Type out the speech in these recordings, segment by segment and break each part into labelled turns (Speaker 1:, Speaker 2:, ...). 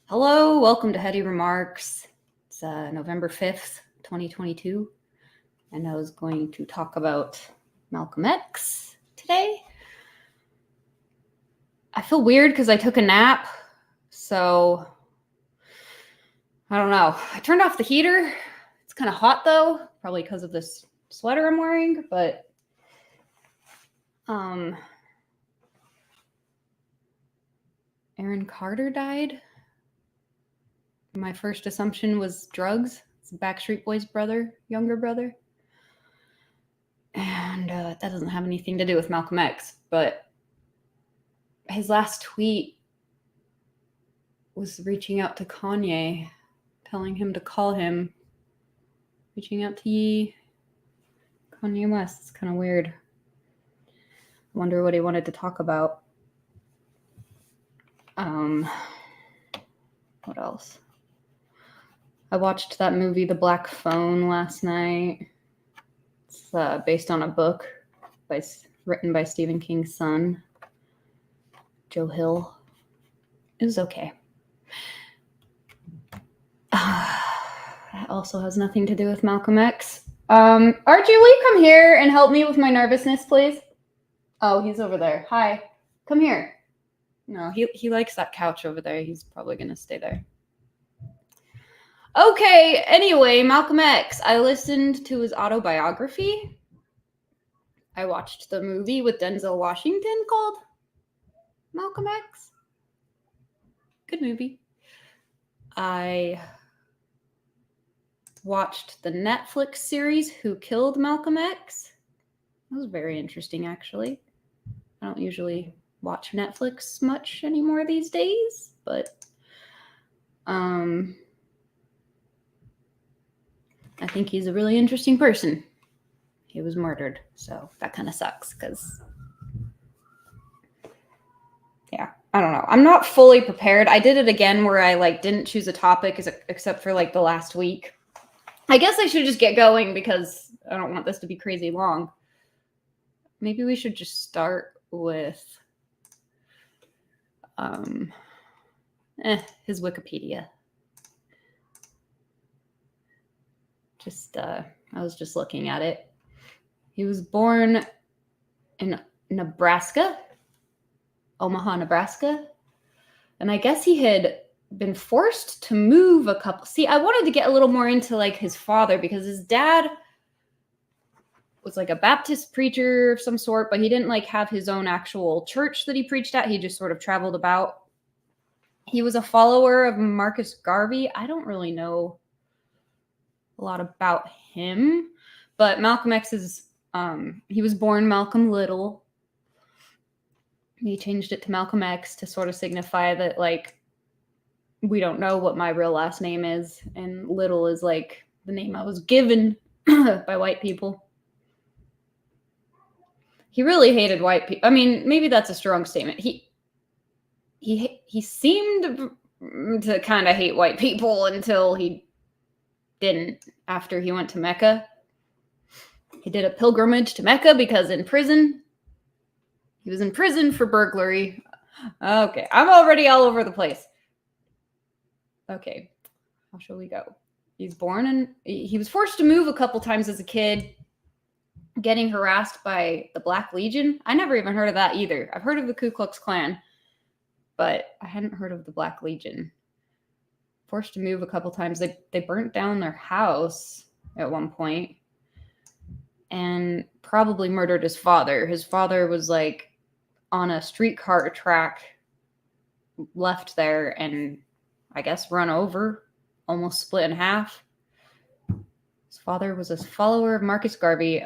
Speaker 1: Hello, welcome to Heady Remarks. It's November 5th, 2022, and I was going to talk about Malcolm X today. I feel weird because I took a nap, so I don't know. I turned off the heater. It's kind of hot though, probably because of this sweater I'm wearing, but Aaron Carter died. My first assumption was drugs. It's Backstreet Boys' younger brother. And that doesn't have anything to do with Malcolm X, but his last tweet was reaching out to Kanye, telling him to call him, reaching out to Kanye West. It's kind of weird. I wonder what he wanted to talk about. What else? I watched that movie, The Black Phone, last night. It's based on a book written by Stephen King's son, Joe Hill. It was okay. That also has nothing to do with Malcolm X. Archie, will you come here and help me with my nervousness, please? Oh, he's over there. Hi. Come here. No, he likes that couch over there. He's probably going to stay there. Okay, anyway, Malcolm X. I listened to his autobiography. I watched the movie with Denzel Washington called Malcolm X. Good movie. I watched the Netflix series Who Killed Malcolm X. It was very interesting, actually. I don't usually watch Netflix much anymore these days, but I think he's a really interesting person. He was murdered, so that kind of sucks because, yeah, I don't know. I'm not fully prepared. I did it again where I didn't choose a topic except for the last week. I guess I should just get going because I don't want this to be crazy long. Maybe we should just start with his Wikipedia. I was just looking at it. He was born in Nebraska, Omaha, Nebraska. And I guess he had been forced to move a couple. See, I wanted to get a little more into his father because his dad was a Baptist preacher of some sort, but he didn't have his own actual church that he preached at. He just sort of traveled about. He was a follower of Marcus Garvey. I don't really know a lot about him, but Malcolm X is, he was born Malcolm Little. He changed it to Malcolm X to sort of signify that, we don't know what my real last name is, and Little is the name I was given by white people. He really hated white people. I mean, maybe that's a strong statement. He seemed to kind of hate white people until he didn't. After he went to Mecca, he did a pilgrimage to Mecca because he was in prison for burglary. Okay, I'm already all over the place. Okay, how shall we go? He's born and he was forced to move a couple times as a kid, getting harassed by the Black Legion. I never even heard of that either. I've heard of the Ku Klux Klan, but I hadn't heard of the Black Legion. Forced to move a couple times. They burnt down their house at one point and probably murdered his father. His father was on a streetcar track, left there, and I guess run over, almost split in half. His father was a follower of Marcus Garvey.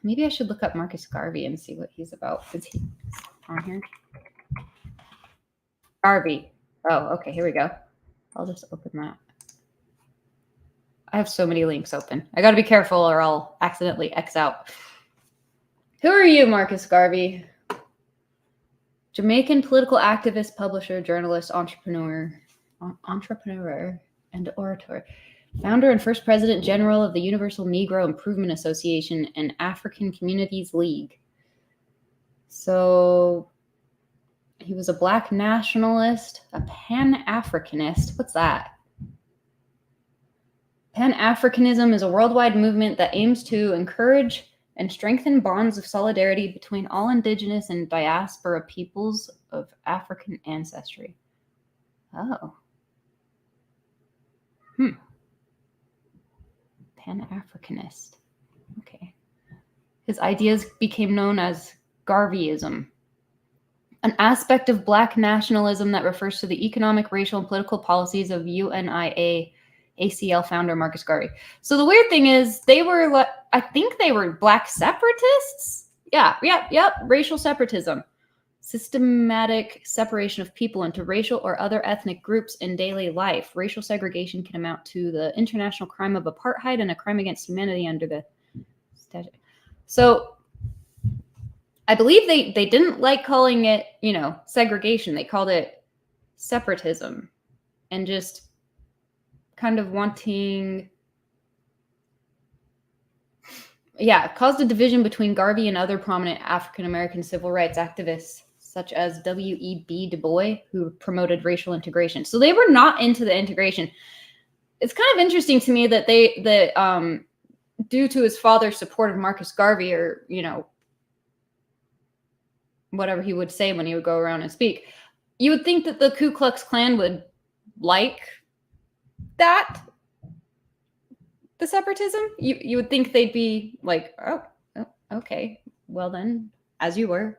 Speaker 1: Maybe I should look up Marcus Garvey and see what he's about. Is he on here? Garvey. Oh, okay, here we go. I'll just open that. I have so many links open. I got to be careful or I'll accidentally X out. Who are you, Marcus Garvey? Jamaican political activist, publisher, journalist, entrepreneur, and orator. Founder and first president general of the Universal Negro Improvement Association and African Communities League. So He was a Black nationalist, a Pan-Africanist. What's that? Pan-Africanism is a worldwide movement that aims to encourage and strengthen bonds of solidarity between all indigenous and diaspora peoples of African ancestry. Oh. Pan-Africanist. Okay. His ideas became known as Garveyism, an aspect of Black nationalism that refers to the economic, racial, and political policies of UNIA ACL founder Marcus Garvey. So the weird thing is I think they were Black separatists. Yep. Racial separatism. Systematic separation of people into racial or other ethnic groups in daily life. Racial segregation can amount to the international crime of apartheid and a crime against humanity under the statute. So I believe they didn't like calling it, segregation. They called it separatism, and just kind of wanting, caused a division between Garvey and other prominent African-American civil rights activists, such as W.E.B. Du Bois, who promoted racial integration. So they were not into the integration. It's kind of interesting to me that due to his father's support of Marcus Garvey, or, whatever he would say when he would go around and speak, you would think that the Ku Klux Klan would like that, the separatism. You would think they'd be like, oh, okay, well then, as you were.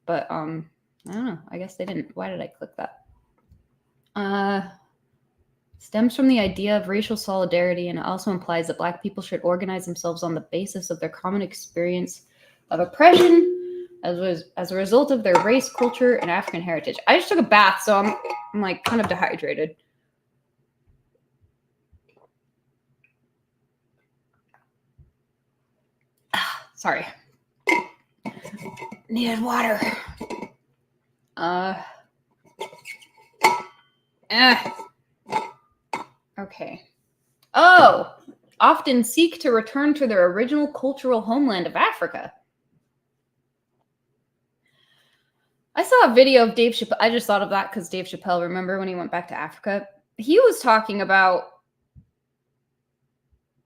Speaker 1: But I don't know. I guess they didn't. Why did I click that? Stems from the idea of racial solidarity, and it also implies that Black people should organize themselves on the basis of their common experience of oppression as a result of their race, culture, and African heritage. I just took a bath, so I'm like kind of dehydrated. Sorry. Needed water. Okay. Oh, often seek to return to their original cultural homeland of Africa. I saw a video of Dave Chappelle. I just thought of that because Dave Chappelle, remember when he went back to Africa? He was talking about,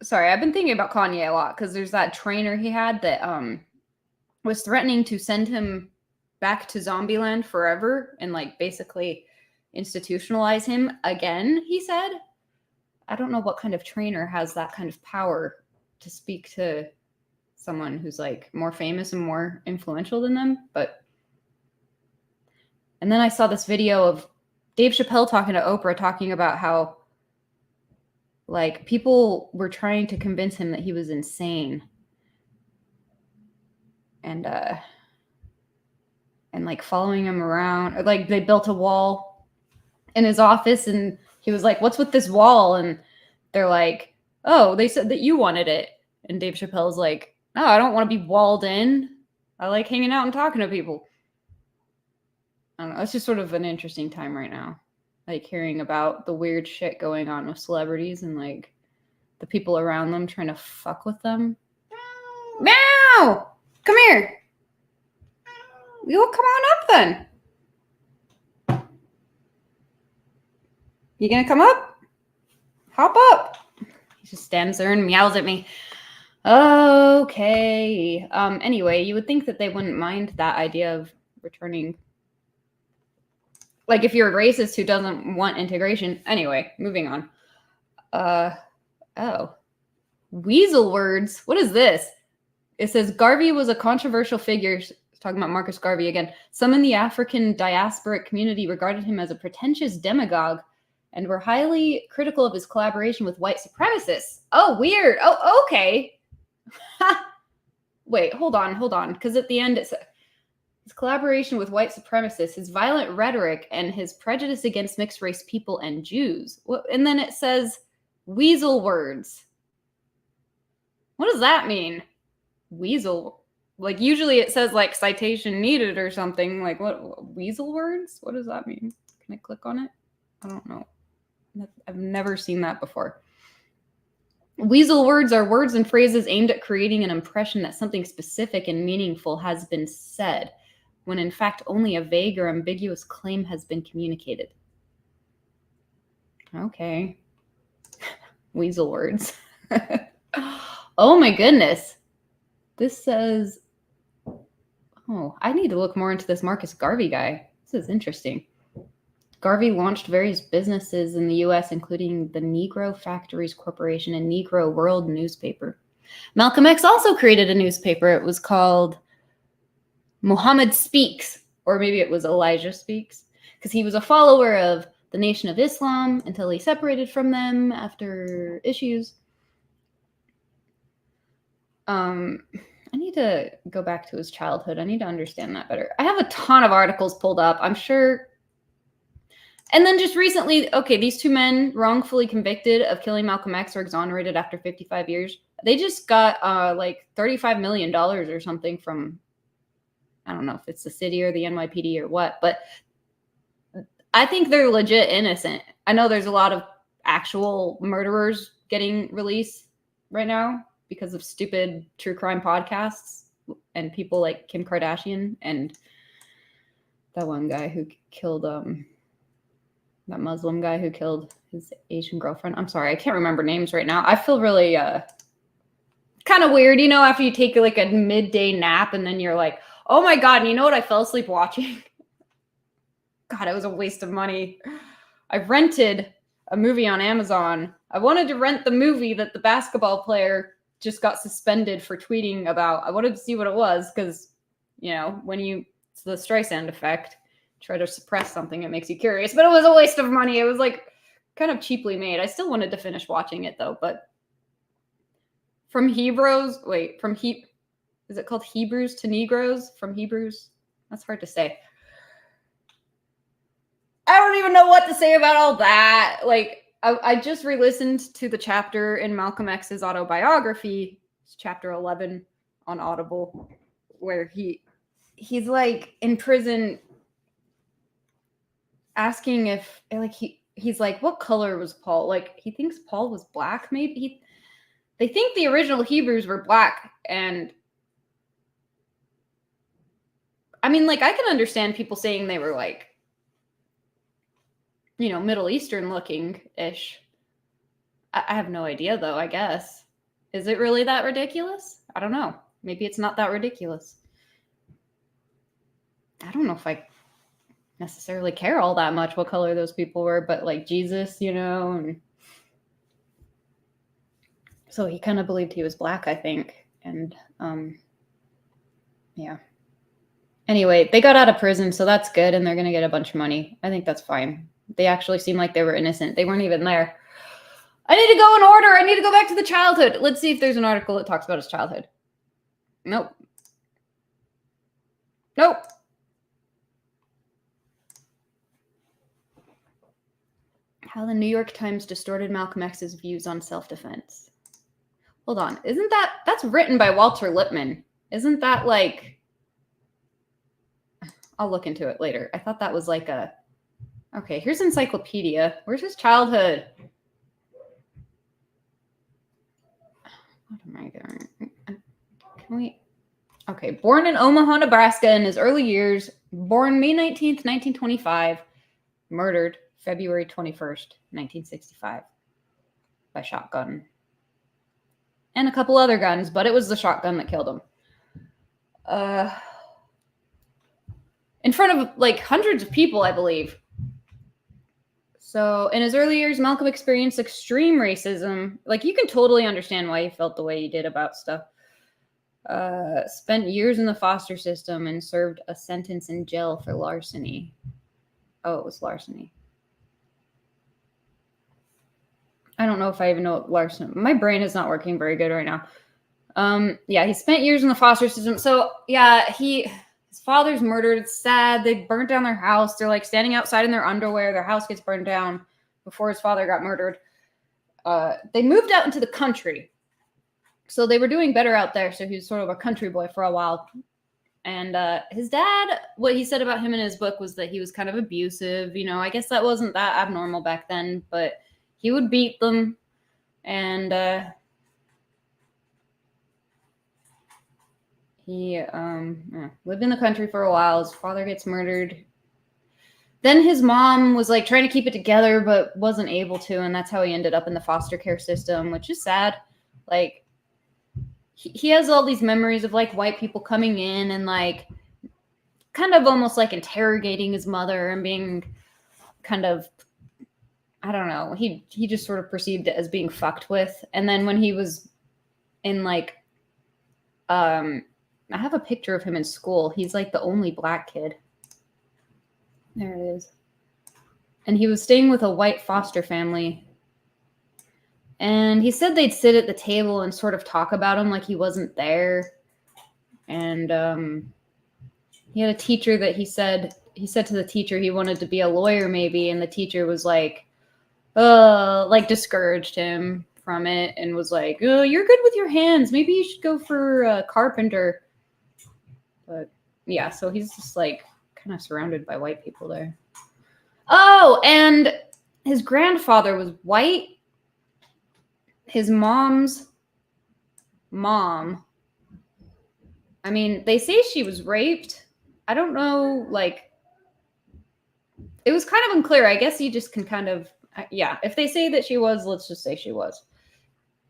Speaker 1: sorry, I've been thinking about Kanye a lot because there's that trainer he had that was threatening to send him back to Zombieland forever and like basically institutionalize him again, he said. I don't know what kind of trainer has that kind of power to speak to someone who's like more famous and more influential than them, but. And then I saw this video of Dave Chappelle talking to Oprah, talking about how like people were trying to convince him that he was insane. And like following him around, or like they built a wall in his office and he was like, "What's with this wall?" And they're like, "Oh, they said that you wanted it." And Dave Chappelle's like, "No, I don't want to be walled in. I like hanging out and talking to people." I don't know. It's just sort of an interesting time right now. Like hearing about the weird shit going on with celebrities and like the people around them trying to fuck with them. Meow! Come here. You'll come on up then. You gonna come up? Hop up. He just stands there and meows at me. Okay. Anyway, you would think that they wouldn't mind that idea of returning. Like if you're a racist who doesn't want integration. Anyway, moving on. Oh. Weasel words. What is this? It says Garvey was a controversial figure. Talking about Marcus Garvey again. Some in the African diasporic community regarded him as a pretentious demagogue and were highly critical of his collaboration with white supremacists. Oh, weird. Oh, okay. Wait, hold on. Because at the end it says his collaboration with white supremacists, his violent rhetoric, and his prejudice against mixed race people and Jews. And then it says weasel words. What does that mean? Weasel. Like usually it says like citation needed or something. Like what weasel words? What does that mean? Can I click on it? I don't know. I've never seen that before. Weasel words are words and phrases aimed at creating an impression that something specific and meaningful has been said. when in fact only a vague or ambiguous claim has been communicated. Okay. Weasel words. Oh my goodness. This says, oh, I need to look more into this Marcus Garvey guy. This is interesting. Garvey launched various businesses in the U.S., including the Negro Factories Corporation and Negro World newspaper. Malcolm X also created a newspaper. It was called Muhammad Speaks, or maybe it was Elijah Speaks, because he was a follower of the Nation of Islam until he separated from them after issues. I need to go back to his childhood. I need to understand that better. I have a ton of articles pulled up, I'm sure. And then just recently, okay, these two men wrongfully convicted of killing Malcolm X are exonerated after 55 years. They just got like $35 million or something from, I don't know if it's the city or the NYPD or what, but I think they're legit innocent. I know there's a lot of actual murderers getting released right now because of stupid true crime podcasts and people like Kim Kardashian and that one guy who killed that Muslim guy who killed his Asian girlfriend. I'm sorry, I can't remember names right now. I feel really kind of weird, you know, after you take like a midday nap and then you're like, oh my God, and you know what I fell asleep watching? God, it was a waste of money. I rented a movie on Amazon. I wanted to rent the movie that the basketball player just got suspended for tweeting about. I wanted to see what it was because, you know, when it's the Streisand effect, try to suppress something, it makes you curious. But it was a waste of money. It was like kind of cheaply made. I still wanted to finish watching it though. But is it called Hebrews to Negroes? From Hebrews? That's hard to say. I don't even know what to say about all that. Like, I just re-listened to the chapter in Malcolm X's autobiography, it's chapter 11 on Audible, where he's like in prison asking if like he's like, what color was Paul? Like he thinks Paul was black, maybe. They think the original Hebrews were black, and I mean, like I can understand people saying they were like, you know, Middle Eastern looking ish. I have no idea though, I guess. Is it really that ridiculous? I don't know. Maybe it's not that ridiculous. I don't know if I necessarily care all that much what color those people were, but like Jesus, you know, and so he kind of believed he was black, I think. And yeah. Anyway, they got out of prison, so that's good, and they're gonna get a bunch of money. I think that's fine. They actually seem like they were innocent. They weren't even there. I need to go in order. I need to go back to the childhood. Let's see if there's an article that talks about his childhood. Nope. Nope. How the New York Times distorted Malcolm X's views on self-defense. Hold on. That's written by Walter Lippmann. Isn't that like, I'll look into it later. I thought that was like okay, here's encyclopedia. Where's his childhood? What am I doing? Can we? Okay, born in Omaha, Nebraska in his early years. Born May 19th, 1925. Murdered February 21st, 1965. By shotgun. And a couple other guns, but it was the shotgun that killed him. In front of like hundreds of people, I believe. So in his early years, Malcolm experienced extreme racism. Like you can totally understand why he felt the way he did about stuff. Spent years in the foster system and served a sentence in jail for larceny. Oh, it was larceny. I don't know if I even know what larceny. My brain is not working very good right now. Yeah, he spent years in the foster system. So yeah, his father's murdered. It's sad. They burnt down their house. They're like standing outside in their underwear. Their house gets burned down before his father got murdered. They moved out into the country. So they were doing better out there. So he was sort of a country boy for a while. And his dad, what he said about him in his book was that he was kind of abusive. You know, I guess that wasn't that abnormal back then, but he would beat them. And He lived in the country for a while. His father gets murdered. Then his mom was like trying to keep it together, but wasn't able to. And that's how he ended up in the foster care system, which is sad. Like, he has all these memories of like white people coming in and like kind of almost like interrogating his mother and being kind of, I don't know, he just sort of perceived it as being fucked with. And then when he was in like, I have a picture of him in school. He's like the only black kid. There it is. And he was staying with a white foster family. And he said they'd sit at the table and sort of talk about him like he wasn't there. And he had a teacher that he said to the teacher he wanted to be a lawyer maybe. And the teacher was like discouraged him from it and was like, oh, you're good with your hands. Maybe you should go for a carpenter. But yeah, so he's just like kind of surrounded by white people there. Oh, and his grandfather was white. His mom's mom. I mean, they say she was raped. I don't know, like, it was kind of unclear. I guess you just can kind of, yeah, if they say that she was, let's just say she was.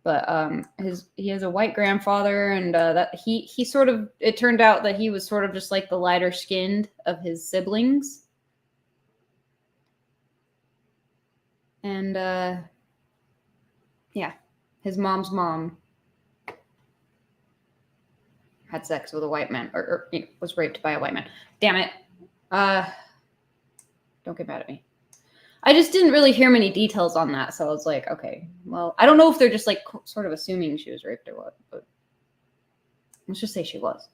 Speaker 1: But he has a white grandfather, and that he sort of, it turned out that he was sort of just like the lighter skinned of his siblings. And yeah, his mom's mom had sex with a white man, or was raped by a white man. Damn it. Don't get mad at me. I just didn't really hear many details on that, so I was like, okay, well, I don't know if they're just like sort of assuming she was raped or what, but let's just say she was.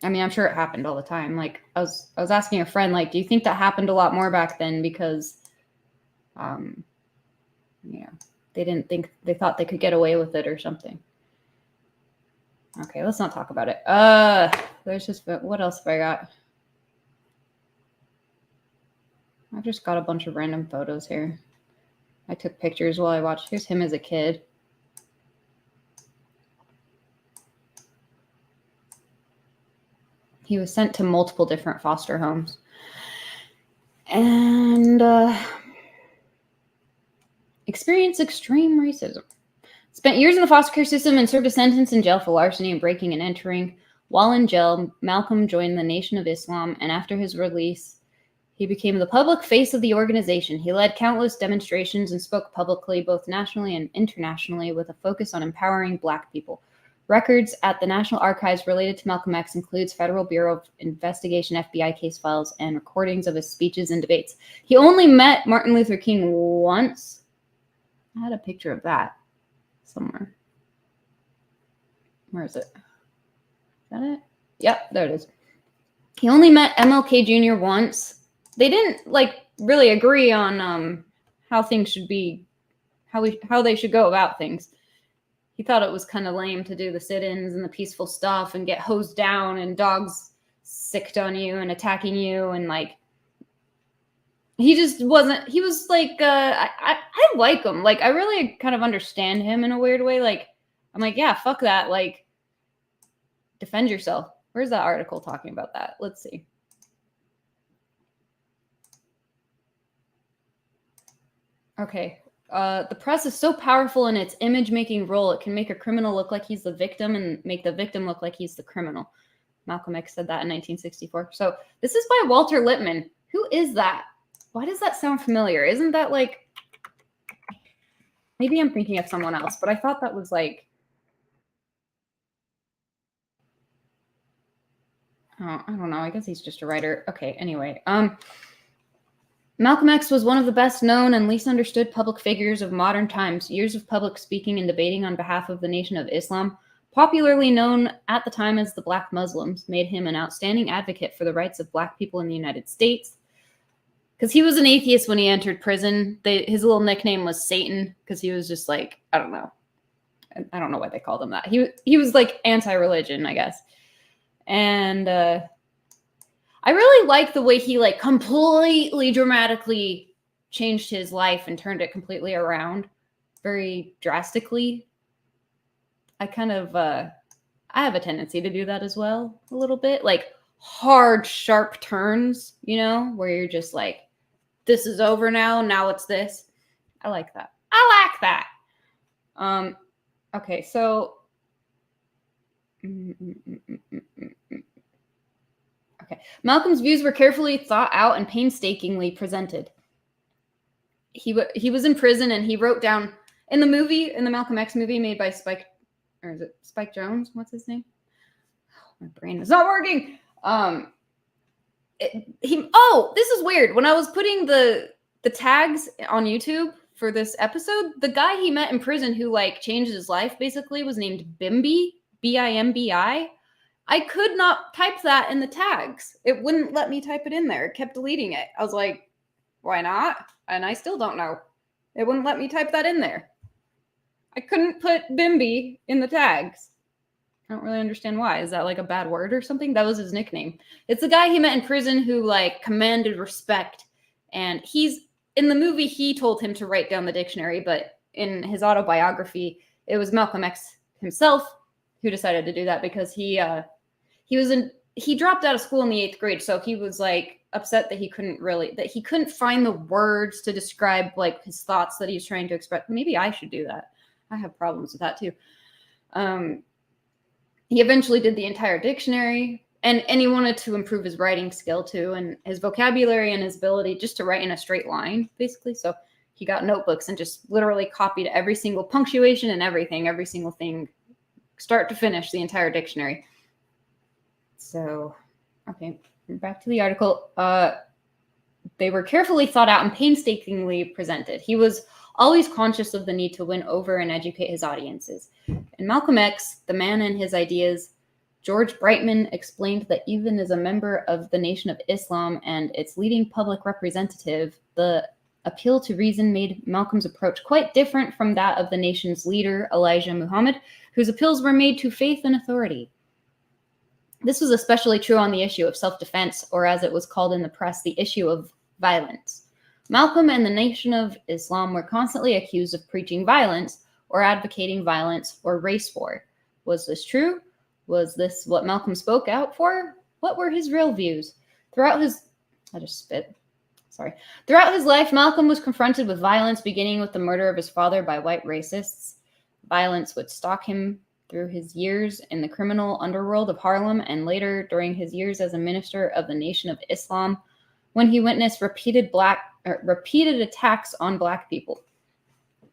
Speaker 1: I mean, I'm sure it happened all the time. Like, I was asking a friend, like, do you think that happened a lot more back then? Because, they thought they could get away with it or something. Okay, let's not talk about it. There's just, what else have I got? I've just got a bunch of random photos here. I took pictures while I watched. Here's him as a kid. He was sent to multiple different foster homes. And experienced extreme racism. Spent years in the foster care system and served a sentence in jail for larceny and breaking and entering. While in jail, Malcolm joined the Nation of Islam, and after his release, he became the public face of the organization. He led countless demonstrations and spoke publicly, both nationally and internationally, with a focus on empowering Black people. Records at the National Archives related to Malcolm X includes Federal Bureau of Investigation FBI case files and recordings of his speeches and debates. He only met Martin Luther King once. I had a picture of that somewhere. Where is it? Is that it? Yep, there it is. He only met MLK Jr. once. They didn't really agree on how things should be, how they should go about things. He thought it was kind of lame to do the sit-ins and the peaceful stuff and get hosed down and dogs sicked on you and attacking you, and he just wasn't. He was like, I like him. Like, I really kind of understand him in a weird way. Like, I'm like, yeah, fuck that. Like, defend yourself. Where's that article talking about that? Let's see. Okay. The press is so powerful in its image-making role, it can make a criminal look like he's the victim and make the victim look like he's the criminal. Malcolm X said that in 1964. So this is by Walter Lippmann. Who is that? Why does that sound familiar? Isn't that like... Maybe I'm thinking of someone else, but I thought that was like... Oh, I don't know. I guess he's just a writer. Okay, anyway. Malcolm X was one of the best known and least understood public figures of modern times. Years of public speaking and debating on behalf of the Nation of Islam, popularly known at the time as the Black Muslims, made him an outstanding advocate for the rights of Black people in the United States. Because he was an atheist when he entered prison. His little nickname was Satan, because he was just like, I don't know. I don't know why they called him that. He was like anti-religion, I guess. And I really like the way he completely dramatically changed his life and turned it completely around very drastically. I kind of I have a tendency to do that as well a little bit. Like hard, sharp turns, where you're just like, this is over now. Now it's this. I like that. I like that. Okay, so okay. Malcolm's views were carefully thought out and painstakingly presented. He was in prison and he wrote down in the Malcolm X movie made by Spike, or is it Spike Jonze? What's his name? Oh, my brain is not working. This is weird. When I was putting the tags on YouTube for this episode, the guy he met in prison who like changed his life basically was named Bimby, Bimbi. I could not type that in the tags. It wouldn't let me type it in there. It kept deleting it. I was like, why not? And I still don't know. It wouldn't let me type that in there. I couldn't put Bimby in the tags. I don't really understand why. Is that like a bad word or something? That was his nickname. It's the guy he met in prison who like commanded respect. And in the movie, he told him to write down the dictionary, but in his autobiography, it was Malcolm X himself who decided to do that because he dropped out of school in the 8th grade. So he was like upset that he couldn't find the words to describe like his thoughts that he was trying to express. Maybe I should do that. I have problems with that too. He eventually did the entire dictionary, and he wanted to improve his writing skill too, and his vocabulary and his ability just to write in a straight line, basically. So he got notebooks and just literally copied every single punctuation and every single thing, start to finish, the entire dictionary. So, okay, back to the article. They were carefully thought out and painstakingly presented. He was always conscious of the need to win over and educate his audiences. In Malcolm X, the man and his ideas, George Brightman explained that even as a member of the Nation of Islam and its leading public representative, the appeal to reason made Malcolm's approach quite different from that of the nation's leader, Elijah Muhammad, whose appeals were made to faith and authority. This was especially true on the issue of self-defense, or as it was called in the press, the issue of violence. Malcolm and the Nation of Islam were constantly accused of preaching violence or advocating violence or race war. Was this true? Was this what Malcolm spoke out for? What were his real views? Throughout his life, Malcolm was confronted with violence, beginning with the murder of his father by white racists. Violence would stalk him through his years in the criminal underworld of Harlem and later during his years as a minister of the Nation of Islam, when he witnessed repeated attacks on Black people.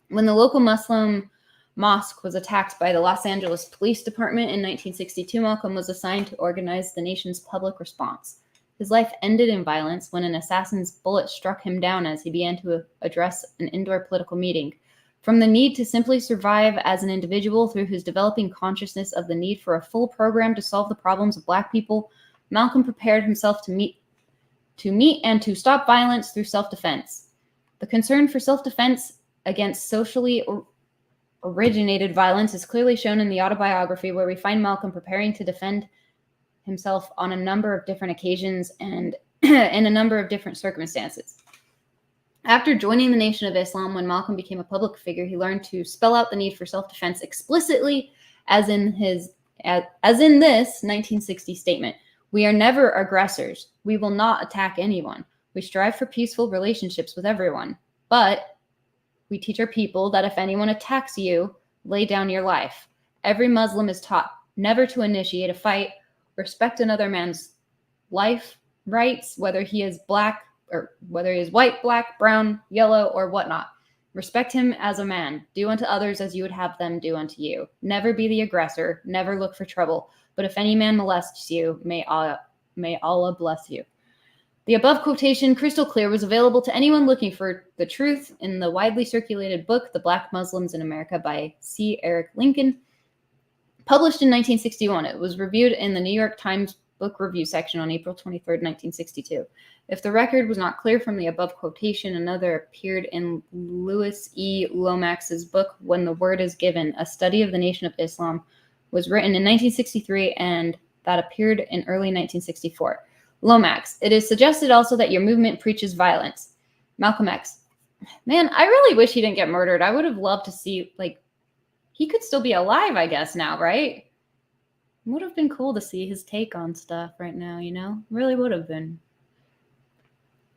Speaker 1: When the local Muslim mosque was attacked by the Los Angeles Police Department in 1962, Malcolm was assigned to organize the nation's public response. His life ended in violence when an assassin's bullet struck him down as he began to address an indoor political meeting. From the need to simply survive as an individual through his developing consciousness of the need for a full program to solve the problems of Black people, Malcolm prepared himself to meet and to stop violence through self-defense. The concern for self-defense against socially originated violence is clearly shown in the autobiography, where we find Malcolm preparing to defend himself on a number of different occasions and in a number of different circumstances. After joining the Nation of Islam, when Malcolm became a public figure, he learned to spell out the need for self-defense explicitly, as in this 1960 statement. We are never aggressors. We will not attack anyone. We strive for peaceful relationships with everyone. But we teach our people that if anyone attacks you, lay down your life. Every Muslim is taught never to initiate a fight, respect another man's life, rights, whether he is black or whether he is white, black, brown, yellow, or whatnot. Respect him as a man. Do unto others as you would have them do unto you. Never be the aggressor. Never look for trouble. But if any man molests you, may Allah bless you. The above quotation, crystal clear, was available to anyone looking for the truth in the widely circulated book, The Black Muslims in America by C. Eric Lincoln, published in 1961. It was reviewed in the New York Times book review section on April 23, 1962. If the record was not clear from the above quotation, another appeared in Louis E. Lomax's book, When the Word is Given, A Study of the Nation of Islam, was written in 1963, and that appeared in early 1964. Lomax, it is suggested also that your movement preaches violence. Malcolm X, man, I really wish he didn't get murdered. I would have loved to see, he could still be alive, I guess, now, right? Would have been cool to see his take on stuff right now, you know? Really would have been.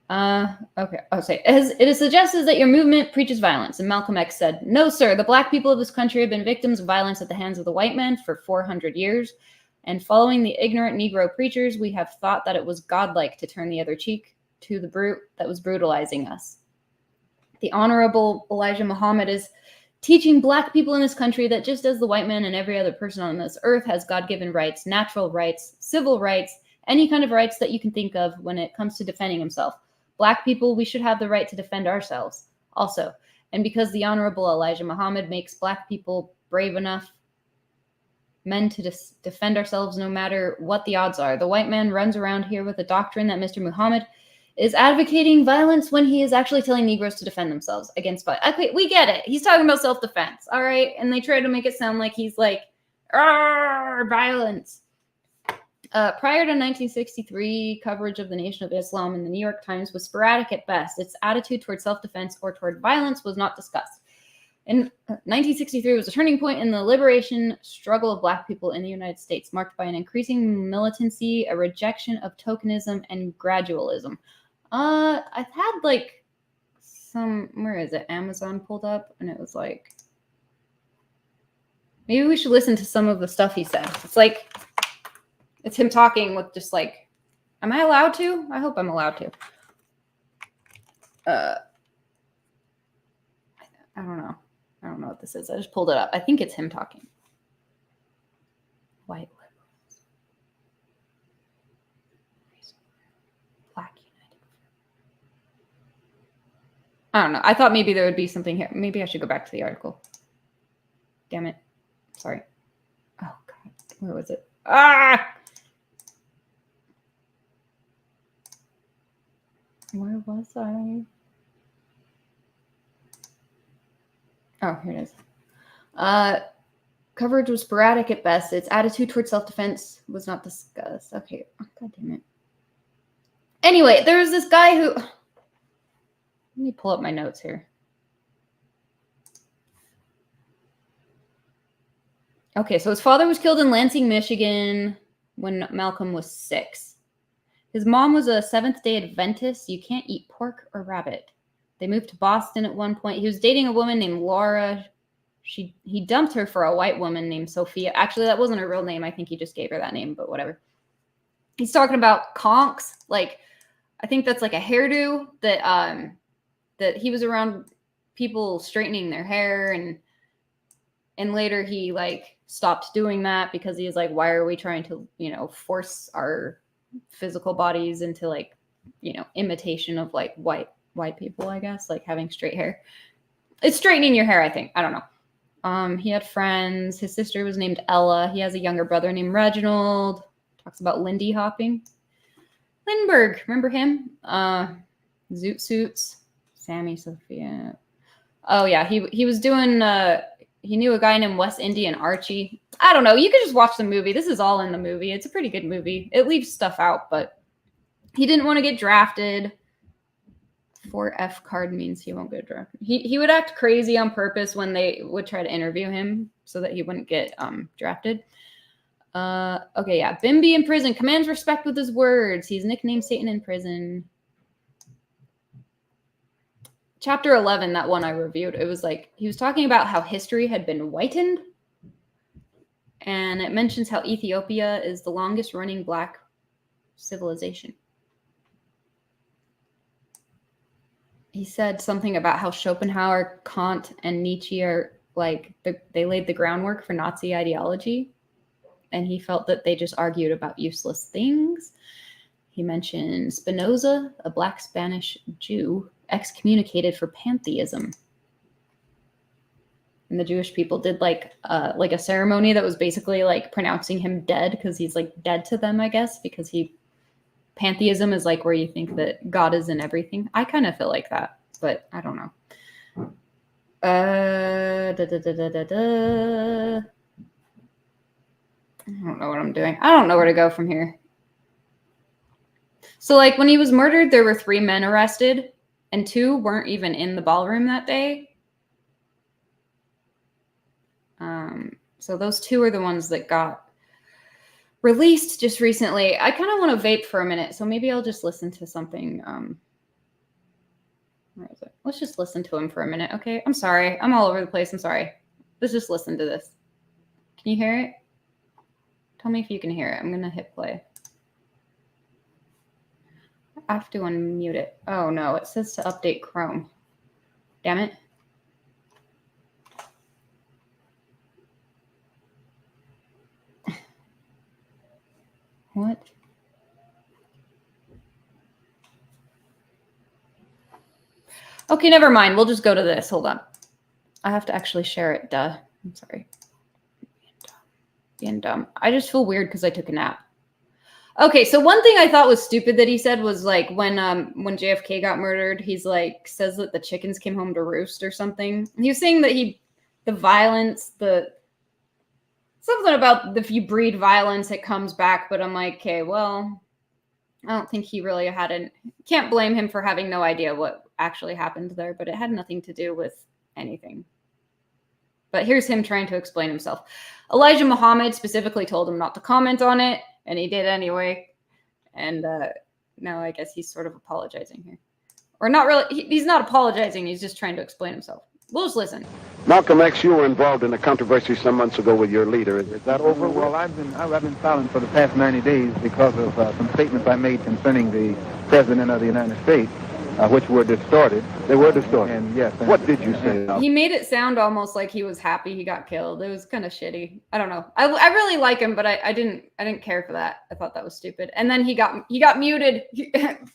Speaker 1: Okay. I'll say it is suggested that your movement preaches violence, and Malcolm X said, "No, sir. The black people of this country have been victims of violence at the hands of the white man for 400 years, and following the ignorant Negro preachers, we have thought that it was godlike to turn the other cheek to the brute that was brutalizing us. The Honorable Elijah Muhammad is teaching black people in this country that just as the white man and every other person on this earth has God-given rights, natural rights, civil rights, any kind of rights that you can think of when it comes to defending himself, black people, we should have the right to defend ourselves also. And because the Honorable Elijah Muhammad makes black people brave enough men to defend ourselves no matter what the odds are, the white man runs around here with a doctrine that Mr. Muhammad is advocating violence when he is actually telling Negroes to defend themselves against violence." Okay, we get it. He's talking about self-defense, all right? And they try to make it sound like he's like, violence. Prior to 1963, coverage of the Nation of Islam in the New York Times was sporadic at best. Its attitude toward self-defense or toward violence was not discussed. In 1963 was a turning point in the liberation struggle of black people in the United States, marked by an increasing militancy, a rejection of tokenism, and gradualism. I've had like some, where is it? Amazon pulled up, and it was like, maybe we should listen to some of the stuff he said. It's like, it's him talking with just like, am I allowed to? I hope I'm allowed to. I don't know. I don't know what this is. I just pulled it up. I think it's him talking. White liberals. Black United. I don't know. I thought maybe there would be something here. Maybe I should go back to the article. Damn it. Sorry. Oh, God. Where was it? Where was I? Oh, here it is. Coverage was sporadic at best. Its attitude towards self-defense was not discussed. Okay. Oh, God damn it. Anyway, there was this guy who... Let me pull up my notes here. Okay, so his father was killed in Lansing, Michigan when Malcolm was 6. His mom was a Seventh-day Adventist. You can't eat pork or rabbit. They moved to Boston at one point. He was dating a woman named Laura. He dumped her for a white woman named Sophia. Actually, that wasn't her real name. I think he just gave her that name, but whatever. He's talking about conks. Like, I think that's like a hairdo that that he was around people straightening their hair, and later he like stopped doing that because he was like, why are we trying to, you know, force our physical bodies into like, you know, imitation of like white people, I guess, like having straight hair. It's straightening your hair, I think. I don't know. He had friends. His sister was named Ella. He has a younger brother named Reginald. Talks about Lindy hopping. Lindbergh, remember him? Zoot Suits. Sammy Sophia. Oh yeah, he was doing he knew a guy named Wes Indy and Archie. I don't know. You could just watch the movie. This is all in the movie. It's a pretty good movie. It leaves stuff out, but he didn't want to get drafted. 4F card means he won't get drafted. He would act crazy on purpose when they would try to interview him so that he wouldn't get drafted. Okay, yeah. Bimby in prison. Commands respect with his words. He's nicknamed Satan in prison. Chapter 11, that one I reviewed, it was like, he was talking about how history had been whitened. And it mentions how Ethiopia is the longest running black civilization. He said something about how Schopenhauer, Kant, and Nietzsche are like, they laid the groundwork for Nazi ideology. And he felt that they just argued about useless things. He mentioned Spinoza, a black Spanish Jew, excommunicated for pantheism. And the Jewish people did like a ceremony that was basically like pronouncing him dead because he's like dead to them, I guess, because pantheism is like where you think that God is in everything. I kind of feel like that, but I don't know. I don't know what I'm doing. I don't know where to go from here. So like when he was murdered, there were 3 men arrested and 2 weren't even in the ballroom that day. So those two are the ones that got released just recently. I kind of want to vape for a minute, so maybe I'll just listen to something. Where is it? Let's just listen to him for a minute, okay? I'm sorry. I'm all over the place. I'm sorry. Let's just listen to this. Can you hear it? Tell me if you can hear it. I'm going to hit play. I have to unmute it. Oh, no. It says to update Chrome. Damn it. What? Okay, never mind. We'll just go to this. Hold on. I have to actually share it. Duh. I'm sorry. Being dumb. I just feel weird because I took a nap. Okay, so one thing I thought was stupid that he said was like when JFK got murdered, he's like says that the chickens came home to roost or something. He was saying that the violence, something about if you breed violence, it comes back. But I'm like, okay, well, I don't think he really can't blame him for having no idea what actually happened there, but it had nothing to do with anything. But here's him trying to explain himself. Elijah Muhammad specifically told him not to comment on it, and he did anyway. And now I guess he's sort of apologizing here. Or not really. He's not apologizing. He's just trying to explain himself. We'll just listen.
Speaker 2: Malcolm X, you were involved in a controversy some months ago with your leader. Is that over?
Speaker 3: Well, I've been silent for the past 90 days because of some statements I made concerning the President of the United States, which were distorted.
Speaker 2: They were distorted.
Speaker 3: And yes.
Speaker 2: What did you say?
Speaker 1: He made it sound almost like he was happy he got killed. It was kind of shitty. I don't know. I really like him, but I didn't care for that. I thought that was stupid. And then he got muted.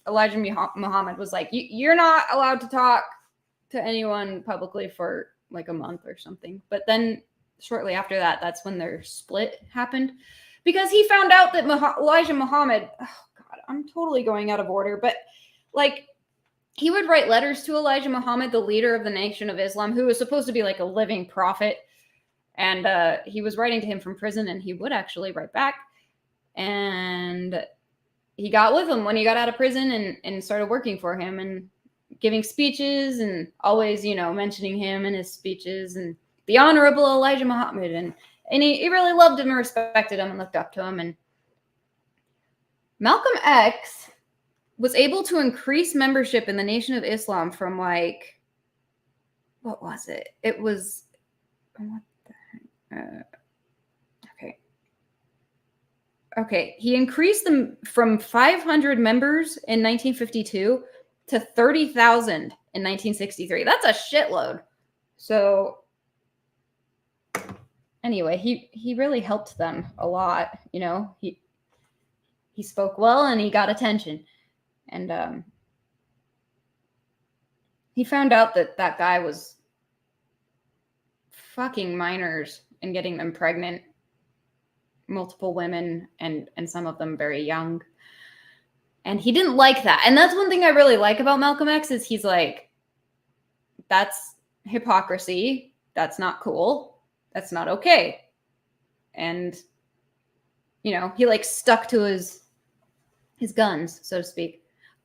Speaker 1: Elijah Muhammad was like, "You're not allowed to talk to anyone publicly for like a month or something." But then shortly after that, that's when their split happened, because he found out that Elijah Muhammad. Oh God, I'm totally going out of order, but like. He would write letters to Elijah Muhammad, the leader of the Nation of Islam, who was supposed to be like a living prophet. And he was writing to him from prison, and he would actually write back. And he got with him when he got out of prison and started working for him and giving speeches and always, mentioning him in his speeches and the Honorable Elijah Muhammad. And he really loved him and respected him and looked up to him. And Malcolm X was able to increase membership in the Nation of Islam from like, what was it? It was, what the heck? Okay. He increased them from 500 members in 1952 to 30,000 in 1963. That's a shitload. So anyway, he really helped them a lot. He spoke well and he got attention. And he found out that guy was fucking minors and getting them pregnant, multiple women, and some of them very young. And he didn't like that. And that's one thing I really like about Malcolm X is he's like, that's hypocrisy. That's not cool. That's not okay. And, he like stuck to his guns, so to speak.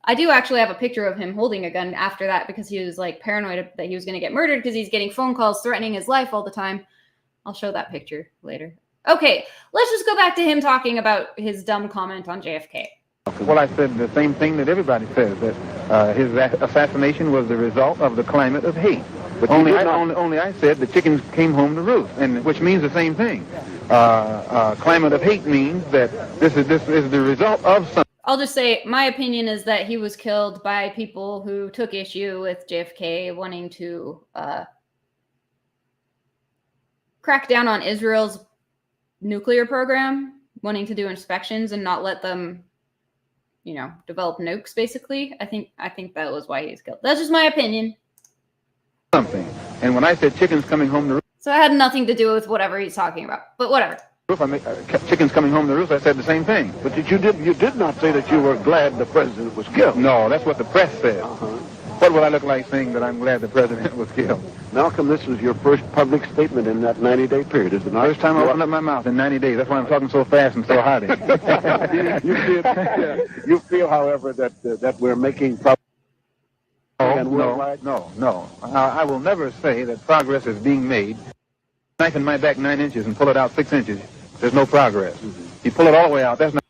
Speaker 1: I do actually have a picture of him holding a gun after that because he was like paranoid that he was going to get murdered because he's getting phone calls threatening his life all the time. I'll show that picture later. Okay, let's just go back to him talking about his dumb comment on JFK.
Speaker 3: Well, I said the same thing that everybody says, that his assassination was the result of the climate of hate. But only I said the chickens came home to roost, and which means the same thing. Climate of hate means that this is the result of something.
Speaker 1: I'll just say my opinion is that he was killed by people who took issue with JFK wanting to crack down on Israel's nuclear program, wanting to do inspections and not let them, develop nukes, basically. I think that was why he's killed. That's just my opinion.
Speaker 3: Something. And when I said chickens coming home to roost,
Speaker 1: so it had nothing to do with whatever he's talking about, but whatever.
Speaker 3: Chickens coming home to roost, I said the same thing.
Speaker 2: But you did not say that you were glad the president was killed.
Speaker 3: No, that's what the press said. What would I look like saying that I'm glad the president was killed?
Speaker 2: Malcolm, this was your first public statement in that 90-day period, is it not?
Speaker 3: First time I opened up my mouth in 90 days. That's why I'm talking so fast and so hearty.
Speaker 2: You feel, however, that we're making progress.
Speaker 3: No. I will never say that progress is being made knife in my back 9 inches and pull it out 6 inches, there's no progress. You pull it all the way out, that's not.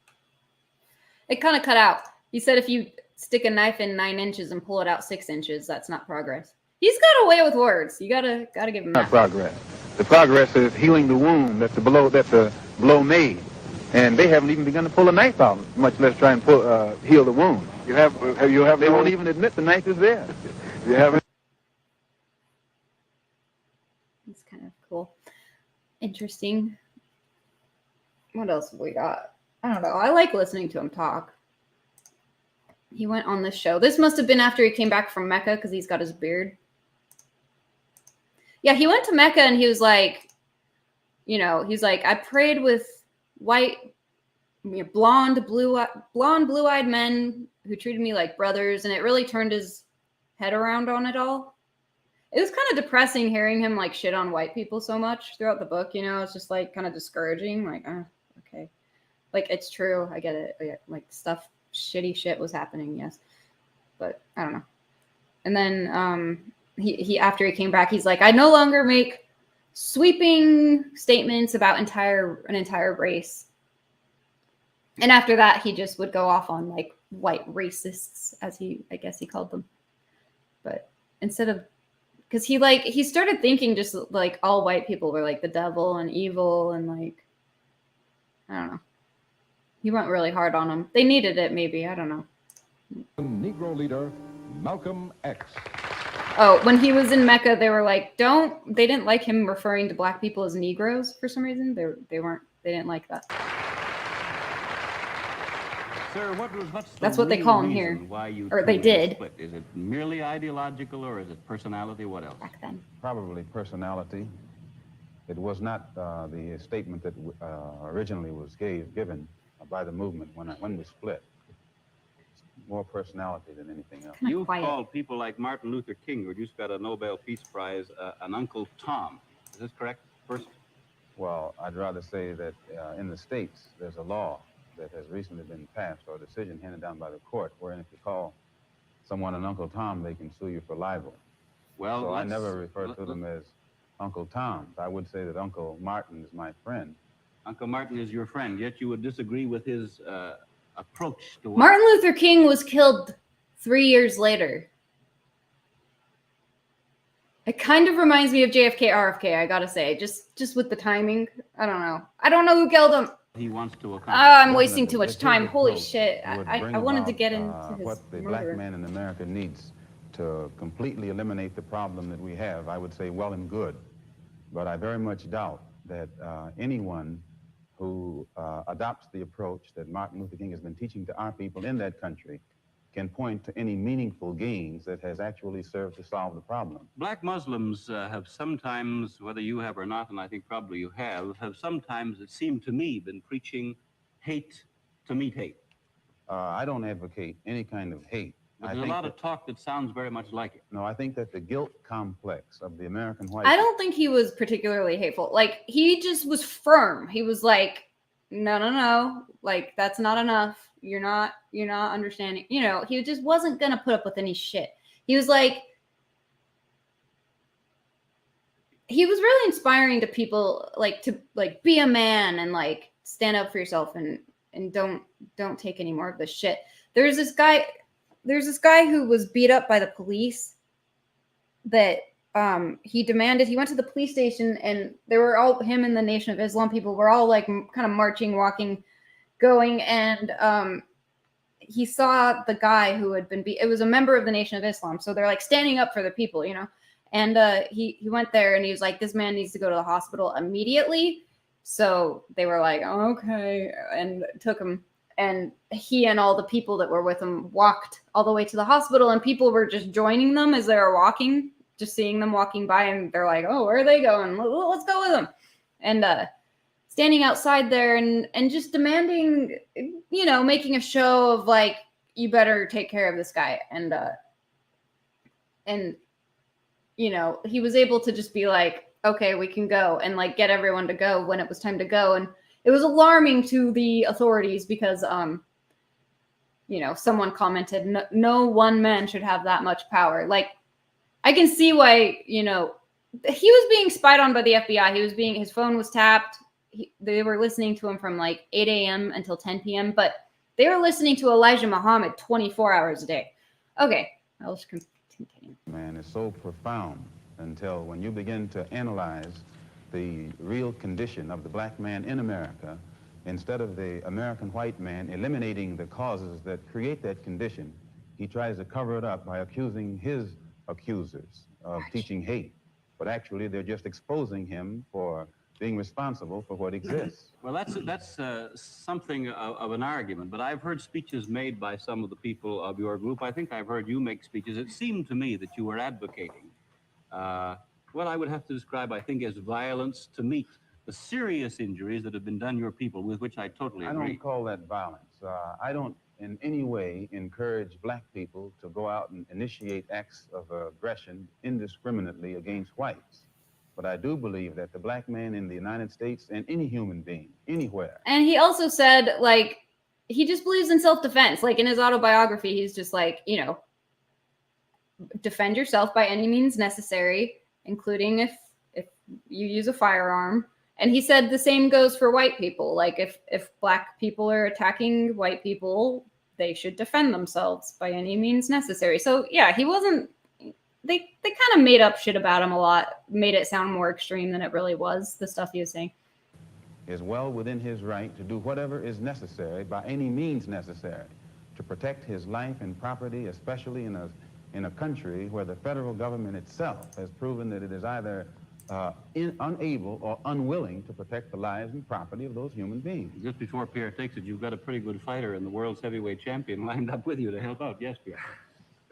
Speaker 1: It kind of cut out. He said if you stick a knife in 9 inches and pull it out 6 inches, that's not progress. He's got a way with words. You gotta give him that.
Speaker 3: Not progress. The progress is healing the wound that the blow made, and they haven't even begun to pull a knife out, much less try and heal the wound.
Speaker 2: You have.
Speaker 3: They won't even admit the knife is there.
Speaker 2: You haven't.
Speaker 1: It's kind of cool. Interesting. What else have we got? I don't know. I like listening to him talk. He went on this show. This must have been after he came back from Mecca because he's got his beard. Yeah, he went to Mecca and he was like, he's like, I prayed with white, blonde, blue-eyed men who treated me like brothers, and it really turned his head around on it all. It was kind of depressing hearing him like shit on white people so much throughout the book. It's just like kind of discouraging. Like, okay, like it's true. I get it. Like shitty shit was happening. Yes, but I don't know. And then he after he came back, he's like, I no longer make sweeping statements about an entire race. And after that, he just would go off on like white racists, as I guess he called them. But instead of, because he started thinking just like all white people were like the devil and evil and like, I don't know. He went really hard on them. They needed it, maybe. I don't know.
Speaker 4: Negro leader Malcolm X.
Speaker 1: Oh, when he was in Mecca, they were like, they didn't like him referring to black people as Negroes for some reason. They didn't like that.
Speaker 5: Sir,
Speaker 1: that's what they call him here. Or they did.
Speaker 5: Split? Is it merely ideological or is it personality? What else?
Speaker 1: Back then.
Speaker 6: Probably personality. It was not the statement that originally was given by the movement when we split. More personality than anything else.
Speaker 5: You've called people like Martin Luther King, who just got a Nobel Peace Prize, an Uncle Tom. Is this correct? First?
Speaker 6: Well, I'd rather say that in the States, there's a law that has recently been passed, or a decision handed down by the court, wherein if you call someone an Uncle Tom, they can sue you for libel.
Speaker 5: Well,
Speaker 6: so I never refer to them as Uncle Tom. I would say that Uncle Martin is my friend.
Speaker 5: Uncle Martin is your friend, yet you would disagree with his approach to
Speaker 1: Martin Luther King was killed 3 years later. It kind of reminds me of JFK, RFK, I gotta say, just with the timing. I don't know who killed him.
Speaker 5: He wants to accomplish.
Speaker 1: I'm wasting too much time. Holy shit. I wanted to get into his
Speaker 6: what the
Speaker 1: murder.
Speaker 6: black man in America needs to completely eliminate the problem that we have, I would say well and good. But I very much doubt that anyone who adopts the approach that Martin Luther King has been teaching to our people in that country can point to any meaningful gains that has actually served to solve the problem.
Speaker 5: Black Muslims have sometimes, whether you have or not, and I think probably you have sometimes, it seemed to me, been preaching hate to meet hate.
Speaker 6: I don't advocate any kind of hate.
Speaker 5: But there's a lot of talk that sounds very much like it.
Speaker 6: No, I think that the guilt complex of the American white...
Speaker 1: I don't think he was particularly hateful. Like, he just was firm. He was like, no. Like, that's not enough. You're not understanding. He just wasn't going to put up with any shit. He was like, he was really inspiring to people, like, to, like, be a man and, like, stand up for yourself and don't take any more of this shit. There's this guy who was beat up by the police that he went to the police station, and they were all, him and the Nation of Islam people were all like kind of marching, walking, going, and he saw the guy who had been beat. It was a member of the Nation of Islam, so they're like standing up for the people, and he went there and he was like, this man needs to go to the hospital immediately. So they were like, oh, okay, and took him. And he and all the people that were with him walked all the way to the hospital, and people were just joining them as they were walking, just seeing them walking by, and they're like, oh, where are they going? Let's go with them. And standing outside there and just demanding, making a show of like, you better take care of this guy. And he was able to just be like, okay, we can go, and like get everyone to go when it was time to go. And it was alarming to the authorities because, someone commented, no one man should have that much power. Like, I can see why, he was being spied on by the FBI. His phone was tapped. They were listening to him from like 8 a.m. until 10 p.m. But they were listening to Elijah Muhammad 24 hours a day. Okay, I'll just continue.
Speaker 6: Man, it's so profound until when you begin to analyze the real condition of the black man in America, instead of the American white man eliminating the causes that create that condition, he tries to cover it up by accusing his accusers of teaching hate. But actually, they're just exposing him for being responsible for what exists.
Speaker 5: Well, that's something of an argument, but I've heard speeches made by some of the people of your group. I think I've heard you make speeches. It seemed to me that you were advocating what I would have to describe, I think, as violence to meet the serious injuries that have been done your people, with which I totally agree.
Speaker 6: I don't call that violence. I don't in any way encourage black people to go out and initiate acts of aggression indiscriminately against whites. But I do believe that the black man in the United States and any human being, anywhere.
Speaker 1: And he also said, like, he just believes in self-defense. Like, in his autobiography, he's just like, you know, defend yourself by any means necessary, including if you use a firearm. And he said the same goes for white people. Like, if black people are attacking white people, they should defend themselves by any means necessary. So, yeah, he wasn't... They kind of made up shit about him a lot, made it sound more extreme than it really was, the stuff he was saying.
Speaker 6: Is well within his right to do whatever is necessary, by any means necessary, to protect his life and property, especially in a country where the federal government itself has proven that it is either unable or unwilling to protect the lives and property of those human beings.
Speaker 5: Just before Pierre takes it, you've got a pretty good fighter and the world's heavyweight champion lined up with you to help out. Yes, Pierre.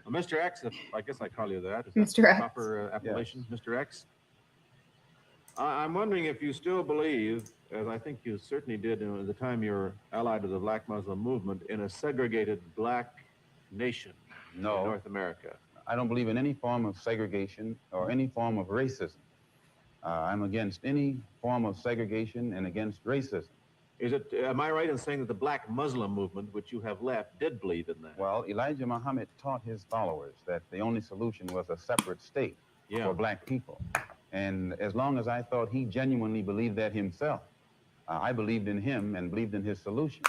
Speaker 7: Well, Mr. X, I guess I call you that. Is
Speaker 1: Mr.
Speaker 7: that
Speaker 1: X.
Speaker 7: proper appellation,
Speaker 6: Yes.
Speaker 7: Mr. X? I'm wondering if you still believe, as I think you certainly did at the time you were allied to the Black Muslim movement, in a segregated black nation in North America.
Speaker 6: I don't believe in any form of segregation or any form of racism. I'm against any form of segregation and against racism.
Speaker 7: Am I right in saying that the Black Muslim movement, which you have left, did believe in that?
Speaker 6: Well, Elijah Muhammad taught his followers that the only solution was a separate state for black people. And as long as I thought he genuinely believed that himself, I believed in him and believed in his solution.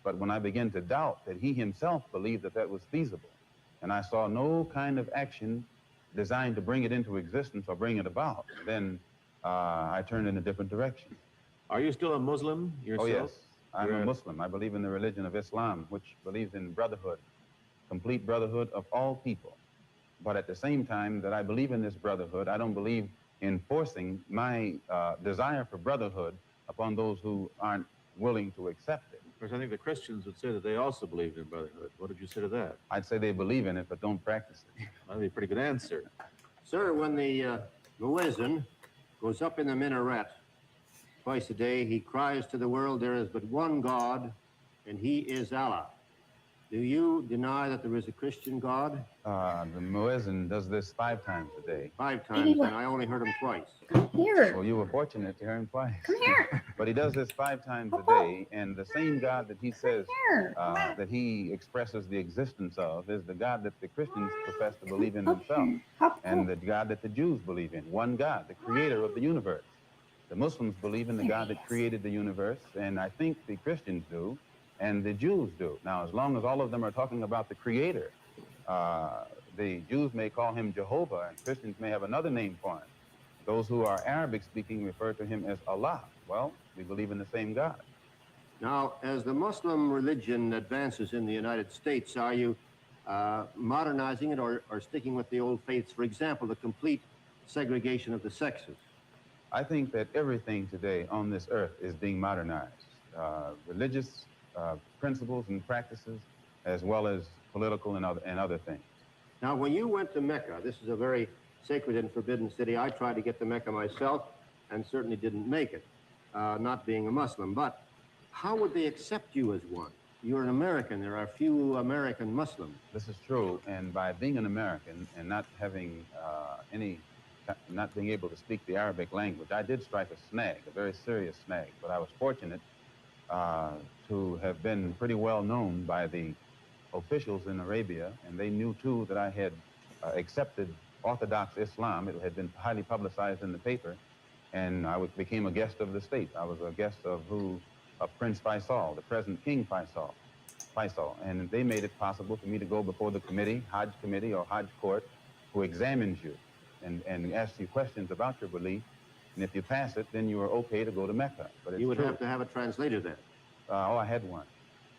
Speaker 6: But when I began to doubt that he himself believed that that was feasible, and I saw no kind of action designed to bring it into existence or bring it about, then I turned in a different direction.
Speaker 7: Are you still a Muslim yourself?
Speaker 6: Oh, yes. I'm a Muslim. I believe in the religion of Islam, which believes in brotherhood, complete brotherhood of all people. But at the same time that I believe in this brotherhood, I don't believe in forcing my desire for brotherhood upon those who aren't willing to accept it.
Speaker 7: Of course, I think the Christians would say that they also believed in brotherhood. What did you say to that?
Speaker 6: I'd say they believe in it, but don't practice it.
Speaker 7: That'd be a pretty good answer.
Speaker 8: Sir, when the muezzin goes up in the minaret twice a day, he cries to the world, there is but one God, and he is Allah. Do you deny that there is a Christian God?
Speaker 6: The muezzin does this 5 times a day.
Speaker 8: 5 times, and I only heard him twice.
Speaker 1: Come here.
Speaker 6: Well, you were fortunate to hear him twice.
Speaker 1: Come here.
Speaker 6: But he does this 5 times a day, and the same God that he says
Speaker 1: Here.
Speaker 6: that he expresses the existence of is the God that the Christians profess to believe in themselves, and the God that the Jews believe in. One God, the creator of the universe. The Muslims believe in the God that created the universe, and I think the Christians do, and the Jews do. Now, as long as all of them are talking about the creator, the Jews may call him Jehovah, and Christians may have another name for him. Those who are Arabic-speaking refer to him as Allah. Well, we believe in the same God.
Speaker 8: Now, as the Muslim religion advances in the United States, are you modernizing it or sticking with the old faiths? For example, the complete segregation of the sexes.
Speaker 6: I think that everything today on this earth is being modernized. Religious principles and practices, as well as political and other things.
Speaker 8: Now, when you went to Mecca, this is a very sacred and forbidden city. I tried to get to Mecca myself and certainly didn't make it, not being a Muslim. But how would they accept you as one? You're an American. There are few American Muslims.
Speaker 6: This is true, and by being an American and not having not being able to speak the Arabic language, I did strike a snag, a very serious snag, but I was fortunate to have been pretty well known by the officials in Arabia, and they knew too that I had accepted Orthodox Islam. It had been highly publicized in the paper, and I became a guest of the state. I was a guest of Prince Faisal, the present King Faisal, and they made it possible for me to go before the committee, Hajj committee or Hajj court, who examines you and asks you questions about your belief, and if you pass it, then you are okay to go to Mecca. But it's
Speaker 8: You would
Speaker 6: true.
Speaker 8: have to have a translator then.
Speaker 6: I had one.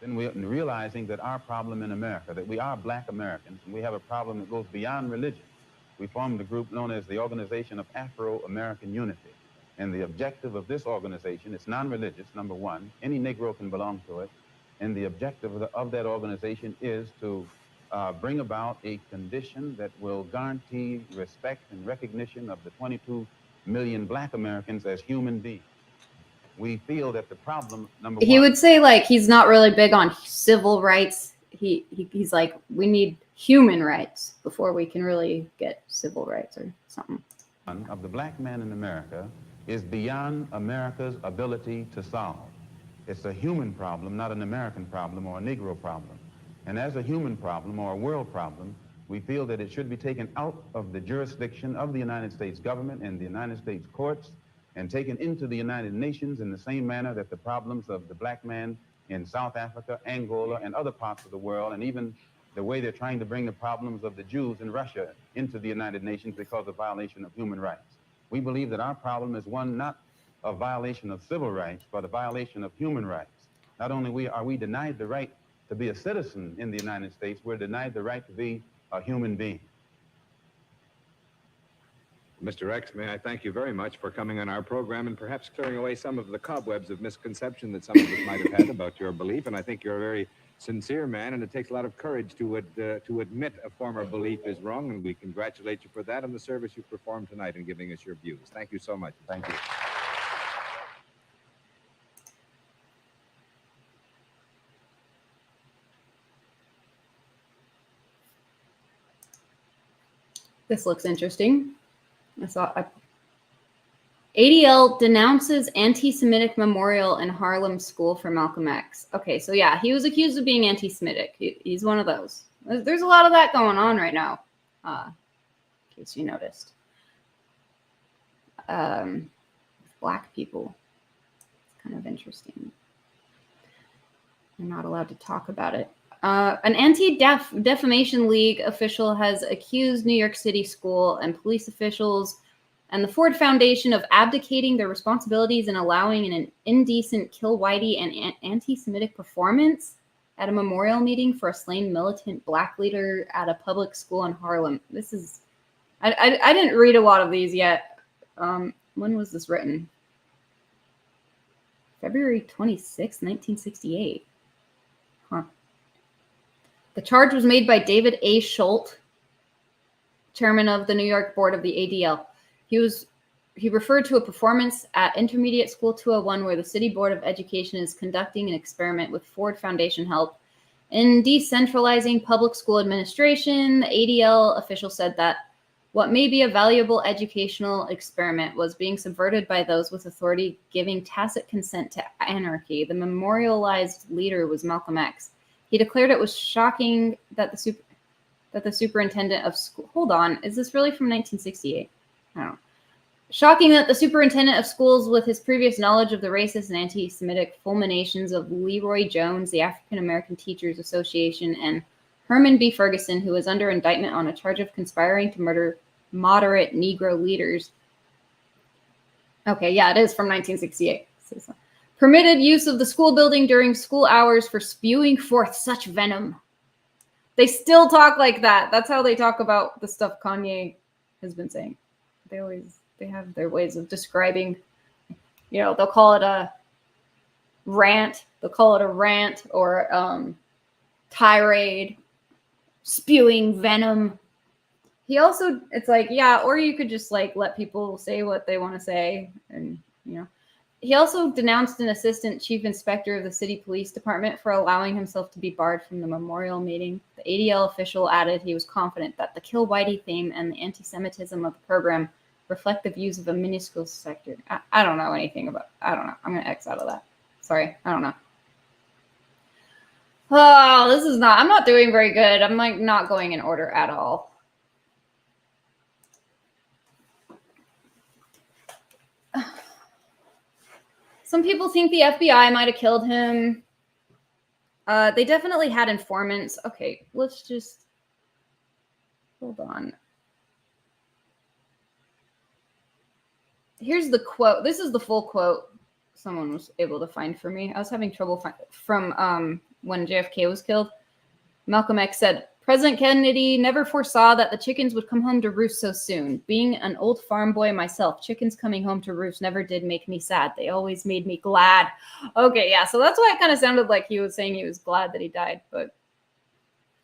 Speaker 6: Then realizing that our problem in America, that we are black Americans, and we have a problem that goes beyond religion, we formed a group known as the Organization of Afro-American Unity. And the objective of this organization, it's non-religious, number one. Any Negro can belong to it. And the objective of that organization is to bring about a condition that will guarantee respect and recognition of the 22 million black Americans as human beings. We feel that the problem, number one...
Speaker 1: He would say, like, he's not really big on civil rights. He's like, we need human rights before we can really get civil rights or something.
Speaker 6: ...of the black man in America is beyond America's ability to solve. It's a human problem, not an American problem or a Negro problem. And as a human problem or a world problem, we feel that it should be taken out of the jurisdiction of the United States government and the United States courts and taken into the United Nations in the same manner that the problems of the black man in South Africa, Angola, and other parts of the world, and even the way they're trying to bring the problems of the Jews in Russia into the United Nations because of violation of human rights. We believe that our problem is one not a violation of civil rights, but a violation of human rights. Not only are we denied the right to be a citizen in the United States, we're denied the right to be a human being.
Speaker 9: Mr. X, may I thank you very much for coming on our program and perhaps clearing away some of the cobwebs of misconception that some of us might have had about your belief. And I think you're a very sincere man, and it takes a lot of courage to admit a former belief is wrong, and we congratulate you for that and the service you performed tonight in giving us your views. Thank you so much.
Speaker 6: Thank you.
Speaker 1: This looks interesting. ADL denounces anti-Semitic memorial in Harlem school for Malcolm X. Okay, so yeah, he was accused of being anti-Semitic. He's one of those. There's a lot of that going on right now, in case you noticed. Black people. It's kind of interesting. They're not allowed to talk about it. An anti-defamation league official has accused New York City school and police officials and the Ford Foundation of abdicating their responsibilities and allowing an indecent kill whitey and anti-Semitic performance at a memorial meeting for a slain militant black leader at a public school in Harlem. This is, I didn't read a lot of these yet. When was this written? February 26, 1968. Huh. The charge was made by David A. Schultz, chairman of the New York board of the ADL. He referred to a performance at Intermediate School 201 where the City Board of Education is conducting an experiment with Ford Foundation help in decentralizing public school administration. The ADL official said that what may be a valuable educational experiment was being subverted by those with authority giving tacit consent to anarchy. The memorialized leader was Malcolm X. He declared it was shocking that the superintendent of school... Hold on, is this really from 1968? I don't know. Shocking that the superintendent of schools, with his previous knowledge of the racist and anti-Semitic fulminations of Leroy Jones, the African American Teachers Association, and Herman B. Ferguson, who is under indictment on a charge of conspiring to murder moderate Negro leaders. Okay, yeah, it is from 1968. Permitted use of the school building during school hours for spewing forth such venom. They still talk like that. That's how they talk about the stuff Kanye has been saying. They have their ways of describing, you know, they'll call it a rant. They'll call it a rant or tirade, spewing venom. He also, it's like, yeah, or you could just like let people say what they want to say. And, you know, he also denounced an assistant chief inspector of the city police department for allowing himself to be barred from the memorial meeting. The ADL official added he was confident that the Kill Whitey theme and the anti-Semitism of the program reflect the views of a minuscule sector. I don't know anything about, I don't know. I'm going to X out of that. Sorry. I don't know. Oh, I'm not doing very good. I'm like not going in order at all. Some people think the FBI might have killed him. They definitely had informants. Okay, let's just hold on. Here's the quote. This is the full quote someone was able to find for me. I was having trouble from when JFK was killed. Malcolm X said, President Kennedy never foresaw that the chickens would come home to roost so soon. Being an old farm boy myself, chickens coming home to roost never did make me sad. They always made me glad. Okay, yeah, so that's why it kind of sounded like he was saying he was glad that he died, but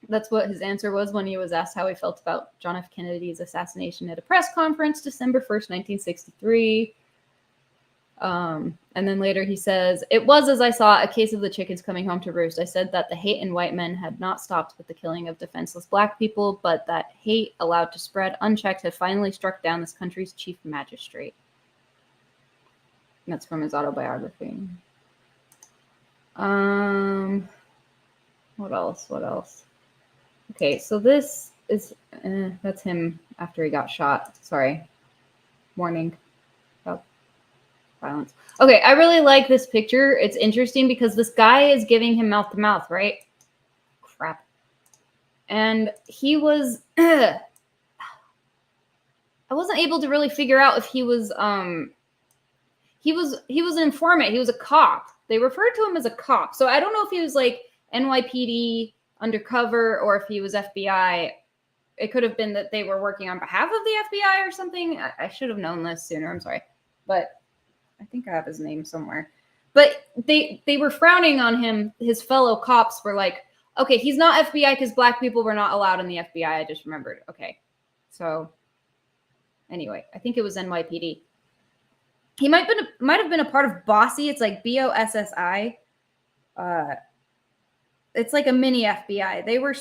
Speaker 1: that's what his answer was when he was asked how he felt about John F. Kennedy's assassination at a press conference, December 1st, 1963. And then later he says, it was as I saw a case of the chickens coming home to roost. I said that the hate in white men had not stopped with the killing of defenseless black people, but that hate allowed to spread unchecked had finally struck down this country's chief magistrate. And that's from his autobiography. What else? Okay, so this is, that's him after he got shot. Sorry. Warning about violence. Okay, I really like this picture. It's interesting because this guy is giving him mouth to mouth, right? Crap. And he was, I wasn't able to really figure out if he was an informant. He was a cop. They referred to him as a cop. So I don't know if he was like NYPD undercover or if he was FBI. It could have been that they were working on behalf of the FBI or something. I should have known this sooner. I'm sorry. But I think I have his name somewhere. But they were frowning on him. His fellow cops were like, okay, he's not FBI because black people were not allowed in the FBI. I just remembered. Okay. So anyway, I think it was NYPD. He might have been a part of Bossy. It's like BOSSI. It's like a mini FBI. They were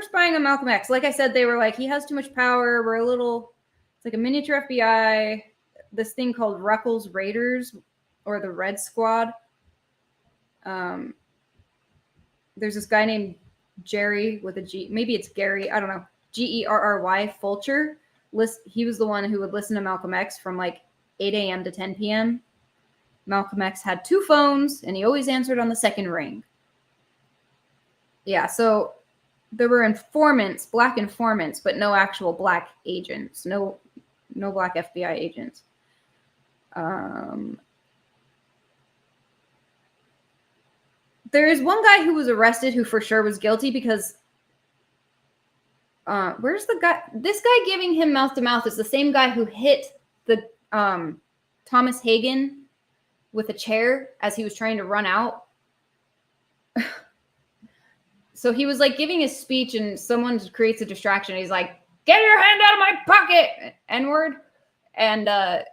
Speaker 1: spying on Malcolm X. Like I said, they were like, he has too much power. It's like a miniature FBI. This thing called Ruckles Raiders or the Red Squad. There's this guy named Jerry with a G. Maybe it's Gary. I don't know. Gerry Fulcher. He was the one who would listen to Malcolm X from like 8 a.m. to 10 p.m. Malcolm X had 2 phones, and he always answered on the second ring. Yeah, so there were informants, black informants, but no actual black agents. No black FBI agents. There is one guy who was arrested who for sure was guilty because where's the guy? This guy giving him mouth to mouth is the same guy who hit the Thomas Hagen with a chair as he was trying to run out. So he was like giving his speech and someone creates a distraction. He's like, get your hand out of my pocket, N-word. And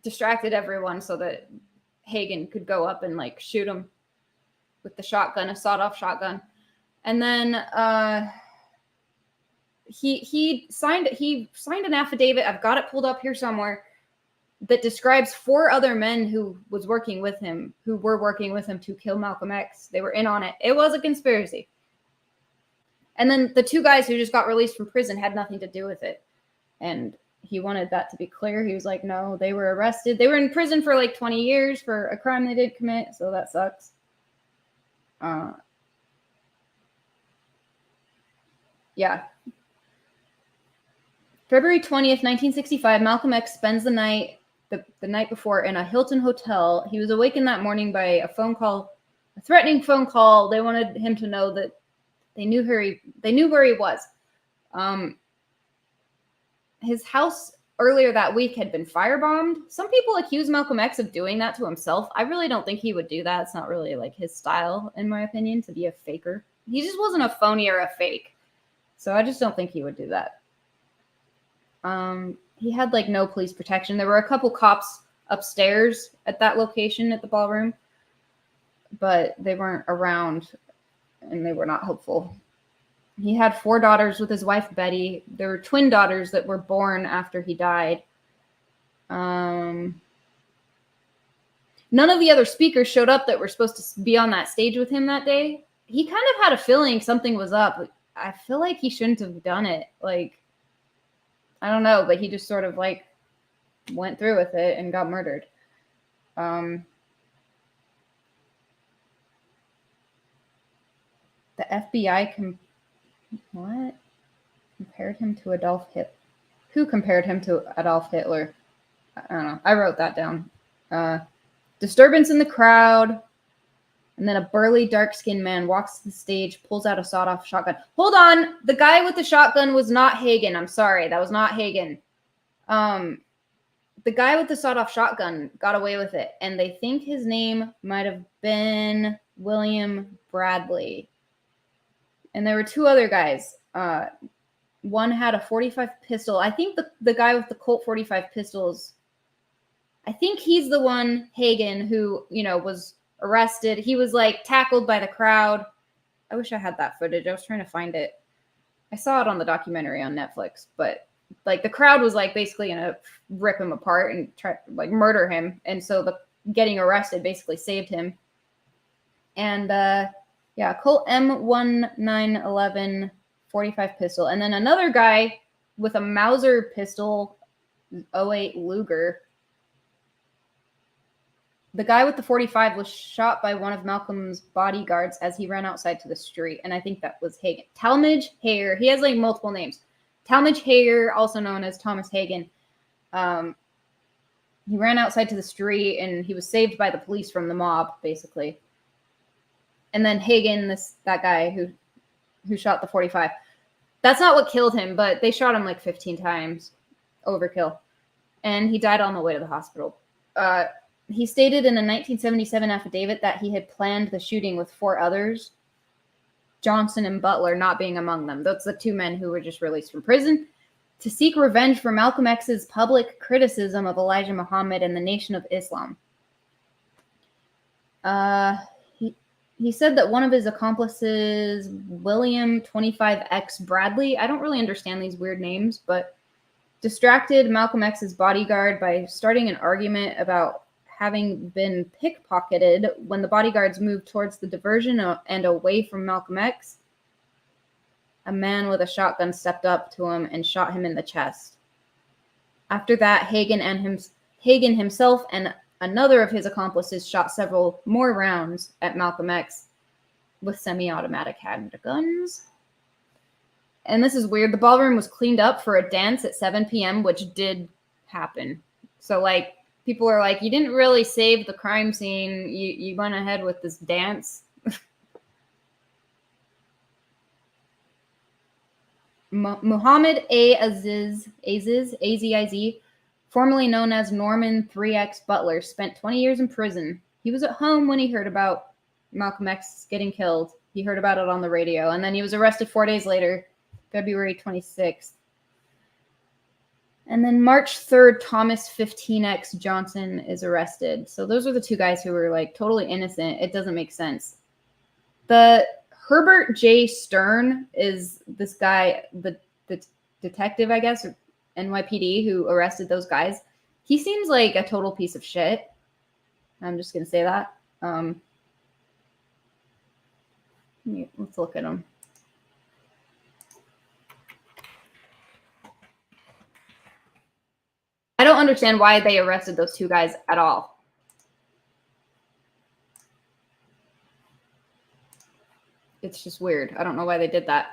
Speaker 1: distracted everyone so that Hagen could go up and like shoot him with the shotgun, a sawed-off shotgun. And then he signed an affidavit. I've got it pulled up here somewhere that describes 4 other men who were working with him to kill Malcolm X. They were in on it. It was a conspiracy. And then the 2 guys who just got released from prison had nothing to do with it. And he wanted that to be clear. He was like, no, they were arrested. They were in prison for like 20 years for a crime they did commit. So that sucks. Yeah. February 20th, 1965, Malcolm X spends the night before in a Hilton hotel. He was awakened that morning by a threatening phone call. They wanted him to know that they knew where he was. His house earlier that week had been firebombed. Some people accuse Malcolm X of doing that to himself. I really don't think he would do that. It's not really like his style, in my opinion, to be a faker. He just wasn't a phony or a fake. So I just don't think he would do that. He had like no police protection. There were a couple cops upstairs at that location at the ballroom, but they weren't around and they were not helpful. He had 4 daughters with his wife, Betty. There were twin daughters that were born after he died. None of the other speakers showed up that were supposed to be on that stage with him that day. He kind of had a feeling something was up. I feel like he shouldn't have done it. Like, I don't know, but he just sort of like went through with it and got murdered. The FBI compared him to Adolf Hitler. Who compared him to Adolf Hitler? I don't know. I wrote that down. Disturbance in the crowd. And then a burly, dark-skinned man walks to the stage, pulls out a sawed-off shotgun. Hold on! The guy with the shotgun was not Hagen. I'm sorry. That was not Hagen. The guy with the sawed-off shotgun got away with it. And they think his name might have been William Bradley. And there were two other guys. One had a .45 pistol. I think the guy with the Colt .45 pistols, I think he's the one, Hagen, who, was arrested. He was like tackled by the crowd. I wish I had that footage. I was trying to find it. I saw it on the documentary on Netflix, but like the crowd was like basically gonna rip him apart and try like murder him. And so the getting arrested basically saved him. And Colt M1911 .45 pistol. And then another guy with a Mauser pistol, .08 Luger. The guy with the .45 was shot by one of Malcolm's bodyguards as he ran outside to the street. And I think that was Hagen. Talmadge Hayer. He has like multiple names. Talmadge Hayer, also known as Thomas Hagen. He ran outside to the street and he was saved by the police from the mob, basically. And then Hagen, that guy who shot the .45. That's not what killed him, but they shot him like 15 times. Overkill. And he died on the way to the hospital. He stated in a 1977 affidavit that he had planned the shooting with 4 others, Johnson and Butler not being among them. Those are the 2 men who were just released from prison, to seek revenge for Malcolm X's public criticism of Elijah Muhammad and the Nation of Islam. He said that one of his accomplices, William 25X Bradley, I don't really understand these weird names, but distracted Malcolm X's bodyguard by starting an argument about having been pickpocketed. When the bodyguards moved towards the diversion and away from Malcolm X, a man with a shotgun stepped up to him and shot him in the chest. After that, Hagen himself and another of his accomplices shot several more rounds at Malcolm X with semi-automatic handguns. And this is weird. The ballroom was cleaned up for a dance at 7 p.m., which did happen. So, like, people are like, you didn't really save the crime scene. You went ahead with this dance. Muhammad A. Aziz, A-Z-I-Z, formerly known as Norman 3X Butler, spent 20 years in prison. He was at home when he heard about Malcolm X getting killed. He heard about it on the radio. And then he was arrested 4 days later, February 26th. And then March 3rd, Thomas 15X Johnson is arrested. So those are the 2 guys who were like totally innocent. It doesn't make sense. The Herbert J. Stern is this guy, the detective, I guess, or NYPD, who arrested those guys. He seems like a total piece of shit. I'm just going to say that. Let's look at him. I don't understand why they arrested those 2 guys at all. It's just weird. I don't know why they did that.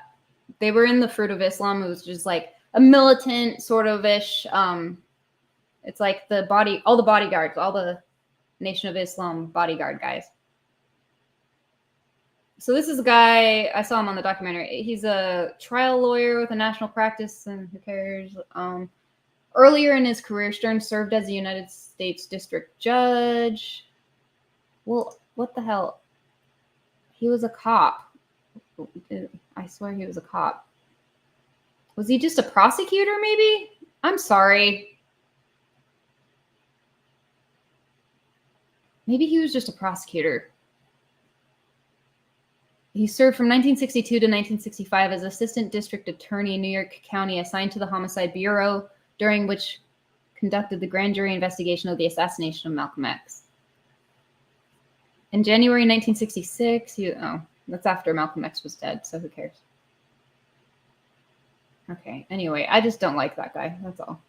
Speaker 1: They were in the Fruit of Islam. It was just like a militant sort of ish. It's like all the bodyguards, all the Nation of Islam bodyguard guys. So this is a guy, I saw him on the documentary. He's a trial lawyer with a national practice, and who cares? Earlier in his career, Stern served as a United States District Judge. Well, what the hell? He was a cop. I swear he was a cop. Was he just a prosecutor, maybe? I'm sorry. Maybe he was just a prosecutor. He served from 1962 to 1965 as Assistant District Attorney in New York County, assigned to the Homicide Bureau, during which conducted the grand jury investigation of the assassination of Malcolm X. In January 1966, that's after Malcolm X was dead, so who cares? Okay, anyway, I just don't like that guy. That's all.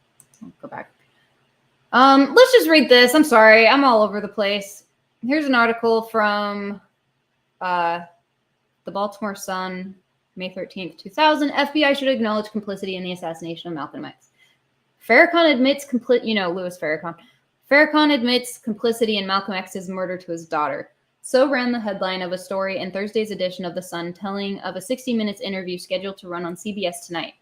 Speaker 1: I'll go back. Let's just read this. I'm sorry. I'm all over the place. Here's an article from the Baltimore Sun, May 13th, 2000. FBI should acknowledge complicity in the assassination of Malcolm X. Farrakhan admits Louis Farrakhan. Farrakhan admits complicity in Malcolm X's murder to his daughter. So ran the headline of a story in Thursday's edition of The Sun telling of a 60 Minutes interview scheduled to run on CBS tonight.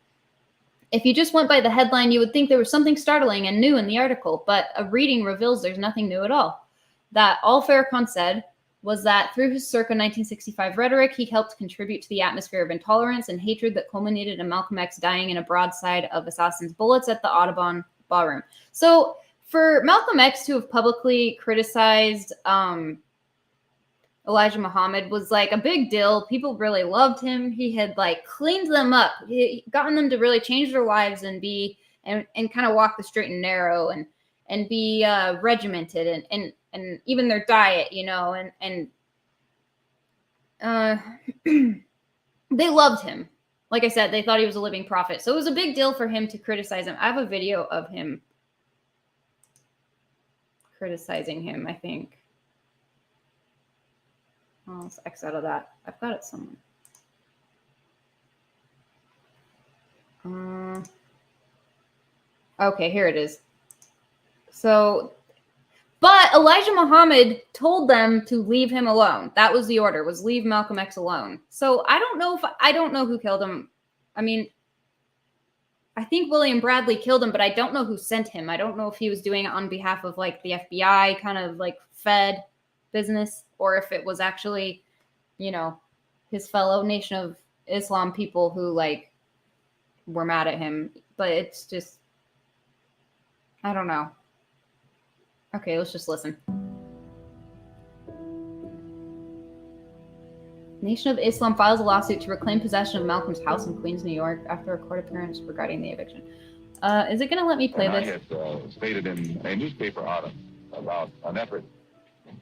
Speaker 1: If you just went by the headline, you would think there was something startling and new in the article, but a reading reveals there's nothing new at all. That all Farrakhan said was that through his circa 1965 rhetoric, he helped contribute to the atmosphere of intolerance and hatred that culminated in Malcolm X dying in a broadside of assassins' bullets at the Audubon Ballroom. So for Malcolm X to have publicly criticized Elijah Muhammad was like a big deal. People really loved him. He had like cleaned them up. He gotten them to really change their lives and be and kind of walk the straight and narrow and be regimented and even their diet, and they loved him. Like I said, they thought he was a living prophet. So it was a big deal for him to criticize him. I have a video of him criticizing him, I think. Oh, let's X out of that. I've got it somewhere. Okay, here it is. So, but Elijah Muhammad told them to leave him alone. That was the order, was leave Malcolm X alone. So I don't know who killed him. I mean, I think William Bradley killed him, but I don't know who sent him. I don't know if he was doing it on behalf of like the FBI, kind of like Fed business, or if it was actually, his fellow Nation of Islam people who like were mad at him. But it's just, I don't know. Okay, let's just listen. Nation of Islam files a lawsuit to reclaim possession of Malcolm's house in Queens, New York, after a court appearance regarding the eviction. Is it going to let me play this?
Speaker 10: I had stated in a newspaper article about an effort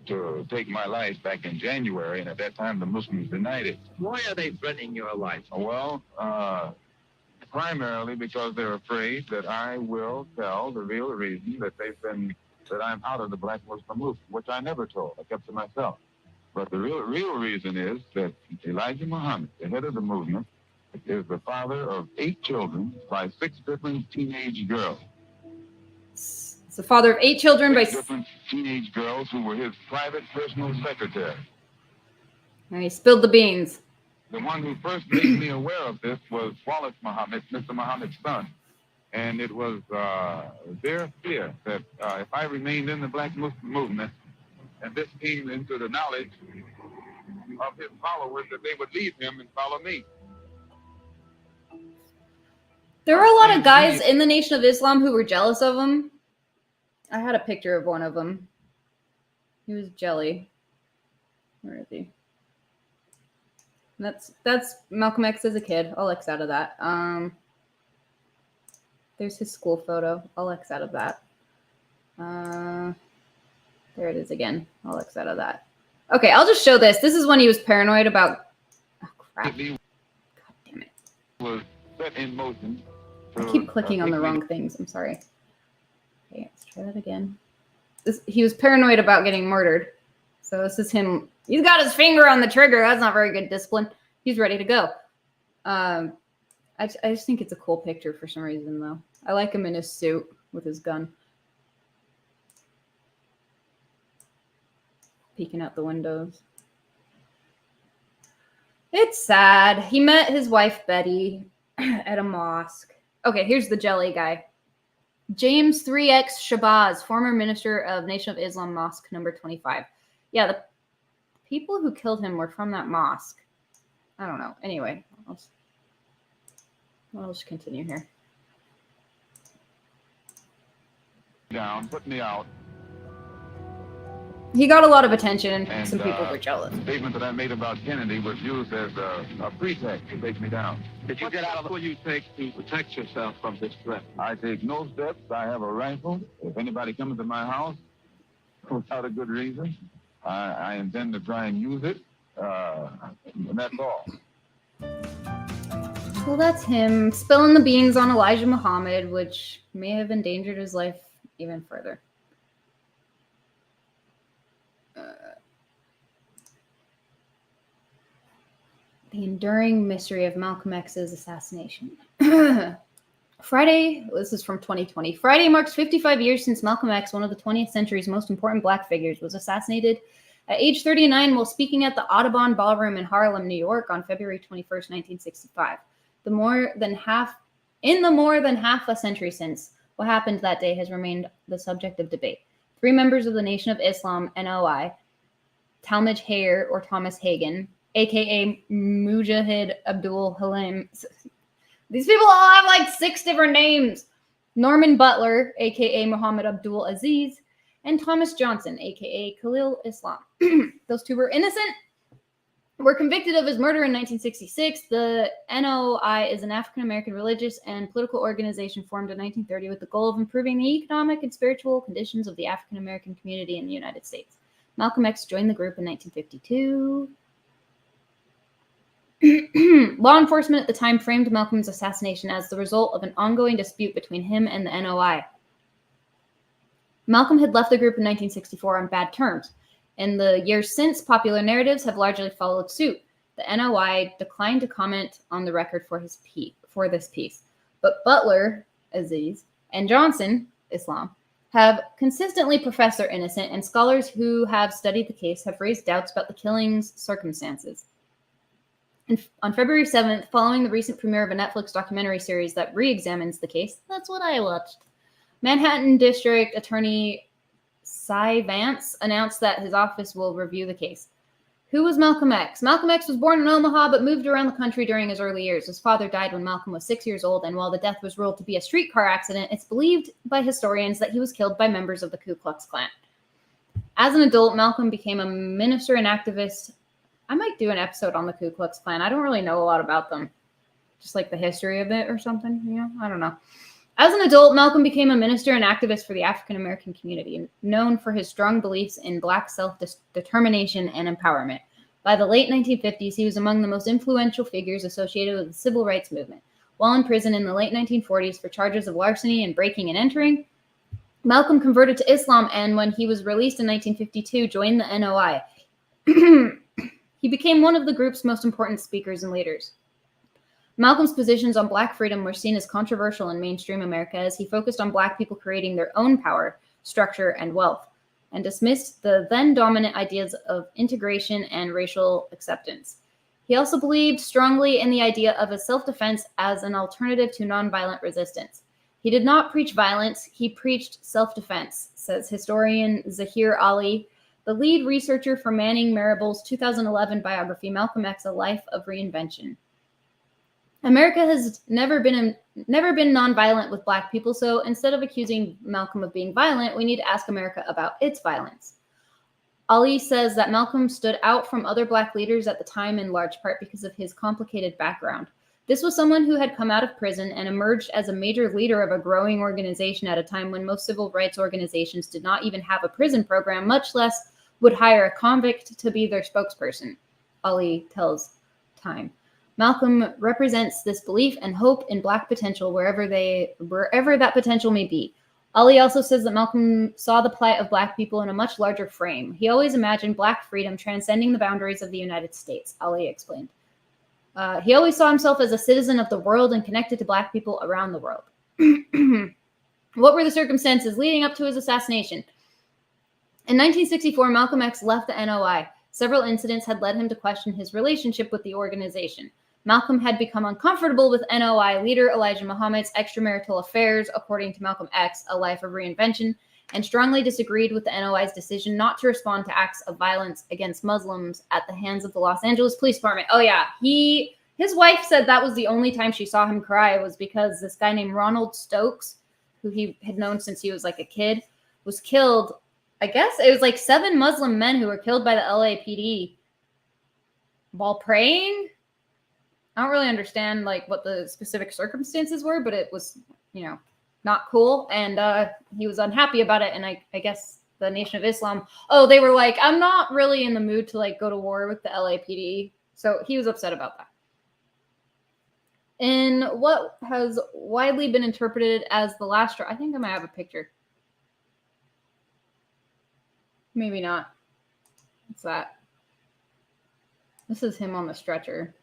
Speaker 10: to take my life back in January, and at that time the Muslims denied it.
Speaker 11: Why are they threatening your life?
Speaker 10: Well, primarily because they're afraid that I will tell the real reason that that I'm out of the Black Muslim movement, which I never told. I kept to myself. But the real reason is that Elijah Muhammad, the head of the movement, is the father of 8 children by 6 different teenage girls.
Speaker 1: It's the father of 8 children by
Speaker 10: 6 different teenage girls who were his private personal secretary.
Speaker 1: And he spilled the beans.
Speaker 10: The one who first made me aware of this was Wallace Muhammad, Mr. Muhammad's son. And it was their fear that if I remained in the Black Muslim movement, and this came into the knowledge of his followers, that they would leave him and follow me.
Speaker 1: There were a lot of guys in the Nation of Islam who were jealous of him. I had a picture of one of them. He was jelly. Where is he? That's Malcolm X as a kid. I'll X out of that. There's his school photo. I'll X out of that. There it is again. I'll X out of that. Okay, I'll just show this. This is when he was paranoid about... Oh, crap. God damn it.
Speaker 10: Was set in motion.
Speaker 1: I keep clicking on the wrong things. I'm sorry. Okay, let's try that again. He was paranoid about getting murdered. So this is him. He's got his finger on the trigger. That's not very good discipline. He's ready to go. I just think it's a cool picture for some reason, though. I like him in his suit with his gun. Peeking out the windows. It's sad. He met his wife, Betty, at a mosque. Okay, here's the jelly guy. James 3X Shabazz, former minister of Nation of Islam Mosque number 25. Yeah, the people who killed him were from that mosque. I don't know. Anyway, I'll just continue here.
Speaker 10: Down, put me out.
Speaker 1: He got a lot of attention, and some people were jealous.
Speaker 10: The statement that I made about Kennedy was used as a pretext to take me down.
Speaker 11: Did you get out of the... What will you take to protect yourself from this threat?
Speaker 10: I take no steps. I have a rifle. If anybody comes to my house without a good reason, I intend to try and use it, and that's all.
Speaker 1: Well, that's him spilling the beans on Elijah Muhammad, which may have endangered his life even further. The enduring mystery of Malcolm X's assassination. Friday, this is from 2020. Friday marks 55 years since Malcolm X, one of the 20th century's most important black figures, was assassinated at age 39 while speaking at the Audubon Ballroom in Harlem, New York on February 21st, 1965. In the more than half a century since, what happened that day has remained the subject of debate. 3 members of the Nation of Islam, NOI, Talmadge Hayer or Thomas Hagen, aka Mujahid Abdul Halim. These people all have like 6 different names. Norman Butler, aka Muhammad Abdul Aziz, and Thomas Johnson, aka Khalil Islam. Those 2 were innocent, were convicted of his murder in 1966. The NOI is an African-American religious and political organization formed in 1930 with the goal of improving the economic and spiritual conditions of the African-American community in the United States. Malcolm X joined the group in 1952. Law enforcement at the time framed Malcolm's assassination as the result of an ongoing dispute between him and the NOI. Malcolm had left the group in 1964 on bad terms. In the years since, popular narratives have largely followed suit. The NOI declined to comment on the record for this piece. But Butler, Aziz, and Johnson, Islam, have consistently professed they're innocent, and scholars who have studied the case have raised doubts about the killing's circumstances. On February 7th, following the recent premiere of a Netflix documentary series that re-examines the case, that's what I watched, Manhattan District Attorney Cy Vance announced that his office will review the case. Who was Malcolm X? Malcolm X was born in Omaha but moved around the country during his early years. His father died when Malcolm was 6 years old, and while the death was ruled to be a streetcar accident, it's believed by historians that he was killed by members of the Ku Klux Klan. As an adult, Malcolm became a minister and activist. I might do an episode on the Ku Klux Klan. I don't really know a lot about them. Just like the history of it or something, you know? I don't know. As an adult, Malcolm became a minister and activist for the African-American community, known for his strong beliefs in Black self-determination and empowerment. By the late 1950s, he was among the most influential figures associated with the civil rights movement. While in prison in the late 1940s for charges of larceny and breaking and entering, Malcolm converted to Islam, and when he was released in 1952, joined the NOI. He became one of the group's most important speakers and leaders. Malcolm's positions on Black freedom were seen as controversial in mainstream America as he focused on Black people creating their own power, structure, and wealth, and dismissed the then dominant ideas of integration and racial acceptance. He also believed strongly in the idea of a self-defense as an alternative to nonviolent resistance. He did not preach violence, he preached self-defense, says historian Zahir Ali, the lead researcher for Manning Marable's 2011 biography, Malcolm X, A Life of Reinvention. America has never been nonviolent with Black people, so instead of accusing Malcolm of being violent, we need to ask America about its violence. Ali says that Malcolm stood out from other Black leaders at the time in large part because of his complicated background. This was someone who had come out of prison and emerged as a major leader of a growing organization at a time when most civil rights organizations did not even have a prison program, much less would hire a convict to be their spokesperson, Ali tells Time. Malcolm represents this belief and hope in Black potential wherever that potential may be. Ali also says that Malcolm saw the plight of Black people in a much larger frame. He always imagined Black freedom transcending the boundaries of the United States, Ali explained. He always saw himself as a citizen of the world and connected to Black people around the world. What were the circumstances leading up to his assassination? In 1964, Malcolm X left the NOI. Several incidents had led him to question his relationship with the organization. Malcolm had become uncomfortable with NOI leader Elijah Muhammad's extramarital affairs, according to Malcolm X, A Life of Reinvention, and strongly disagreed with the NOI's decision not to respond to acts of violence against Muslims at the hands of the Los Angeles Police Department. Oh yeah, his wife said that was the only time she saw him cry was because this guy named Ronald Stokes, who he had known since he was like a kid, was killed. I guess it was like 7 Muslim men who were killed by the LAPD while praying. I don't really understand like what the specific circumstances were, but it was, not cool. And he was unhappy about it. And I guess the Nation of Islam, they were like, I'm not really in the mood to like go to war with the LAPD. So he was upset about that. In what has widely been interpreted as the last straw, I think I might have a picture. Maybe not. What's that? This is him on the stretcher.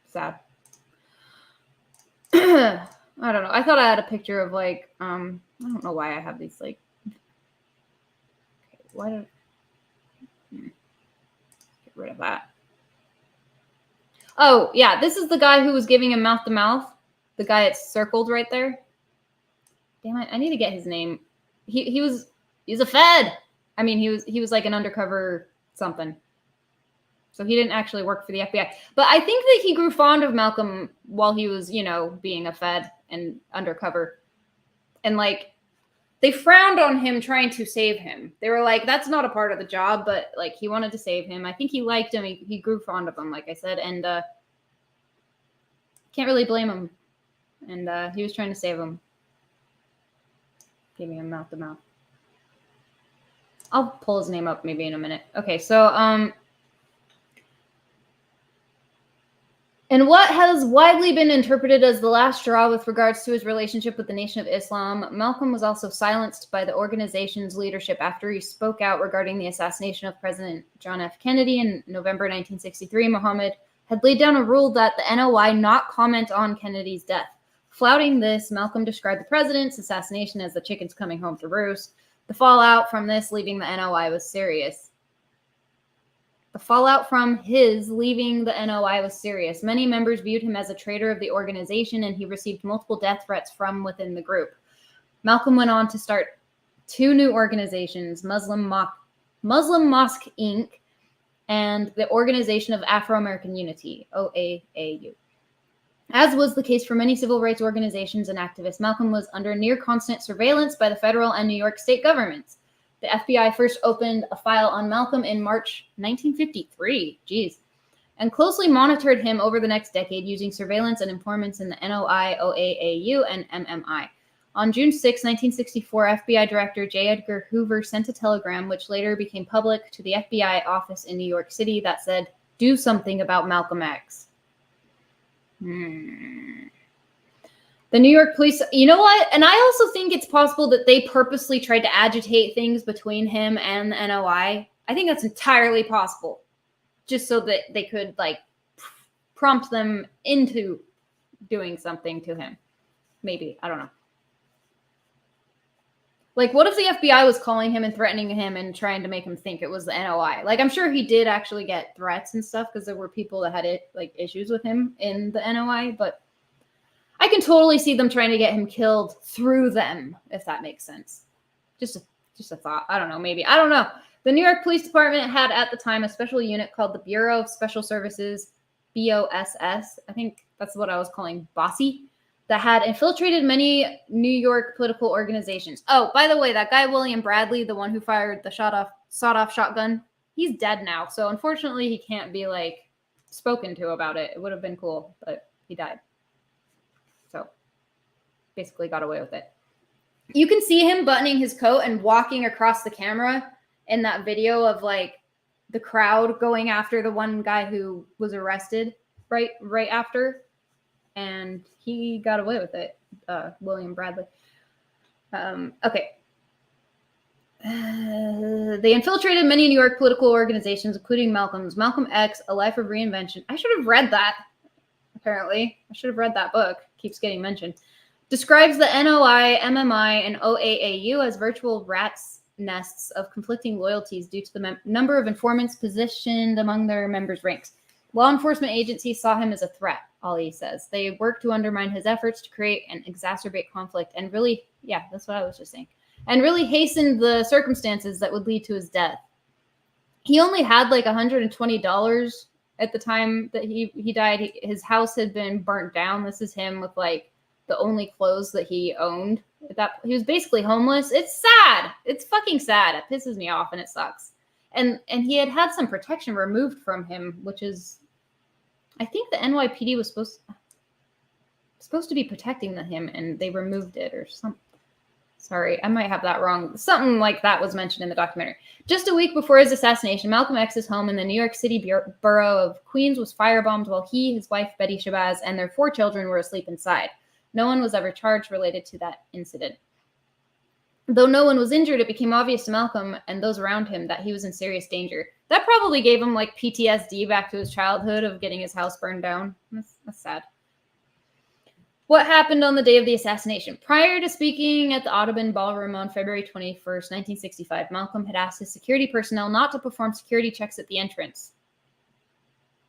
Speaker 1: Sad. I don't know. I thought I had a picture of like, I don't know why I have these like, okay, why did, get rid of that. Oh, yeah, this is the guy who was giving him mouth to mouth. The guy it's circled right there. Damn it, I need to get his name. He's a Fed. I mean, he was like an undercover something. So he didn't actually work for the FBI. But I think that he grew fond of Malcolm while he was, you know, being a Fed and undercover. And like, they frowned on him trying to save him. They were like, that's not a part of the job, but like he wanted to save him. I think he liked him. He grew fond of him, like I said, and can't really blame him. And he was trying to save him. Giving him mouth to mouth. I'll pull his name up maybe in a minute. Okay, so and what has widely been interpreted as the last straw with regards to his relationship with the Nation of Islam, Malcolm was also silenced by the organization's leadership after he spoke out regarding the assassination of President John F. Kennedy in November 1963. Muhammad had laid down a rule that the NOI not comment on Kennedy's death. Flouting this, Malcolm described the president's assassination as the chickens coming home to roost. The fallout from this leaving the NOI was serious. The fallout from his leaving the NOI was serious. Many members viewed him as a traitor of the organization, and he received multiple death threats from within the group. Malcolm went on to start 2 new organizations, Muslim Mosque Inc. and the Organization of Afro-American Unity, OAAU. As was the case for many civil rights organizations and activists, Malcolm was under near constant surveillance by the federal and New York state governments. The FBI first opened a file on Malcolm in March 1953, and closely monitored him over the next decade using surveillance and informants in the NOI, OAAU, and MMI. On June 6, 1964, FBI Director J. Edgar Hoover sent a telegram, which later became public, to the FBI office in New York City that said, "Do something about Malcolm X." The New York police, you know what? And I also think it's possible that they purposely tried to agitate things between him and the NOI. I think that's entirely possible. Just so that they could, like, prompt them into doing something to him. Maybe. I don't know. Like, what if the FBI was calling him and threatening him and trying to make him think it was the NOI? Like, I'm sure he did actually get threats and stuff because there were people that had issues with him in the NOI, but I can totally see them trying to get him killed through them, if that makes sense. Just a thought. I don't know, maybe. I don't know. The New York Police Department had at the time a special unit called the Bureau of Special Services, BOSS. I think that's what I was calling Bossy, that had infiltrated many New York political organizations. Oh, by the way, that guy William Bradley, the one who fired the sawed-off shotgun, he's dead now. So unfortunately, he can't be, like, spoken to about it. It would have been cool, but he died. So basically got away with it. You can see him buttoning his coat and walking across the camera in that video of like the crowd going after the one guy who was arrested right after. And he got away with it, William Bradley. Okay. They infiltrated many New York political organizations, including Malcolm's Malcolm X, A Life of Reinvention. I should have read that. Apparently, I should have read that book. Keeps getting mentioned. Describes the NOI, MMI, and OAAU as virtual rat's nests of conflicting loyalties due to the number of informants positioned among their members' ranks. Law enforcement agencies saw him as a threat, Ali says. They worked to undermine his efforts to create and exacerbate conflict and really, yeah, that's what I was just saying, and really hastened the circumstances that would lead to his death. He only had like $120 at the time that he died. His house had been burnt down. This is him with like the only clothes that he owned. He was basically homeless. It's sad. It's fucking sad. It pisses me off and it sucks. And he had some protection removed from him, which is, I think the NYPD was supposed to be protecting him, and they removed it or something. Sorry, I might have that wrong. Something like that was mentioned in the documentary. Just a week before his assassination, Malcolm X's home in the New York City borough of Queens was firebombed while he, his wife, Betty Shabazz, and their 4 children were asleep inside. No one was ever charged related to that incident. Though no one was injured, it became obvious to Malcolm and those around him that he was in serious danger. That probably gave him like PTSD back to his childhood of getting his house burned down. That's sad. What happened on the day of the assassination? Prior to speaking at the Audubon Ballroom on February 21st, 1965, Malcolm had asked his security personnel not to perform security checks at the entrance.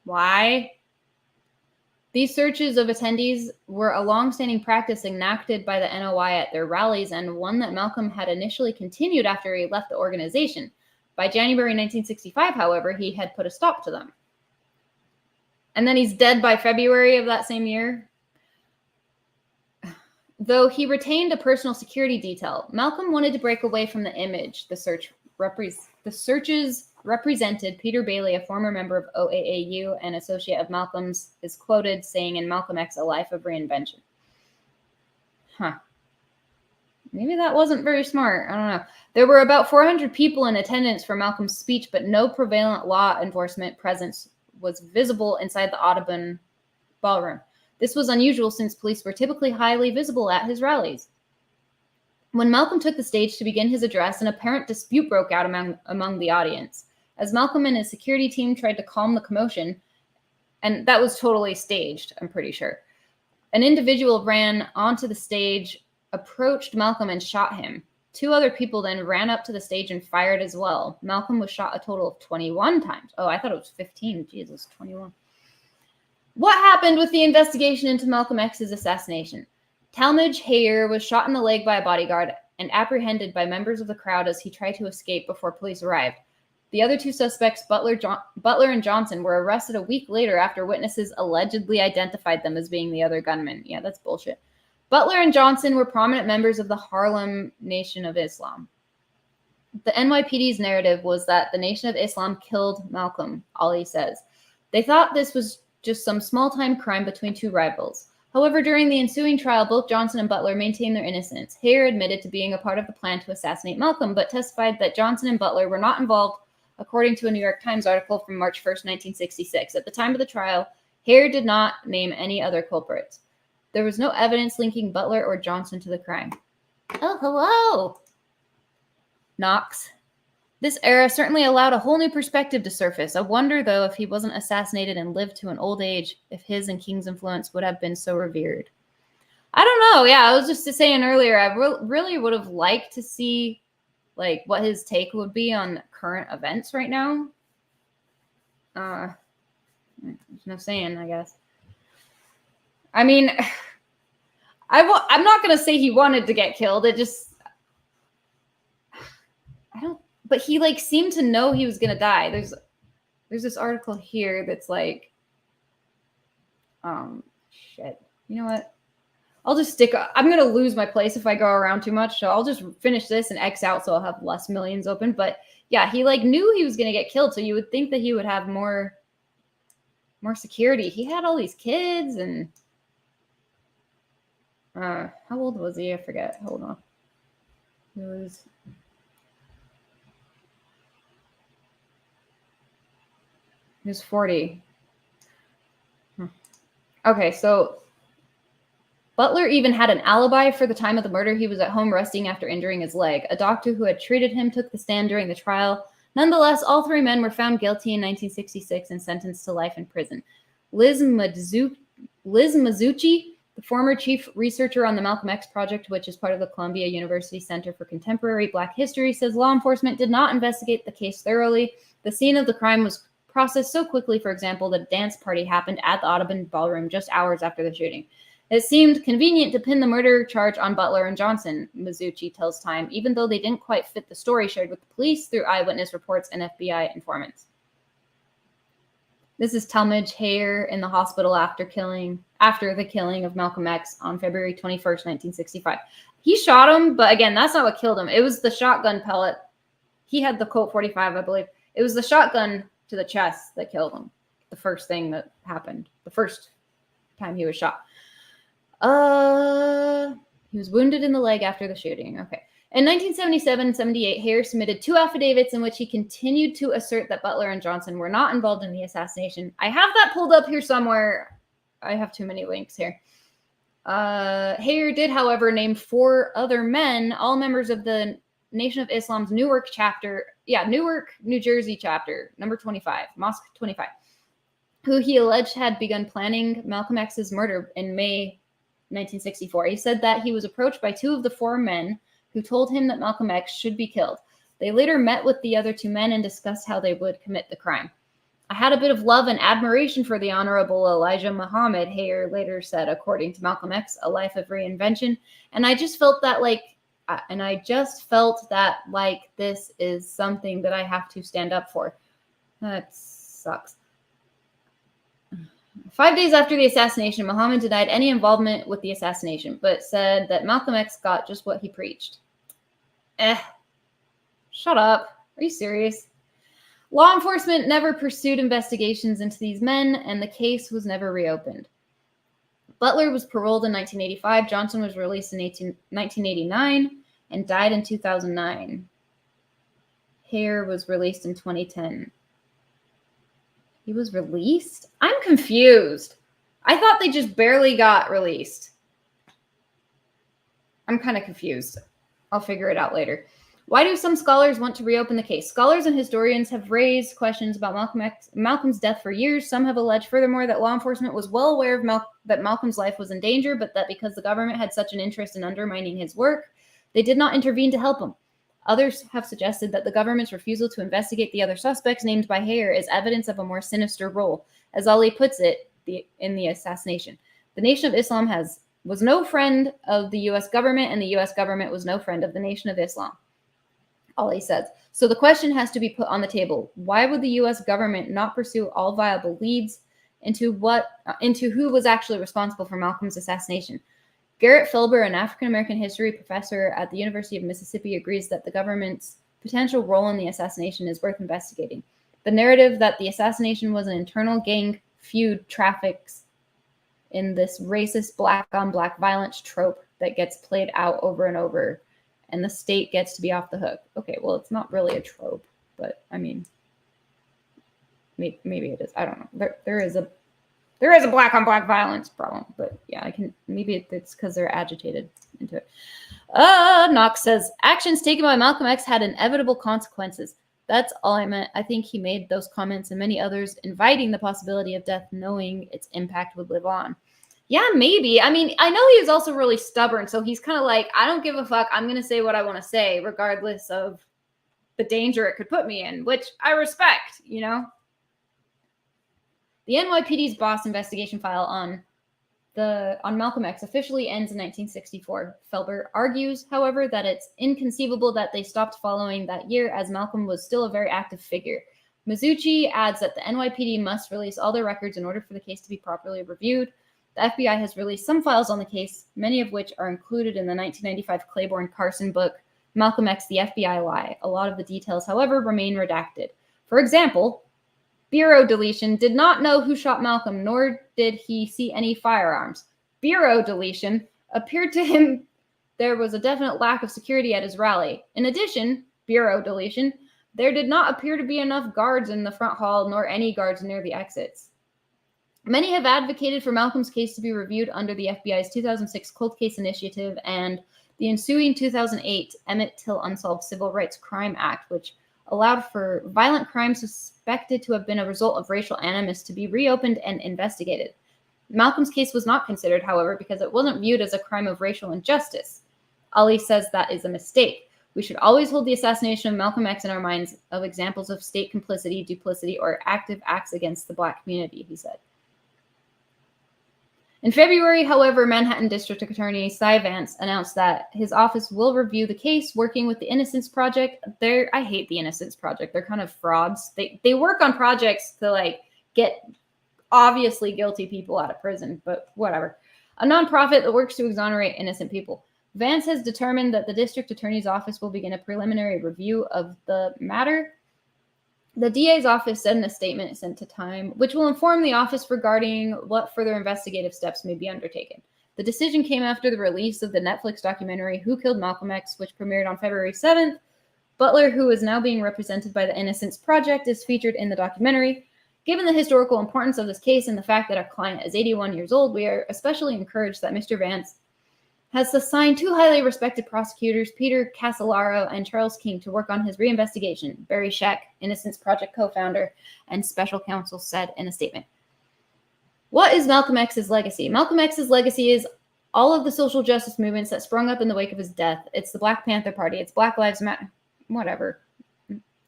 Speaker 1: Why? These searches of attendees were a long-standing practice enacted by the NOI at their rallies, and one that Malcolm had initially continued after he left the organization. By January 1965, however, he had put a stop to them. And then he's dead by February of that same year. Though he retained a personal security detail, Malcolm wanted to break away from the image. The searches represented Peter Bailey, a former member of OAAU and associate of Malcolm's, is quoted saying in Malcolm X, A Life of Reinvention. Maybe that wasn't very smart. I don't know. There were about 400 people in attendance for Malcolm's speech, but no prevalent law enforcement presence was visible inside the Audubon Ballroom. This was unusual since police were typically highly visible at his rallies. When Malcolm took the stage to begin his address, an apparent dispute broke out among the audience. As Malcolm and his security team tried to calm the commotion, and that was totally staged, I'm pretty sure, an individual ran onto the stage, approached Malcolm, and shot him. 2 other people then ran up to the stage and fired as well. Malcolm was shot a total of 21 times. Oh, I thought it was 15. Jesus, 21. What happened with the investigation into Malcolm X's assassination? Talmadge Hayer was shot in the leg by a bodyguard and apprehended by members of the crowd as he tried to escape before police arrived. The other 2 suspects, Butler and Johnson, were arrested a week later after witnesses allegedly identified them as being the other gunmen. Yeah, that's bullshit. Butler and Johnson were prominent members of the Harlem Nation of Islam. The NYPD's narrative was that the Nation of Islam killed Malcolm, Ali says. They thought this was just some small-time crime between 2 rivals. However, during the ensuing trial, both Johnson and Butler maintained their innocence. Hayer admitted to being a part of the plan to assassinate Malcolm, but testified that Johnson and Butler were not involved, according to a New York Times article from March 1st, 1966. At the time of the trial, Hayer did not name any other culprits. There was no evidence linking Butler or Johnson to the crime. Oh, hello! Knox. This era certainly allowed a whole new perspective to surface. I wonder, though, if he wasn't assassinated and lived to an old age, if his and King's influence would have been so revered. I don't know. Yeah, I was just saying earlier, I really would have liked to see like what his take would be on current events right now. There's no saying, I guess. I mean, I'm not going to say he wanted to get killed. It just, but he like seemed to know he was going to die. There's this article here that's like, shit. You know what? I'll just I'm going to lose my place if I go around too much. So I'll just finish this and X out so I'll have less millions open. But yeah, he like knew he was going to get killed. So you would think that he would have more security. He had all these kids and how old was he? I forget. Hold on. He was 40. Okay, so Butler even had an alibi for the time of the murder. He was at home resting after injuring his leg. A doctor who had treated him took the stand during the trial. Nonetheless, all 3 men were found guilty in 1966 and sentenced to life in prison. Liz Mazzucci, the former chief researcher on the Malcolm X Project, which is part of the Columbia University Center for Contemporary Black History, says law enforcement did not investigate the case thoroughly. The scene of the crime was processed so quickly, for example, that a dance party happened at the Audubon Ballroom just hours after the shooting. It seemed convenient to pin the murder charge on Butler and Johnson, Mazzucci tells Time, even though they didn't quite fit the story shared with the police through eyewitness reports and FBI informants. This is Talmadge Hayer in the hospital after the killing of Malcolm X on February 21st, 1965. He shot him, but again, that's not what killed him. It was the shotgun pellet. He had the Colt 45, I believe. It was the shotgun to the chest that killed him. The first thing that happened. The first time he was shot. He was wounded in the leg after the shooting. Okay. In 1977 and 78, Hayer submitted 2 affidavits in which he continued to assert that Butler and Johnson were not involved in the assassination. I have that pulled up here somewhere. I have too many links here. Hayer did, however, name 4 other men, all members of the Nation of Islam's Newark chapter. Yeah, Newark, New Jersey chapter, number 25, Mosque 25, who he alleged had begun planning Malcolm X's murder in May 1964. He said that he was approached by 2 of the 4 men who told him that Malcolm X should be killed. They later met with the other 2 men and discussed how they would commit the crime. I had a bit of love and admiration for the Honorable Elijah Muhammad, Hayer later said, according to Malcolm X, A Life of Reinvention. And I just felt that this is something that I have to stand up for. That sucks. 5 days after the assassination, Muhammad denied any involvement with the assassination, but said that Malcolm X got just what he preached. Shut up. Are you serious? Law enforcement never pursued investigations into these men, and the case was never reopened. Butler was paroled in 1985. Johnson was released in 1989 and died in 2009. Hayer was released in 2010. He was released? I'm confused. I thought they just barely got released. I'm kind of confused. I'll figure it out later. Why do some scholars want to reopen the case? Scholars and historians have raised questions about Malcolm's death for years. Some have alleged, furthermore, that law enforcement was well aware of that Malcolm's life was in danger, but that because the government had such an interest in undermining his work, they did not intervene to help him. Others have suggested that the government's refusal to investigate the other suspects named by Hayer is evidence of a more sinister role. As Ali puts it in the assassination, the Nation of Islam was no friend of the U.S. government, and the U.S. government was no friend of the Nation of Islam. Ali says. So the question has to be put on the table. Why would the U.S. government not pursue all viable leads into who was actually responsible for Malcolm's assassination? Garrett Filber, an African-American history professor at the University of Mississippi, agrees that the government's potential role in the assassination is worth investigating. The narrative that the assassination was an internal gang feud traffics in this racist black-on-black violence trope that gets played out over and over, and the state gets to be off the hook. Okay, well, it's not really a trope, but I mean, maybe it is. I don't know. There is a black-on-black violence problem, but yeah, maybe it's because they're agitated into it. Knox says, actions taken by Malcolm X had inevitable consequences. That's all I meant. I think he made those comments and many others inviting the possibility of death, knowing its impact would live on. Yeah, maybe. I mean, I know he was also really stubborn, so he's kind of like, I don't give a fuck. I'm going to say what I want to say, regardless of the danger it could put me in, which I respect, you know? The NYPD's Boss investigation file on Malcolm X officially ends in 1964. Felber argues, however, that it's inconceivable that they stopped following that year, as Malcolm was still a very active figure. Mizuchi adds that the NYPD must release all their records in order for the case to be properly reviewed. The FBI has released some files on the case, many of which are included in the 1995 Claiborne Carson book, Malcolm X, The FBI Lie. A lot of the details, however, remain redacted. For example, Bureau deletion did not know who shot Malcolm, nor did he see any firearms. Bureau deletion appeared to him there was a definite lack of security at his rally. In addition, Bureau deletion, there did not appear to be enough guards in the front hall, nor any guards near the exits. Many have advocated for Malcolm's case to be reviewed under the FBI's 2006 Cold Case Initiative and the ensuing 2008 Emmett Till Unsolved Civil Rights Crime Act, which allowed for violent crimes suspected to have been a result of racial animus to be reopened and investigated. Malcolm's case was not considered, however, because it wasn't viewed as a crime of racial injustice. Ali says that is a mistake. We should always hold the assassination of Malcolm X in our minds of examples of state complicity, duplicity, or active acts against the Black community, he said. In February, however, Manhattan District Attorney Cy Vance announced that his office will review the case, working with the Innocence Project. I hate the Innocence Project. They're kind of frauds. They work on projects to get obviously guilty people out of prison, but whatever. A nonprofit that works to exonerate innocent people. Vance has determined that the district attorney's office will begin a preliminary review of the matter. The DA's office said in a statement sent to Time, which will inform the office regarding what further investigative steps may be undertaken. The decision came after the release of the Netflix documentary Who Killed Malcolm X, which premiered on February 7th. Butler, who is now being represented by the Innocence Project, is featured in the documentary. Given the historical importance of this case and the fact that our client is 81 years old, we are especially encouraged that Mr. Vance has assigned 2 highly respected prosecutors, Peter Casolaro and Charles King, to work on his reinvestigation. Barry Scheck, Innocence Project co-founder and special counsel, said in a statement. What is Malcolm X's legacy? Malcolm X's legacy is all of the social justice movements that sprung up in the wake of his death. It's the Black Panther Party. It's Black Lives Matter. Whatever.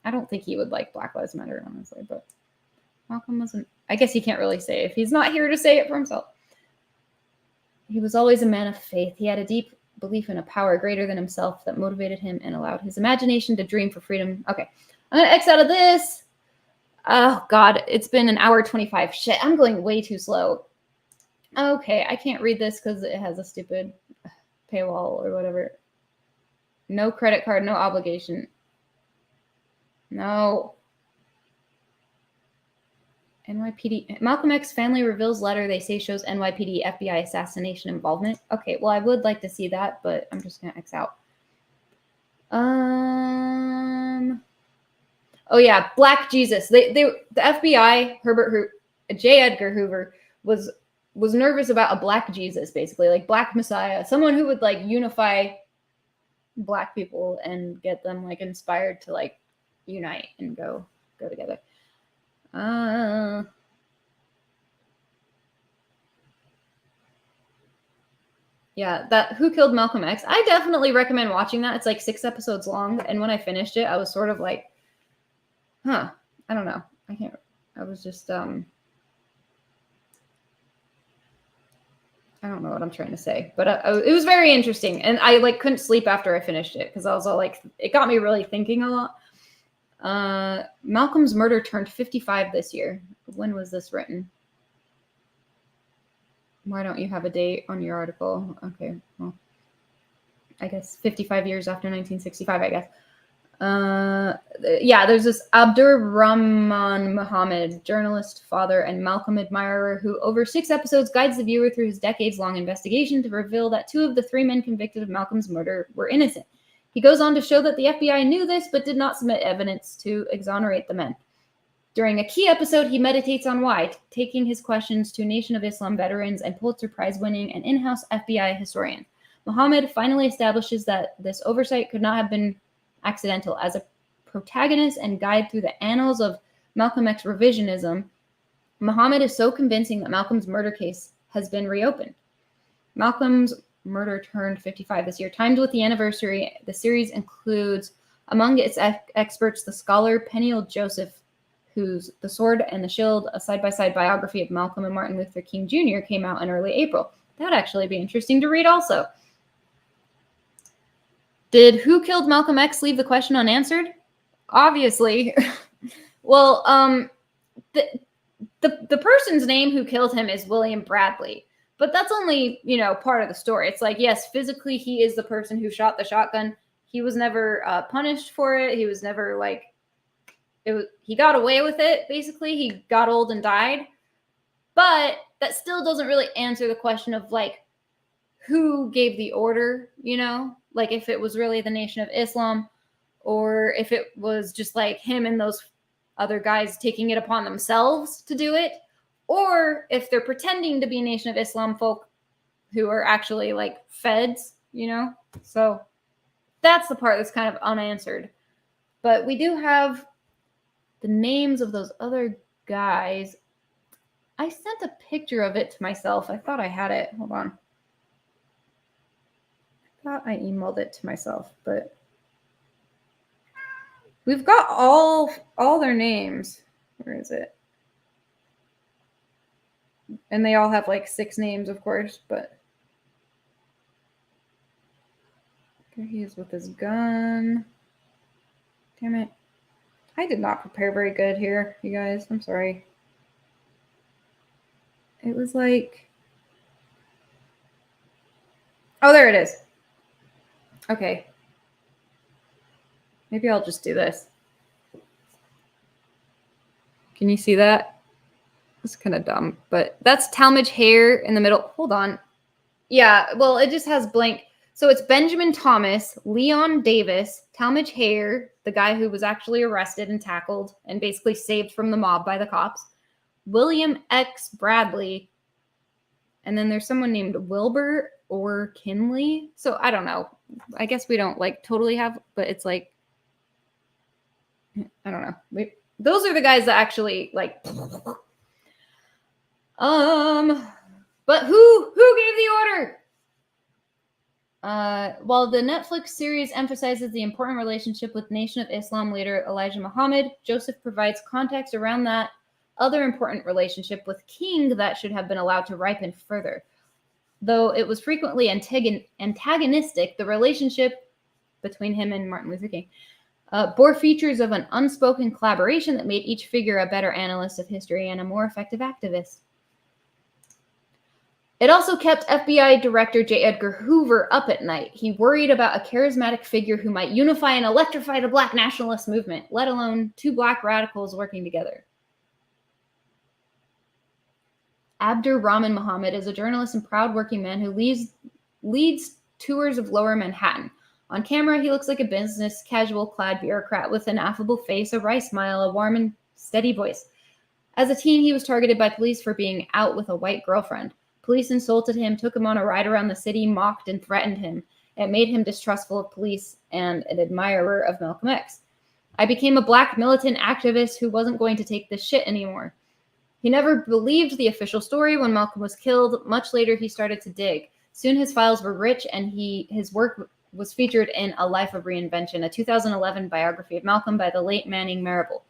Speaker 1: I don't think he would like Black Lives Matter, honestly, but Malcolm wasn't. I guess he can't really say if he's not here to say it for himself. He was always a man of faith. He had a deep belief in a power greater than himself that motivated him and allowed his imagination to dream for freedom. Okay, I'm going to X out of this. Oh, God, it's been an hour 25. Shit, I'm going way too slow. Okay, I can't read this because it has a stupid paywall or whatever. No credit card, no obligation. No. NYPD. Malcolm X family reveals letter they say shows NYPD FBI assassination involvement. Okay, well, I would like to see that, but I'm just going to X out. Oh, yeah, Black Jesus. The FBI, J. Edgar Hoover, was nervous about a Black Jesus, basically, like Black Messiah, someone who would, like, unify Black people and get them, like, inspired to, like, unite and go together. Yeah, that Who Killed Malcolm X? I definitely recommend watching that. It's like 6 episodes long, and when I finished it, I was sort of like, I don't know. I was just, I don't know what I'm trying to say, but it was very interesting, and I like couldn't sleep after I finished it because I was all like, it got me really thinking a lot. Malcolm's murder turned 55 this year. When was this written? Why don't you have a date on your article? Okay, well, I guess 55 years after 1965, I guess. Yeah, there's this Abdur-Rahman Muhammad, journalist, father, and Malcolm admirer who over 6 episodes guides the viewer through his decades-long investigation to reveal that 2 of the 3 men convicted of Malcolm's murder were innocent. He goes on to show that the FBI knew this but did not submit evidence to exonerate the men. During a key episode, he meditates on why, taking his questions to Nation of Islam veterans and Pulitzer Prize-winning and in-house FBI historian. Muhammad finally establishes that this oversight could not have been accidental. As a protagonist and guide through the annals of Malcolm X revisionism, Muhammad is so convincing that Malcolm's murder case has been reopened. Malcolm's murder turned 55 this year. Timed with the anniversary, the series includes, among its experts, the scholar Peniel Joseph, whose The Sword and the Shield, a side-by-side biography of Malcolm and Martin Luther King Jr., came out in early April. That'd actually be interesting to read also. Did Who Killed Malcolm X leave the question unanswered? Obviously. Well, the person's name who killed him is William Bradley. But that's only, part of the story. It's like, yes, physically he is the person who shot the shotgun. He was never punished for it. He was never he got away with it, basically. He got old and died. But that still doesn't really answer the question of, who gave the order, if it was really the Nation of Islam, or if it was just, him and those other guys taking it upon themselves to do it. Or if they're pretending to be Nation of Islam folk who are actually feds, So that's the part that's kind of unanswered. But we do have the names of those other guys. I sent a picture of it to myself. I thought I had it. Hold on. I thought I emailed it to myself, but we've got all their names. Where is it? And they all have 6 names, of course, but there he is with his gun. Damn it. I did not prepare very good here, you guys. I'm sorry. It was oh, there it is. Okay. Maybe I'll just do this. Can you see that? It's kind of dumb, but that's Talmadge Hayer in the middle. Hold on. Yeah, well, it just has blank. So it's Benjamin Thomas, Leon Davis, Talmadge Hayer, the guy who was actually arrested and tackled and basically saved from the mob by the cops, William X. Bradley. And then there's someone named Wilbur or Kinley. So I don't know. I guess we don't like totally have, but it's like, I don't know. Those are the guys that actually like. But who gave the order? While the Netflix series emphasizes the important relationship with Nation of Islam leader Elijah Muhammad, Joseph provides context around that other important relationship with King that should have been allowed to ripen further. Though it was frequently antagonistic, the relationship between him and Martin Luther King bore features of an unspoken collaboration that made each figure a better analyst of history and a more effective activist. It also kept FBI Director J. Edgar Hoover up at night. He worried about a charismatic figure who might unify and electrify the Black nationalist movement, let alone two Black radicals working together. Abdur Rahman Muhammad is a journalist and proud working man who leads tours of Lower Manhattan. On camera, he looks like a business casual-clad bureaucrat with an affable face, a wry smile, a warm and steady voice. As a teen, he was targeted by police for being out with a white girlfriend. Police insulted him, took him on a ride around the city, mocked and threatened him. It made him distrustful of police and an admirer of Malcolm X. I became a Black militant activist who wasn't going to take this shit anymore. He never believed the official story when Malcolm was killed. Much later, he started to dig. Soon his files were rich, and his work was featured in A Life of Reinvention, a 2011 biography of Malcolm by the late Manning Marable.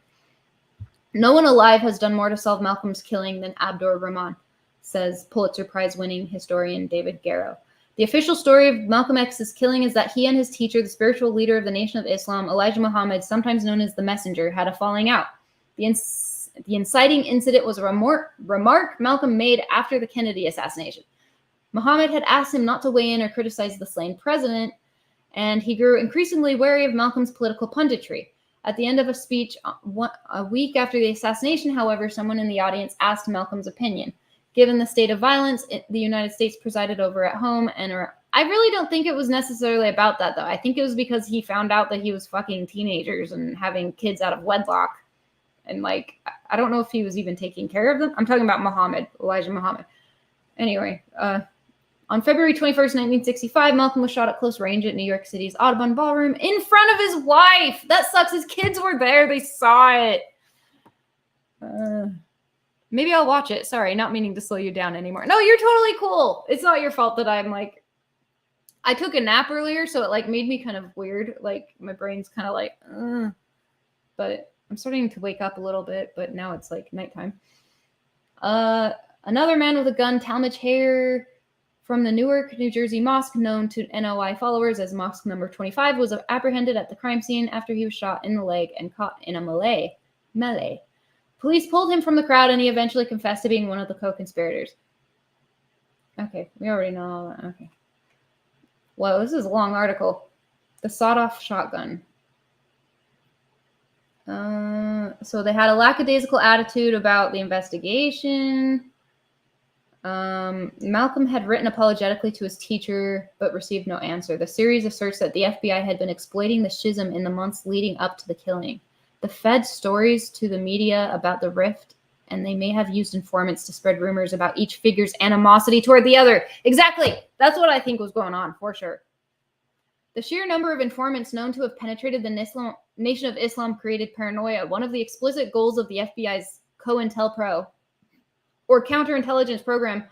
Speaker 1: No one alive has done more to solve Malcolm's killing than Abdur Rahman, says Pulitzer Prize-winning historian David Garrow. The official story of Malcolm X's killing is that he and his teacher, the spiritual leader of the Nation of Islam, Elijah Muhammad, sometimes known as the Messenger, had a falling out. The inciting incident was a remark Malcolm made after the Kennedy assassination. Muhammad had asked him not to weigh in or criticize the slain president, and he grew increasingly wary of Malcolm's political punditry. At the end of a speech a week after the assassination, however, someone in the audience asked Malcolm's opinion. Given the state of violence the United States presided over at home, and I really don't think it was necessarily about that, though. I think it was because he found out that he was fucking teenagers and having kids out of wedlock. And, like, I don't know if he was even taking care of them. I'm talking about Elijah Muhammad. Anyway, on February 21st, 1965, Malcolm was shot at close range at New York City's Audubon Ballroom in front of his wife. That sucks. His kids were there. They saw it. Maybe I'll watch it. Sorry, not meaning to slow you down anymore. No, you're totally cool. It's not your fault that I'm, like... I took a nap earlier, so it, like, made me kind of weird. Like, my brain's kind of like... But... I'm starting to wake up a little bit, but now it's like nighttime. Another man with a gun, Talmadge Hayer, from the Newark, New Jersey mosque, known to NOI followers as Mosque Number 25, was apprehended at the crime scene after he was shot in the leg and caught in a melee. Police pulled him from the crowd, and he eventually confessed to being one of the co-conspirators. Okay, we already know all that. Okay. Well, this is a long article. The sawed-off shotgun. So they had a lackadaisical attitude about the investigation. Malcolm had written apologetically to his teacher, but received no answer. The series asserts that the FBI had been exploiting the schism in the months leading up to the killing. The fed stories to the media about the rift, and they may have used informants to spread rumors about each figure's animosity toward the other. Exactly. That's what I think was going on, for sure. The sheer number of informants known to have penetrated the Nation of Islam created paranoia, one of the explicit goals of the FBI's COINTELPRO, or counterintelligence program,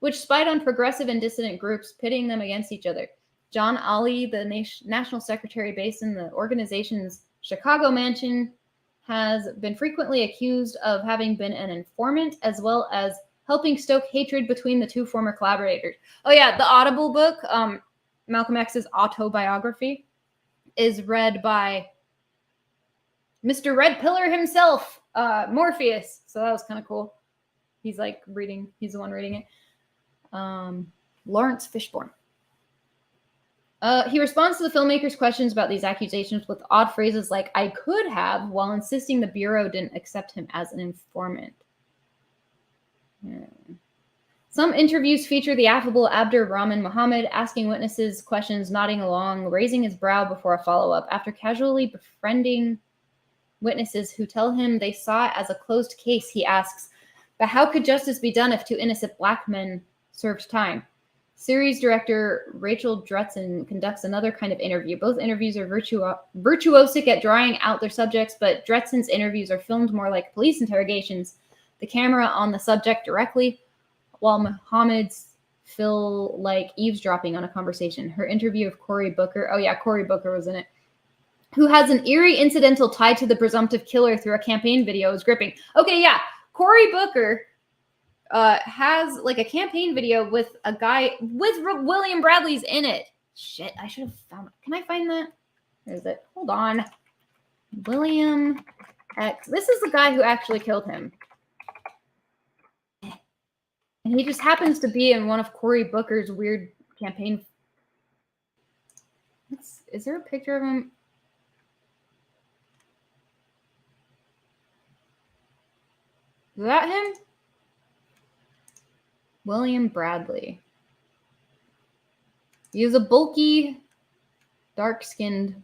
Speaker 1: which spied on progressive and dissident groups, pitting them against each other. John Ali, the national secretary based in the organization's Chicago mansion, has been frequently accused of having been an informant, as well as helping stoke hatred between the two former collaborators. Oh yeah, the Audible book, Malcolm X's autobiography, is read by Mr. Red Pillar himself, Morpheus. So that was kind of cool. He's the one reading it. Lawrence Fishburne. He responds to the filmmaker's questions about these accusations with odd phrases like, "I could have," while insisting the Bureau didn't accept him as an informant. Some interviews feature the affable Abdur Rahman Muhammad asking witnesses questions, nodding along, raising his brow before a follow-up. After casually befriending witnesses who tell him they saw it as a closed case, he asks, But how could justice be done if 2 innocent black men served time? Series director Rachel Dretzen conducts another kind of interview. Both interviews are virtuosic at drawing out their subjects, but Dretzen's interviews are filmed more like police interrogations, the camera on the subject directly, while Muhammad's feel like eavesdropping on a conversation. Her interview of Cory Booker, oh yeah, Cory Booker was in it, who has an eerie incidental tied to the presumptive killer through a campaign video, is gripping. Okay, yeah, Cory Booker has like a campaign video with a guy with William Bradley's in it. Shit, I should have found it. Can I find that? Where is it? Hold on. William X. This is the guy who actually killed him. And he just happens to be in one of Cory Booker's weird campaign. Is there a picture of him? Is that him? William Bradley. He is a bulky, dark-skinned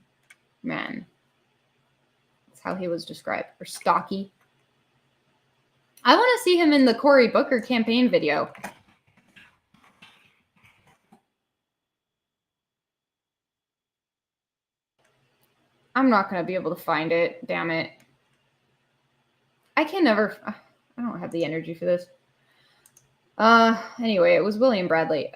Speaker 1: man. That's how he was described. Or stocky. I want to see him in the Cory Booker campaign video. I'm not going to be able to find it. Damn it. I can never... I don't have the energy for this. Anyway, it was William Bradley.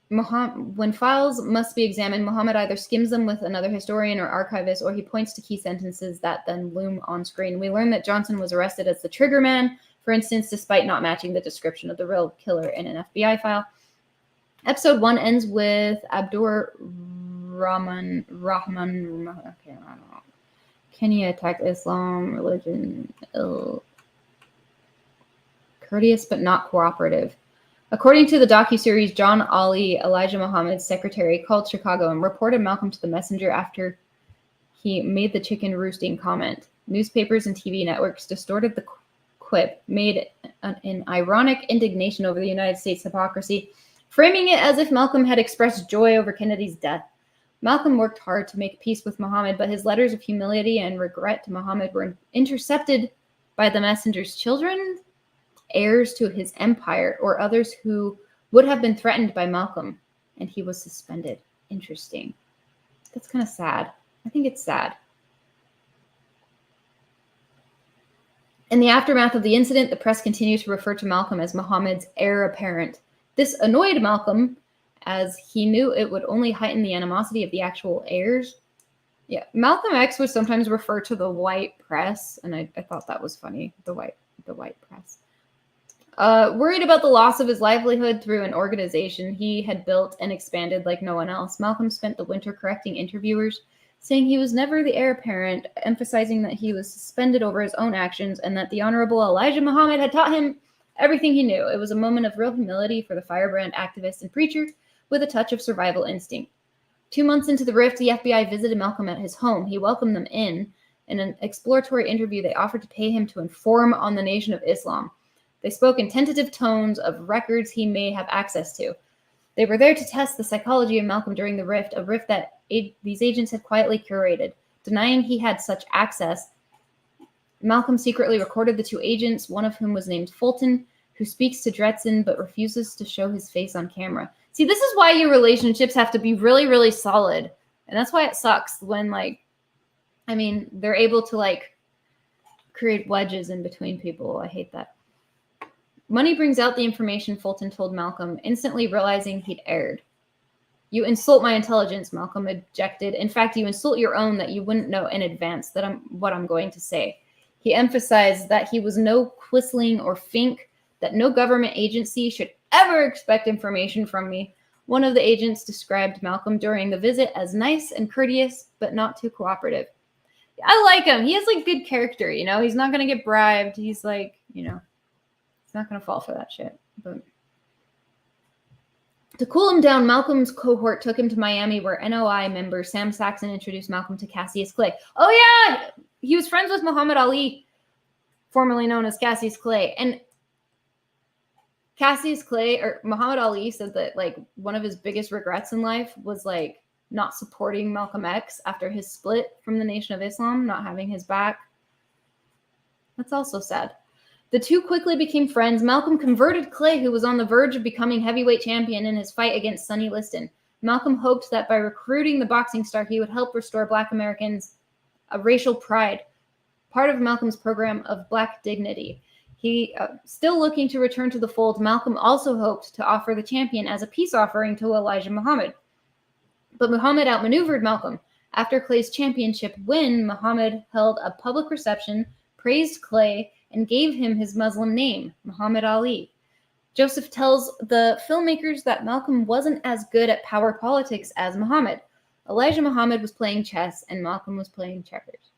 Speaker 1: When files must be examined, Muhammad either skims them with another historian or archivist, or he points to key sentences that then loom on screen. We learn that Johnson was arrested as the trigger man, for instance, despite not matching the description of the real killer in an FBI file. Episode 1 ends with Abdur Rahman. Okay, I don't know. Kenya attacked Islam, religion, courteous but not cooperative. According to the docuseries, John Ali, Elijah Muhammad's secretary, called Chicago and reported Malcolm to the messenger after he made the chicken roosting comment. Newspapers and TV networks distorted the quip, made an ironic indignation over the United States hypocrisy, framing it as if Malcolm had expressed joy over Kennedy's death. Malcolm worked hard to make peace with Muhammad, but his letters of humility and regret to Muhammad were intercepted by the messenger's children, heirs to his empire, or others who would have been threatened by Malcolm, and he was suspended. Interesting. That's kind of sad. I think it's sad. In the aftermath of the incident, the press continued to refer to Malcolm as Muhammad's heir apparent. This annoyed Malcolm, as he knew it would only heighten the animosity of the actual heirs. Yeah, Malcolm X would sometimes refer to the white press, and I thought that was funny, the white press. Worried about the loss of his livelihood through an organization he had built and expanded like no one else, Malcolm spent the winter correcting interviewers, saying he was never the heir apparent, emphasizing that he was suspended over his own actions and that the Honorable Elijah Muhammad had taught him everything he knew. It was a moment of real humility for the firebrand activist and preacher with a touch of survival instinct. 2 months into the rift, the FBI visited Malcolm at his home. He welcomed them in. In an exploratory interview, they offered to pay him to inform on the Nation of Islam. They spoke in tentative tones of records he may have access to. They were there to test the psychology of Malcolm during the rift, a rift that these agents had quietly curated. Denying he had such access, Malcolm secretly recorded the 2 agents, one of whom was named Fulton, who speaks to Dretzen but refuses to show his face on camera. See, this is why your relationships have to be really, really solid. And that's why it sucks when, they're able to, create wedges in between people. I hate that. Money brings out the information, Fulton told Malcolm, instantly realizing he'd erred. You insult my intelligence, Malcolm objected. In fact, you insult your own that you wouldn't know in advance what I'm going to say. He emphasized that he was no Quisling or Fink, that no government agency should ever expect information from me. One of the agents described Malcolm during the visit as nice and courteous, but not too cooperative. I like him. He has good character, He's not going to get bribed. He's he's not going to fall for that shit. But to cool him down, Malcolm's cohort took him to Miami, where NOI member Sam Saxon introduced Malcolm to Cassius Clay. Oh yeah, he was friends with Muhammad Ali, formerly known as Cassius Clay. And Cassius Clay, or Muhammad Ali, said that one of his biggest regrets in life was not supporting Malcolm X after his split from the Nation of Islam, not having his back. That's also sad. The two quickly became friends. Malcolm converted Clay, who was on the verge of becoming heavyweight champion, in his fight against Sonny Liston. Malcolm hoped that by recruiting the boxing star, he would help restore Black Americans a racial pride, part of Malcolm's program of Black dignity. He, still looking to return to the fold, Malcolm also hoped to offer the champion as a peace offering to Elijah Muhammad. But Muhammad outmaneuvered Malcolm. After Clay's championship win, Muhammad held a public reception, praised Clay, and gave him his Muslim name, Muhammad Ali. Joseph tells the filmmakers that Malcolm wasn't as good at power politics as Muhammad. Elijah Muhammad was playing chess, and Malcolm was playing checkers.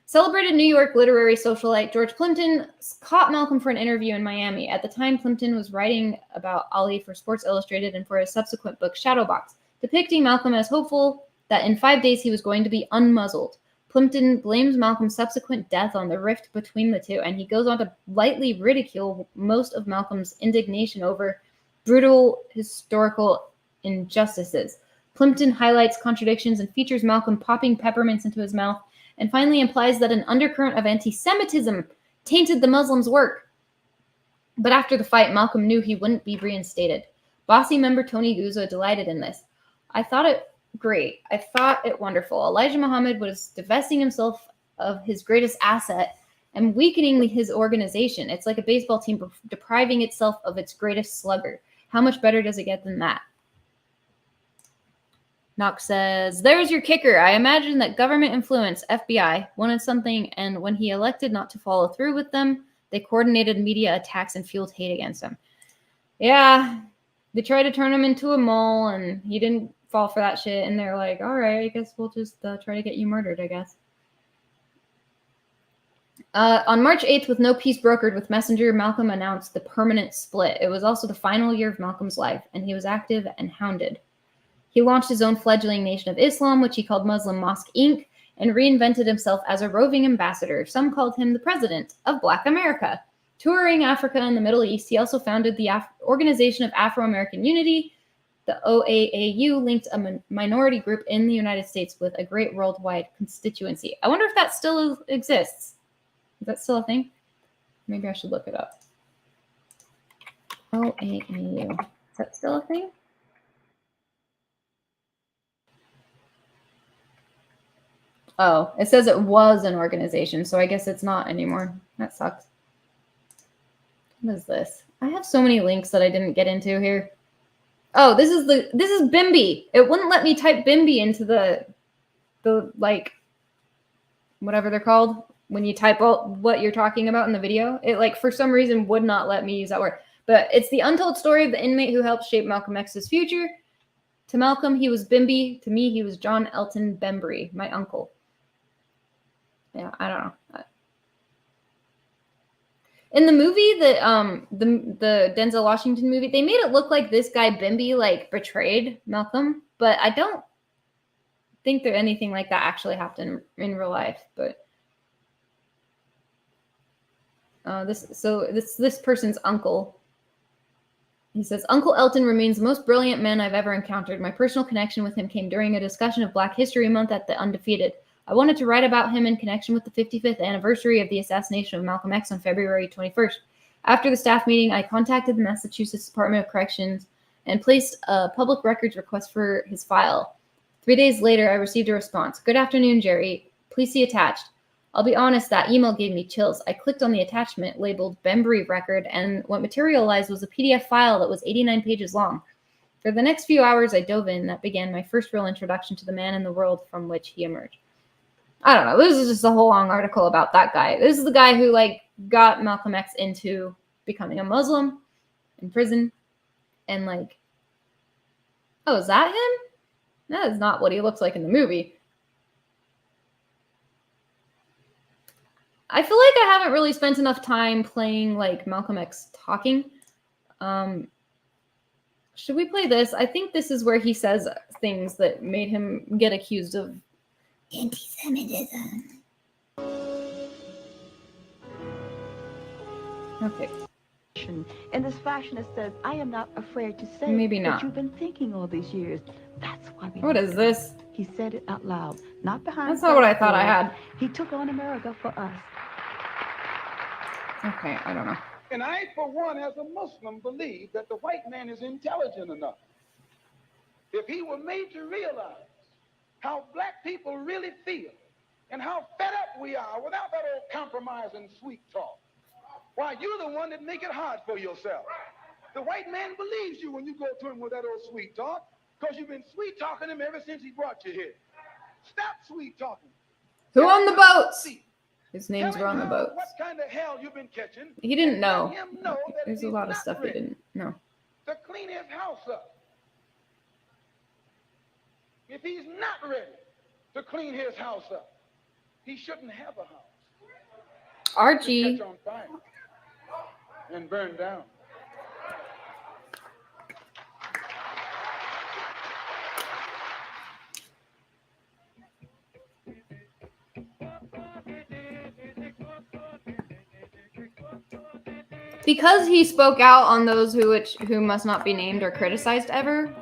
Speaker 1: Celebrated New York literary socialite George Plimpton caught Malcolm for an interview in Miami. At the time, Plimpton was writing about Ali for Sports Illustrated and for his subsequent book, Shadowbox, depicting Malcolm as hopeful that in 5 days he was going to be unmuzzled. Plimpton blames Malcolm's subsequent death on the rift between the two, and he goes on to lightly ridicule most of Malcolm's indignation over brutal historical injustices. Plimpton highlights contradictions and features Malcolm popping peppermints into his mouth, and finally implies that an undercurrent of anti-Semitism tainted the Muslims' work. But after the fight, Malcolm knew he wouldn't be reinstated. Bossy member Tony Guzzo delighted in this. I thought it great. I thought it wonderful. Elijah Muhammad was divesting himself of his greatest asset and weakening his organization. It's like a baseball team depriving itself of its greatest slugger. How much better does it get than that? Knox says, there's your kicker. I imagine that government influence, FBI, wanted something, and when he elected not to follow through with them, they coordinated media attacks and fueled hate against him. Yeah, they tried to turn him into a mole, and he didn't fall for that shit, and they're like, all right, I guess we'll just try to get you murdered, I guess. On March 8th, with no peace brokered with Messenger, Malcolm announced the permanent split. It was also the final year of Malcolm's life, and he was active and hounded. He launched his own fledgling Nation of Islam, which he called Muslim Mosque Inc., and reinvented himself as a roving ambassador. Some called him the president of Black America. Touring Africa and the Middle East, he also founded the Organization of Afro-American Unity. The OAAU linked a minority group in the United States with a great worldwide constituency. I wonder if that still exists. Is that still a thing? Maybe I should look it up. OAAU. Is that still a thing? Oh, it says it was an organization, so I guess it's not anymore. That sucks. What is this? I have so many links that I didn't get into here. Oh, this is Bimby. It wouldn't let me type Bimby into the like whatever they're called when you type out what you're talking about in the video. It like for some reason would not let me use that word. But it's the untold story of the inmate who helped shape Malcolm X's future. To Malcolm, he was Bimby. To me, he was John Elton Bembry, my uncle. Yeah, I don't know. In the movie, the Denzel Washington movie, they made it look like this guy Bimby like betrayed Malcolm, but I don't think that anything like that actually happened in real life. But this person's uncle. He says, Uncle Elton remains the most brilliant man I've ever encountered. My personal connection with him came during a discussion of Black History Month at the Undefeated. I wanted to write about him in connection with the 55th anniversary of the assassination of Malcolm X on February 21st. After the staff meeting, I contacted the Massachusetts Department of Corrections and placed a public records request for his file. 3 days later, I received a response. Good afternoon, Jerry. Please see attached. I'll be honest, that email gave me chills. I clicked on the attachment labeled Bembry Record, and what materialized was a PDF file that was 89 pages long. For the next few hours I dove in. That began my first real introduction to the man in the world from which he emerged. I don't know. This is just a whole long article about that guy. This is the guy who like got Malcolm X into becoming a Muslim in prison. And like, oh, is that him? That is not what he looks like in the movie. I feel like I haven't really spent enough time playing like Malcolm X talking. Should we play this? I think this is where he says things that made him get accused of anti-Semitism. Okay.
Speaker 12: In this fashion, it says, I am not afraid to say
Speaker 1: Maybe not.
Speaker 12: what you've been thinking all these years. That's why we
Speaker 1: What is this?
Speaker 12: He said it out loud, not behind.
Speaker 1: That's not what I thought I had.
Speaker 12: He took on America for us.
Speaker 1: Okay, I don't know.
Speaker 13: And I, for one, as a Muslim, believe that the white man is intelligent enough. If he were made to realize how black people really feel and how fed up we are without that old compromise and sweet talk, why, you're the one that make it hard for yourself. The white man believes you when you go to him with that old sweet talk, because you've been sweet talking him ever since he brought you here. Stop sweet talking.
Speaker 1: Who on the boats? His names were on the boats.
Speaker 13: What kind of hell you've been catching?
Speaker 1: He didn't know.
Speaker 13: Let him know that
Speaker 1: There's a lot of stuff he didn't know.
Speaker 13: To clean his house up. If he's not ready to clean his house up, he shouldn't have a house.
Speaker 1: Archie.
Speaker 13: Catch on fire and burn down.
Speaker 1: Because he spoke out on those who must not be named or criticized ever,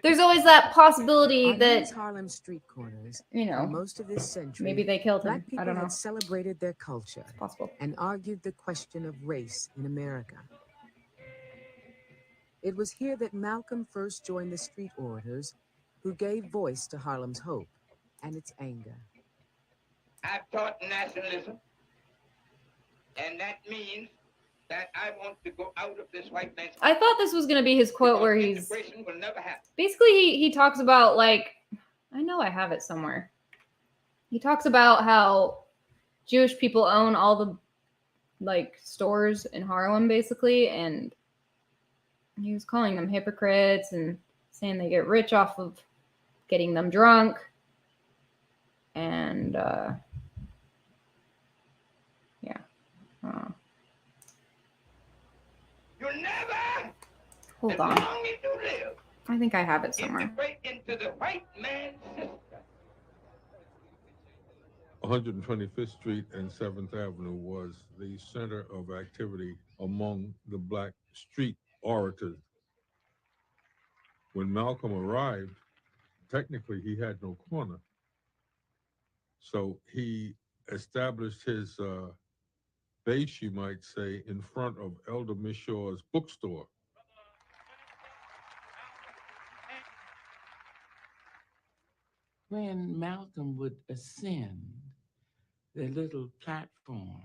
Speaker 1: there's always that possibility that
Speaker 14: Harlem street corners,
Speaker 1: you know,
Speaker 14: most of this century,
Speaker 1: maybe they killed him.
Speaker 14: Black people
Speaker 1: I don't know.
Speaker 14: had celebrated their culture and argued the question of race in America. It was here that Malcolm first joined the street orators who gave voice to Harlem's hope and its anger.
Speaker 15: I've taught nationalism, and that means that I want to go out of this white man's.
Speaker 1: I thought this was going to be his quote where he's
Speaker 15: integration will never happen.
Speaker 1: basically he talks about, like, I know I have it somewhere. He talks about how Jewish people own all the like stores in Harlem basically, and he was calling them hypocrites and saying they get rich off of getting them drunk. And yeah.
Speaker 15: You'll never,
Speaker 1: Hold
Speaker 15: as
Speaker 1: on.
Speaker 15: long as you live,
Speaker 1: I think I have it somewhere.
Speaker 15: integrate into the white man's system.
Speaker 16: 125th Street and 7th Avenue was the center of activity among the black street orators. When Malcolm arrived, technically he had no corner. So he established his base, you might say, in front of Elder Mishaw's bookstore.
Speaker 17: When Malcolm would ascend the little platform,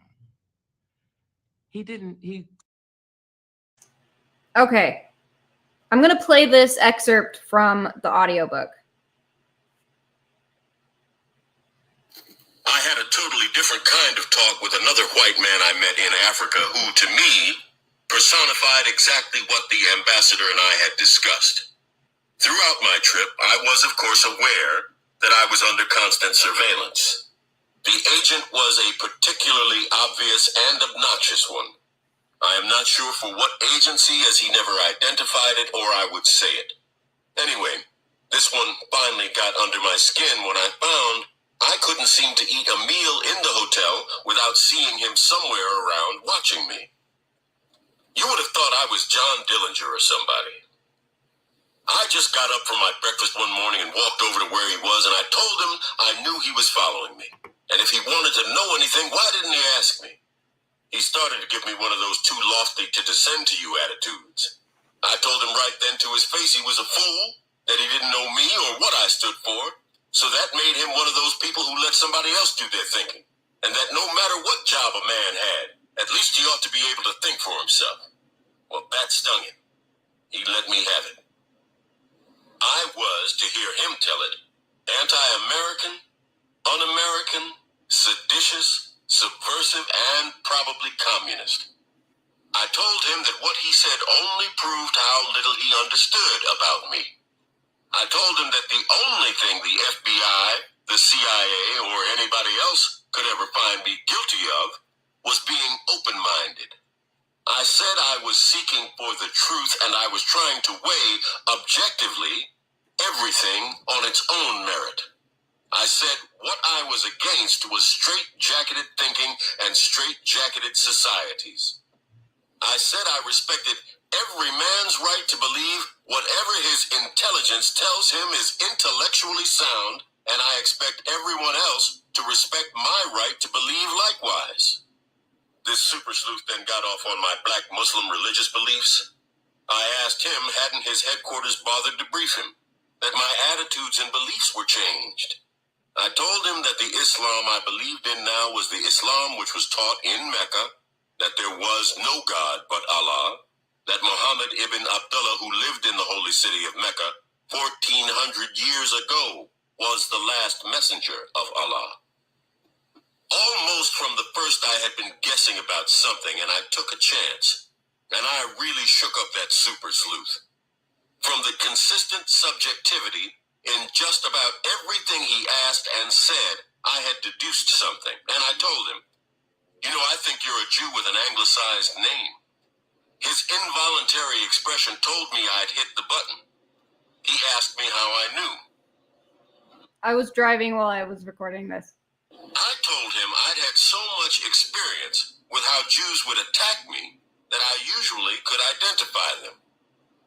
Speaker 1: Okay. I'm going to play this excerpt from the audiobook.
Speaker 18: I had a totally different kind of talk with another white man I met in Africa who, to me, personified exactly what the ambassador and I had discussed. Throughout my trip, I was, of course, aware that I was under constant surveillance. The agent was a particularly obvious and obnoxious one. I am not sure for what agency, as he never identified it, or I would say it. Anyway, this one finally got under my skin when I found I couldn't seem to eat a meal in the hotel without seeing him somewhere around watching me. You would have thought I was John Dillinger or somebody. I just got up from my breakfast one morning and walked over to where he was, and I told him I knew he was following me. And if he wanted to know anything, why didn't he ask me? He started to give me one of those too lofty to descend to you attitudes. I told him right then to his face he was a fool, that he didn't know me or what I stood for, so that made him one of those people who let somebody else do their thinking, and that no matter what job a man had, at least he ought to be able to think for himself. Well, that stung him. He let me have it. I was, to hear him tell it, anti-American, un-American, seditious, subversive, and probably communist. I told him that what he said only proved how little he understood about me. I told him that the only thing the FBI, the CIA, or anybody else could ever find me guilty of was being open-minded. I said I was seeking for the truth, and I was trying to weigh objectively everything on its own merit. I said what I was against was straight-jacketed thinking and straight-jacketed societies. I said I respected every man's right to believe whatever his intelligence tells him is intellectually sound, and I expect everyone else to respect my right to believe likewise. This super sleuth then got off on my black Muslim religious beliefs. I asked him, hadn't his headquarters bothered to brief him, that my attitudes and beliefs were changed. I told him that the Islam I believed in now was the Islam which was taught in Mecca, that there was no God but Allah, that Muhammad ibn Abdullah, who lived in the holy city of Mecca 1,400 years ago, was the last messenger of Allah. Almost from the first I had been guessing about something, and I took a chance, and I really shook up that super sleuth. From the consistent subjectivity in just about everything he asked and said, I had deduced something, and I told him, you know, I think you're a Jew with an anglicized name. His involuntary expression told me I'd hit the button. He asked me how I knew.
Speaker 1: I was driving while I was recording this.
Speaker 18: I told him I'd had so much experience with how Jews would attack me that I usually could identify them.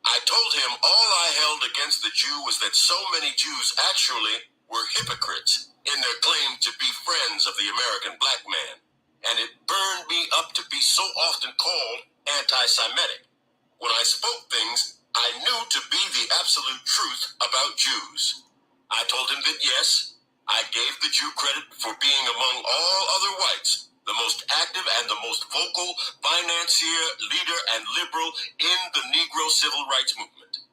Speaker 18: I told him all I held against the Jew was that so many Jews actually were hypocrites in their claim to be friends of the American black man, and it burned me up to be so often called anti-Semitic. When I spoke things I knew to be the absolute truth about Jews. I told him that yes, I gave the Jew credit for being among all other whites the most active and the most vocal financier, leader, and liberal in the Negro civil rights movement.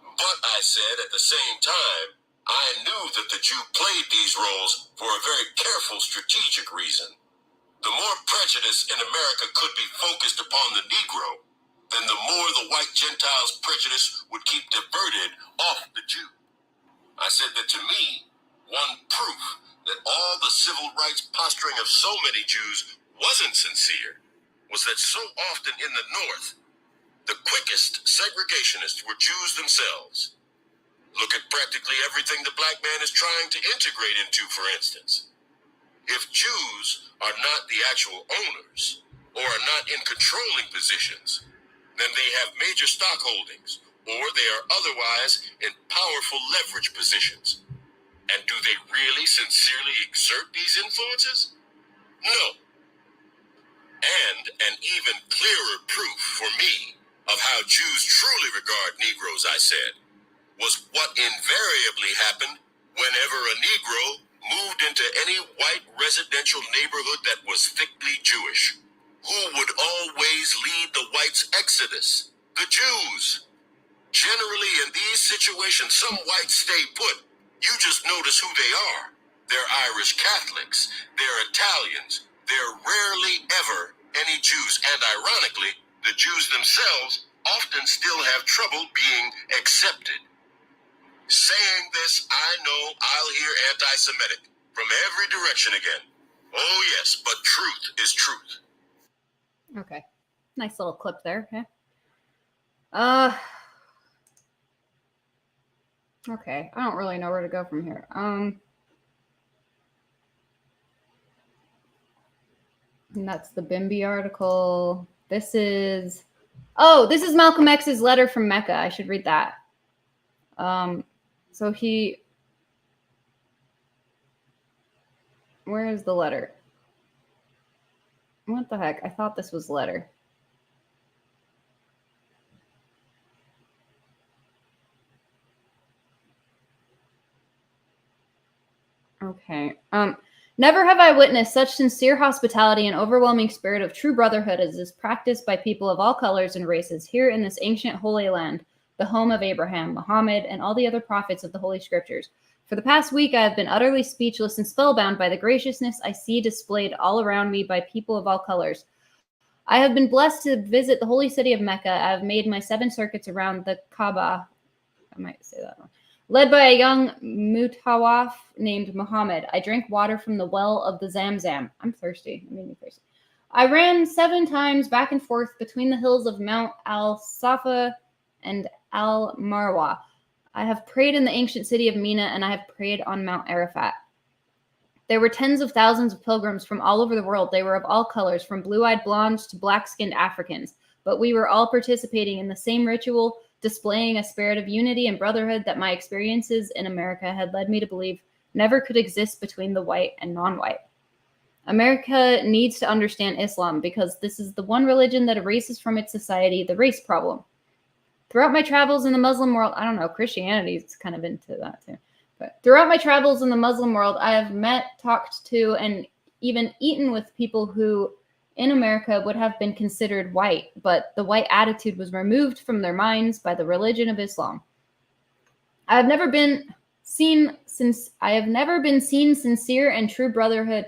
Speaker 18: But I said at the same time, I knew that the Jew played these roles for a very careful strategic reason. The more prejudice in America could be focused upon the Negro, then the more the white Gentiles' prejudice would keep diverted off the Jew. I said that to me, one proof that all the civil rights posturing of so many Jews wasn't sincere was that so often in the North, the quickest segregationists were Jews themselves. Look at practically everything the black man is trying to integrate into, for instance. If Jews are not the actual owners or are not in controlling positions, then they have major stock holdings or they are otherwise in powerful leverage positions. And do they really sincerely exert these influences? No. And an even clearer proof for me of how Jews truly regard Negroes, I said, was what invariably happened whenever a Negro moved into any white residential neighborhood that was thickly Jewish. Who would always lead the whites' exodus? The Jews. Generally, in these situations, some whites stay put. You just notice who they are. They're Irish Catholics. They're Italians. They're rarely ever any Jews. And ironically, the Jews themselves often still have trouble being accepted. Saying this, I know I'll hear anti-Semitic from every direction again. Oh yes, but truth is truth.
Speaker 1: Okay. Nice little clip there. Yeah. Okay. I don't really know where to go from here. And that's the Bimby article. This is Malcolm X's letter from Mecca. I should read that. So where is the letter? What the heck? I thought this was letter. Okay. Never have I witnessed such sincere hospitality and overwhelming spirit of true brotherhood as is practiced by people of all colors and races here in this ancient Holy Land, the home of Abraham, Muhammad, and all the other prophets of the Holy Scriptures. For the past week, I have been utterly speechless and spellbound by the graciousness I see displayed all around me by people of all colors. I have been blessed to visit the holy city of Mecca. I have made my 7 circuits around the Kaaba. I might say that wrong. Led by a young mutawaf named Muhammad, I drank water from the well of the Zamzam. I'm thirsty. It made me thirsty. I ran 7 times back and forth between the hills of Mount al-Safa and al-Marwa. I have prayed in the ancient city of Mina, and I have prayed on Mount Arafat. There were tens of thousands of pilgrims from all over the world. They were of all colors, from blue-eyed blondes to black-skinned Africans. But we were all participating in the same ritual, displaying a spirit of unity and brotherhood that my experiences in America had led me to believe never could exist between the white and non-white. America needs to understand Islam because this is the one religion that erases from its society the race problem. Throughout my travels in the Muslim world, I don't know, Christianity is kind of into that too. But throughout my travels in the Muslim world, I have met, talked to, and even eaten with people who in America would have been considered white, but the white attitude was removed from their minds by the religion of Islam. I have never been seen sincere and true brotherhood.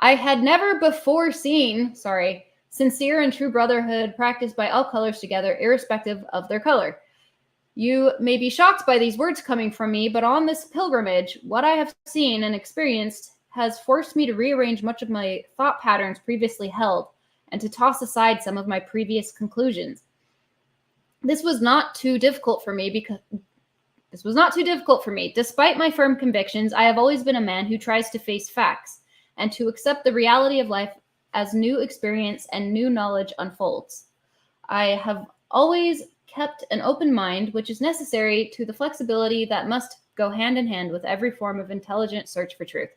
Speaker 1: I had never before seen, sincere and true brotherhood practiced by all colors together, irrespective of their color. You may be shocked by these words coming from me, but on this pilgrimage, what I have seen and experienced has forced me to rearrange much of my thought patterns previously held and to toss aside some of my previous conclusions. This was not too difficult for me. Despite my firm convictions, I have always been a man who tries to face facts and to accept the reality of life as new experience and new knowledge unfolds. I have always kept an open mind, which is necessary to the flexibility that must go hand in hand with every form of intelligent search for truth.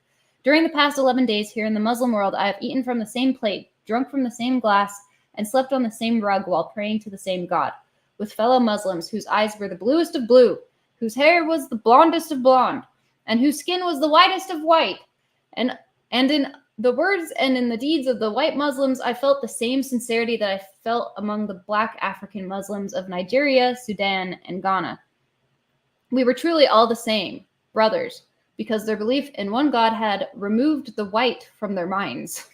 Speaker 1: During the past 11 days here in the Muslim world, I have eaten from the same plate, drunk from the same glass, and slept on the same rug while praying to the same God, with fellow Muslims whose eyes were the bluest of blue, whose hair was the blondest of blonde, and whose skin was the whitest of white. And in the words and in the deeds of the white Muslims, I felt the same sincerity that I felt among the black African Muslims of Nigeria, Sudan, and Ghana. We were truly all the same, brothers, because their belief in one God had removed the white from their minds,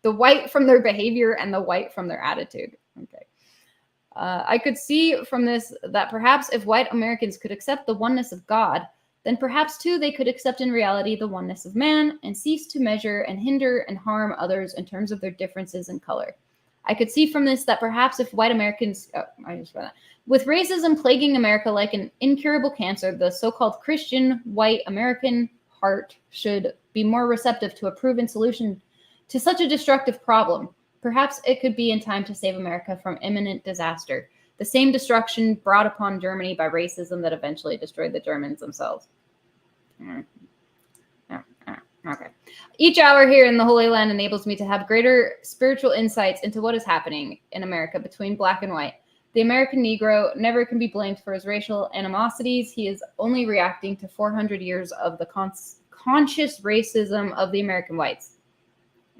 Speaker 1: the white from their behavior, and the white from their attitude. Okay. I could see from this that perhaps if white Americans could accept the oneness of God, then perhaps too they could accept in reality the oneness of man and cease to measure and hinder and harm others in terms of their differences in color. I could see from this that perhaps if white Americans, with racism plaguing America like an incurable cancer, the so-called Christian white American heart should be more receptive to a proven solution to such a destructive problem. Perhaps it could be in time to save America from imminent disaster, the same destruction brought upon Germany by racism that eventually destroyed the Germans themselves. Okay. Each hour here in the Holy Land enables me to have greater spiritual insights into what is happening in America between black and white. The American Negro never can be blamed for his racial animosities. He is only reacting to 400 years of the conscious racism of the American whites.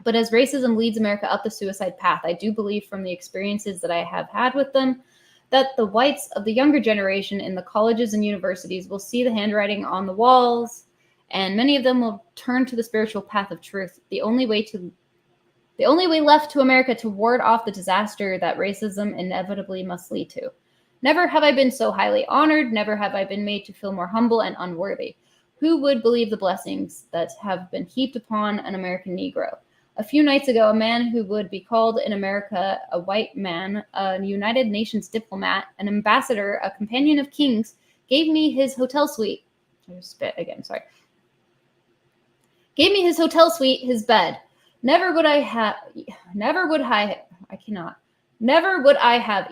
Speaker 1: But as racism leads America up the suicide path, I do believe from the experiences that I have had with them that the whites of the younger generation in the colleges and universities will see the handwriting on the walls, and many of them will turn to the spiritual path of truth, the only way left to America to ward off the disaster that racism inevitably must lead to. Never have I been so highly honored, never have I been made to feel more humble and unworthy. Who would believe the blessings that have been heaped upon an American Negro? A few nights ago, a man who would be called in America a white man, a United Nations diplomat, an ambassador, a companion of kings, gave me his hotel suite. I just spit again, sorry. Gave me his hotel suite, his bed. Never would I have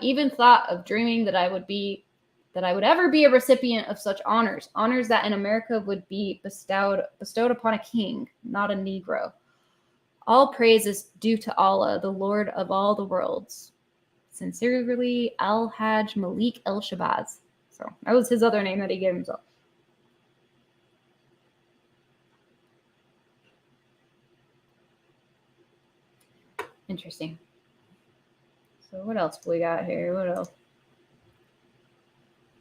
Speaker 1: even thought of dreaming that I would ever be a recipient of such honors that in America would be bestowed upon a king, not a Negro. All praise is due to Allah, the Lord of all the worlds. Sincerely, Al-Hajj Malik el-Shabazz. So that was his other name that he gave himself. Interesting. So what else we got here? What else?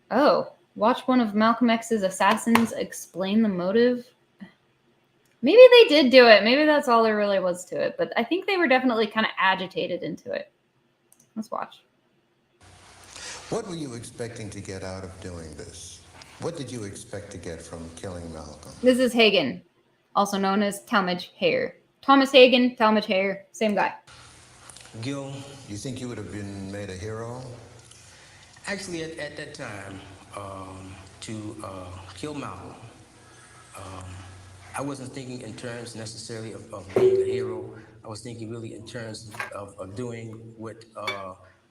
Speaker 1: Oh, watch one of Malcolm X's assassins explain the motive. Maybe they did do it. Maybe that's all there really was to it. But I think they were definitely kind of agitated into it. Let's watch.
Speaker 19: What were you expecting to get out of doing this? What did you expect to get from killing Malcolm?
Speaker 1: This is Hagen, also known as Talmadge Hayer. Thomas Hagen, Talmadge Hayer, same guy.
Speaker 19: Gil, you think you would have been made a hero?
Speaker 20: Actually, at that time, to kill Malcolm, I wasn't thinking in terms necessarily of being a hero. I was thinking really in terms of doing what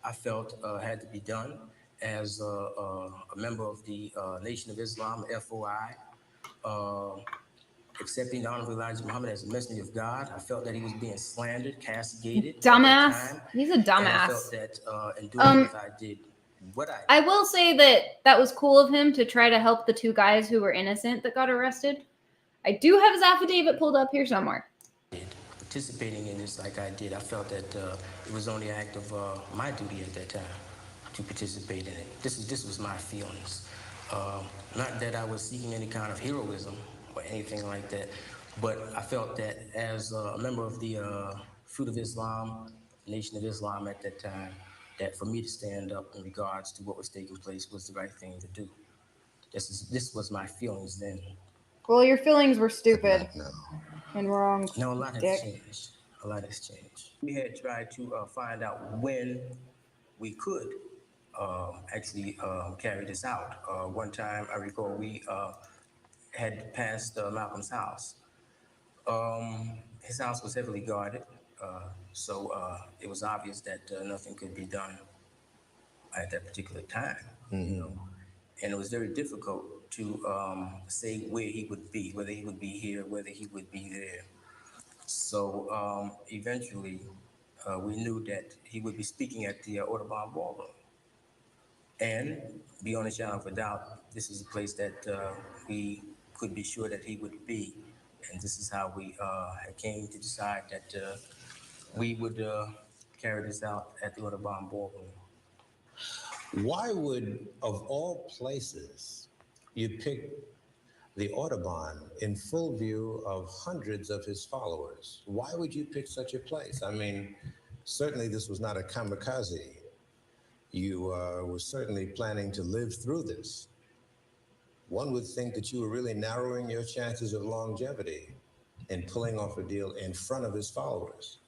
Speaker 20: I felt had to be done as a member of the Nation of Islam, FOI. accepting the Honorable Elijah Muhammad as a messenger of God. I felt that he was being slandered, castigated.
Speaker 1: Dumbass.
Speaker 20: At that time.
Speaker 1: He's a
Speaker 20: And I
Speaker 1: dumbass.
Speaker 20: felt that in doing this, I did what I did.
Speaker 1: I will say that was cool of him to try to help the two guys who were innocent that got arrested. I do have his affidavit pulled up here somewhere.
Speaker 20: Participating in this like I did, I felt that it was only an act of my duty at that time to participate in it. This was my feelings. Not that I was seeking any kind of heroism or anything like that, but I felt that as a member of the Fruit of Islam, Nation of Islam at that time, that for me to stand up in regards to what was taking place was the right thing to do. This was my feelings then.
Speaker 1: Well, your feelings were stupid and wrong.
Speaker 20: No, a lot has
Speaker 1: dick.
Speaker 20: changed. A lot has changed. We had tried to find out when we could actually carry this out. One time, I recall we had passed Malcolm's house. His house was heavily guarded, so it was obvious that nothing could be done at that particular time. You know? And it was very difficult to say where he would be, whether he would be here, whether he would be there. So eventually, we knew that he would be speaking at the Audubon Ballroom. And beyond a shadow of a doubt, this is a place that we could be sure that he would be. And this is how we came to decide that we would carry this out at the Audubon Ballroom.
Speaker 21: Why would, of all places, you pick the Audubon in full view of hundreds of his followers? Why would you pick such a place? I mean, certainly this was not a kamikaze. You were certainly planning to live through this. One would think that you were really narrowing your chances of longevity in pulling off a deal in front of his followers.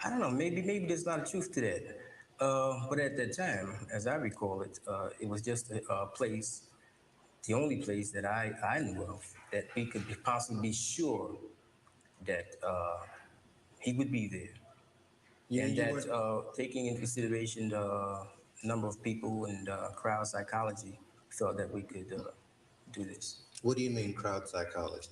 Speaker 20: I don't know, maybe there's a lot of truth to that. But at that time, as I recall it, it was just a place, the only place that I knew of that we could possibly be sure that he would be there. And that taking into consideration the number of people and crowd psychology, we felt that we could do this.
Speaker 21: What do you mean crowd psychology?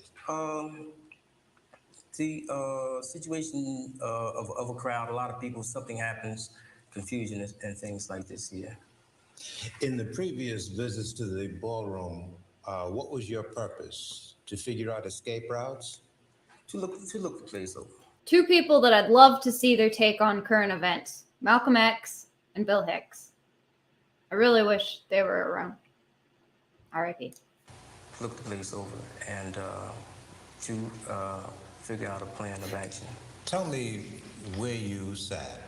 Speaker 20: The situation of a crowd, a lot of people, something happens, confusion and things like this here.
Speaker 21: In the previous visits to the ballroom, what was your purpose? To figure out escape routes?
Speaker 20: To look the place over.
Speaker 1: Two people that I'd love to see their take on current events, Malcolm X and Bill Hicks. I really wish they were around. R.I.P.
Speaker 20: Look the place over and to figure out a plan of action.
Speaker 21: Tell me where you sat.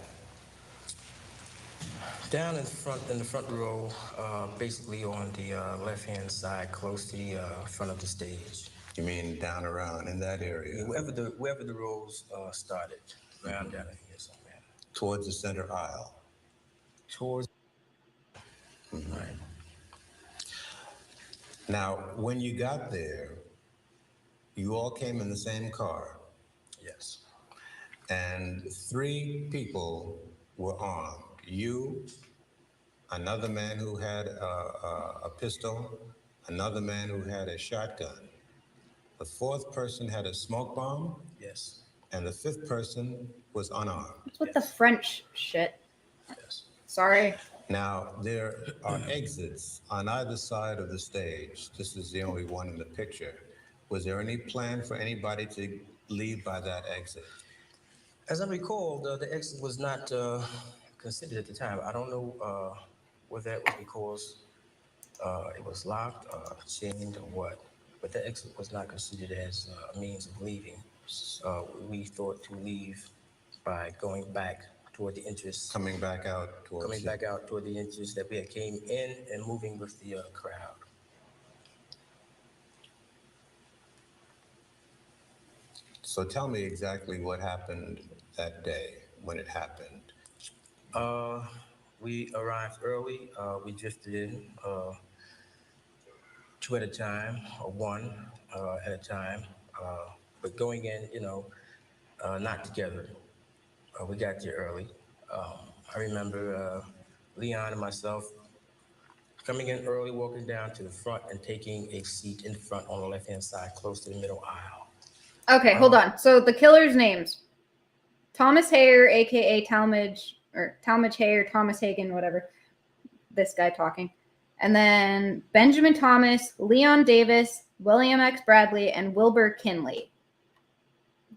Speaker 20: Down in the front row, basically on the left-hand side, close to the front of the stage.
Speaker 21: You mean down around in that area?
Speaker 20: Wherever the rows started, around down here somewhere.
Speaker 21: Towards the center aisle?
Speaker 20: Towards.
Speaker 21: Mm-hmm. Right. Now, when you got there, you all came in the same car?
Speaker 20: Yes.
Speaker 21: And 3 people were armed. You, another man who had a pistol, another man who had a shotgun. The 4th person had a smoke bomb.
Speaker 20: Yes.
Speaker 21: And the 5th person was unarmed.
Speaker 1: What's with the French shit?
Speaker 20: Yes.
Speaker 1: Sorry.
Speaker 21: Now, there are exits on either side of the stage. This is the only one in the picture. Was there any plan for anybody to leave by that exit?
Speaker 20: As I recall, the exit was not considered at the time. I don't know whether that was because it was locked, chained, or what. But the exit was not considered as a means of leaving. We thought to leave by going back toward the entrance.
Speaker 21: Coming back out towards.
Speaker 20: Coming back out toward the entrance that we had came in and moving with the crowd.
Speaker 21: So tell me exactly what happened that day when it happened.
Speaker 20: We arrived early. We drifted in 2 at a time, or 1 at a time. But going in, not together. We got there early. I remember Leon and myself coming in early, walking down to the front and taking a seat in the front on the left-hand side, close to the middle aisle.
Speaker 1: Okay, hold on. So the killer's names: Thomas Hayer, aka Talmadge, or Talmadge Hayer, Thomas Hagen, whatever. This guy talking. And then Benjamin Thomas, Leon Davis, William X. Bradley, and Wilbur Kinley.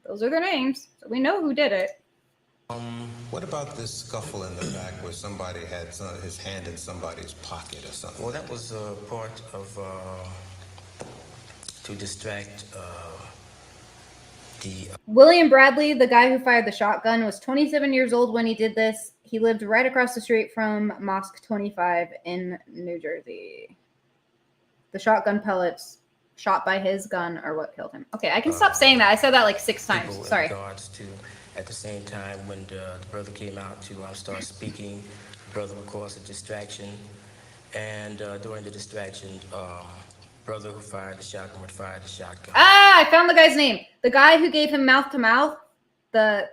Speaker 1: Those are their names, so we know who did it.
Speaker 19: What about this scuffle in the back where somebody had his hand in somebody's pocket or something?
Speaker 20: Well, that was part of to distract the.
Speaker 1: William Bradley, the guy who fired the shotgun, was 27 years old when he did this. He lived right across the street from Mosque 25 in New Jersey. The shotgun pellets shot by his gun are what killed him. Okay, I can stop saying that. I said that like 6 times. Sorry.
Speaker 20: In regards to, at the same time, when the brother came out to start speaking, the brother would cause a distraction. And during the distraction, brother who fired the shotgun would fire the shotgun.
Speaker 1: Ah, I found the guy's name. The guy who gave him mouth to mouth, the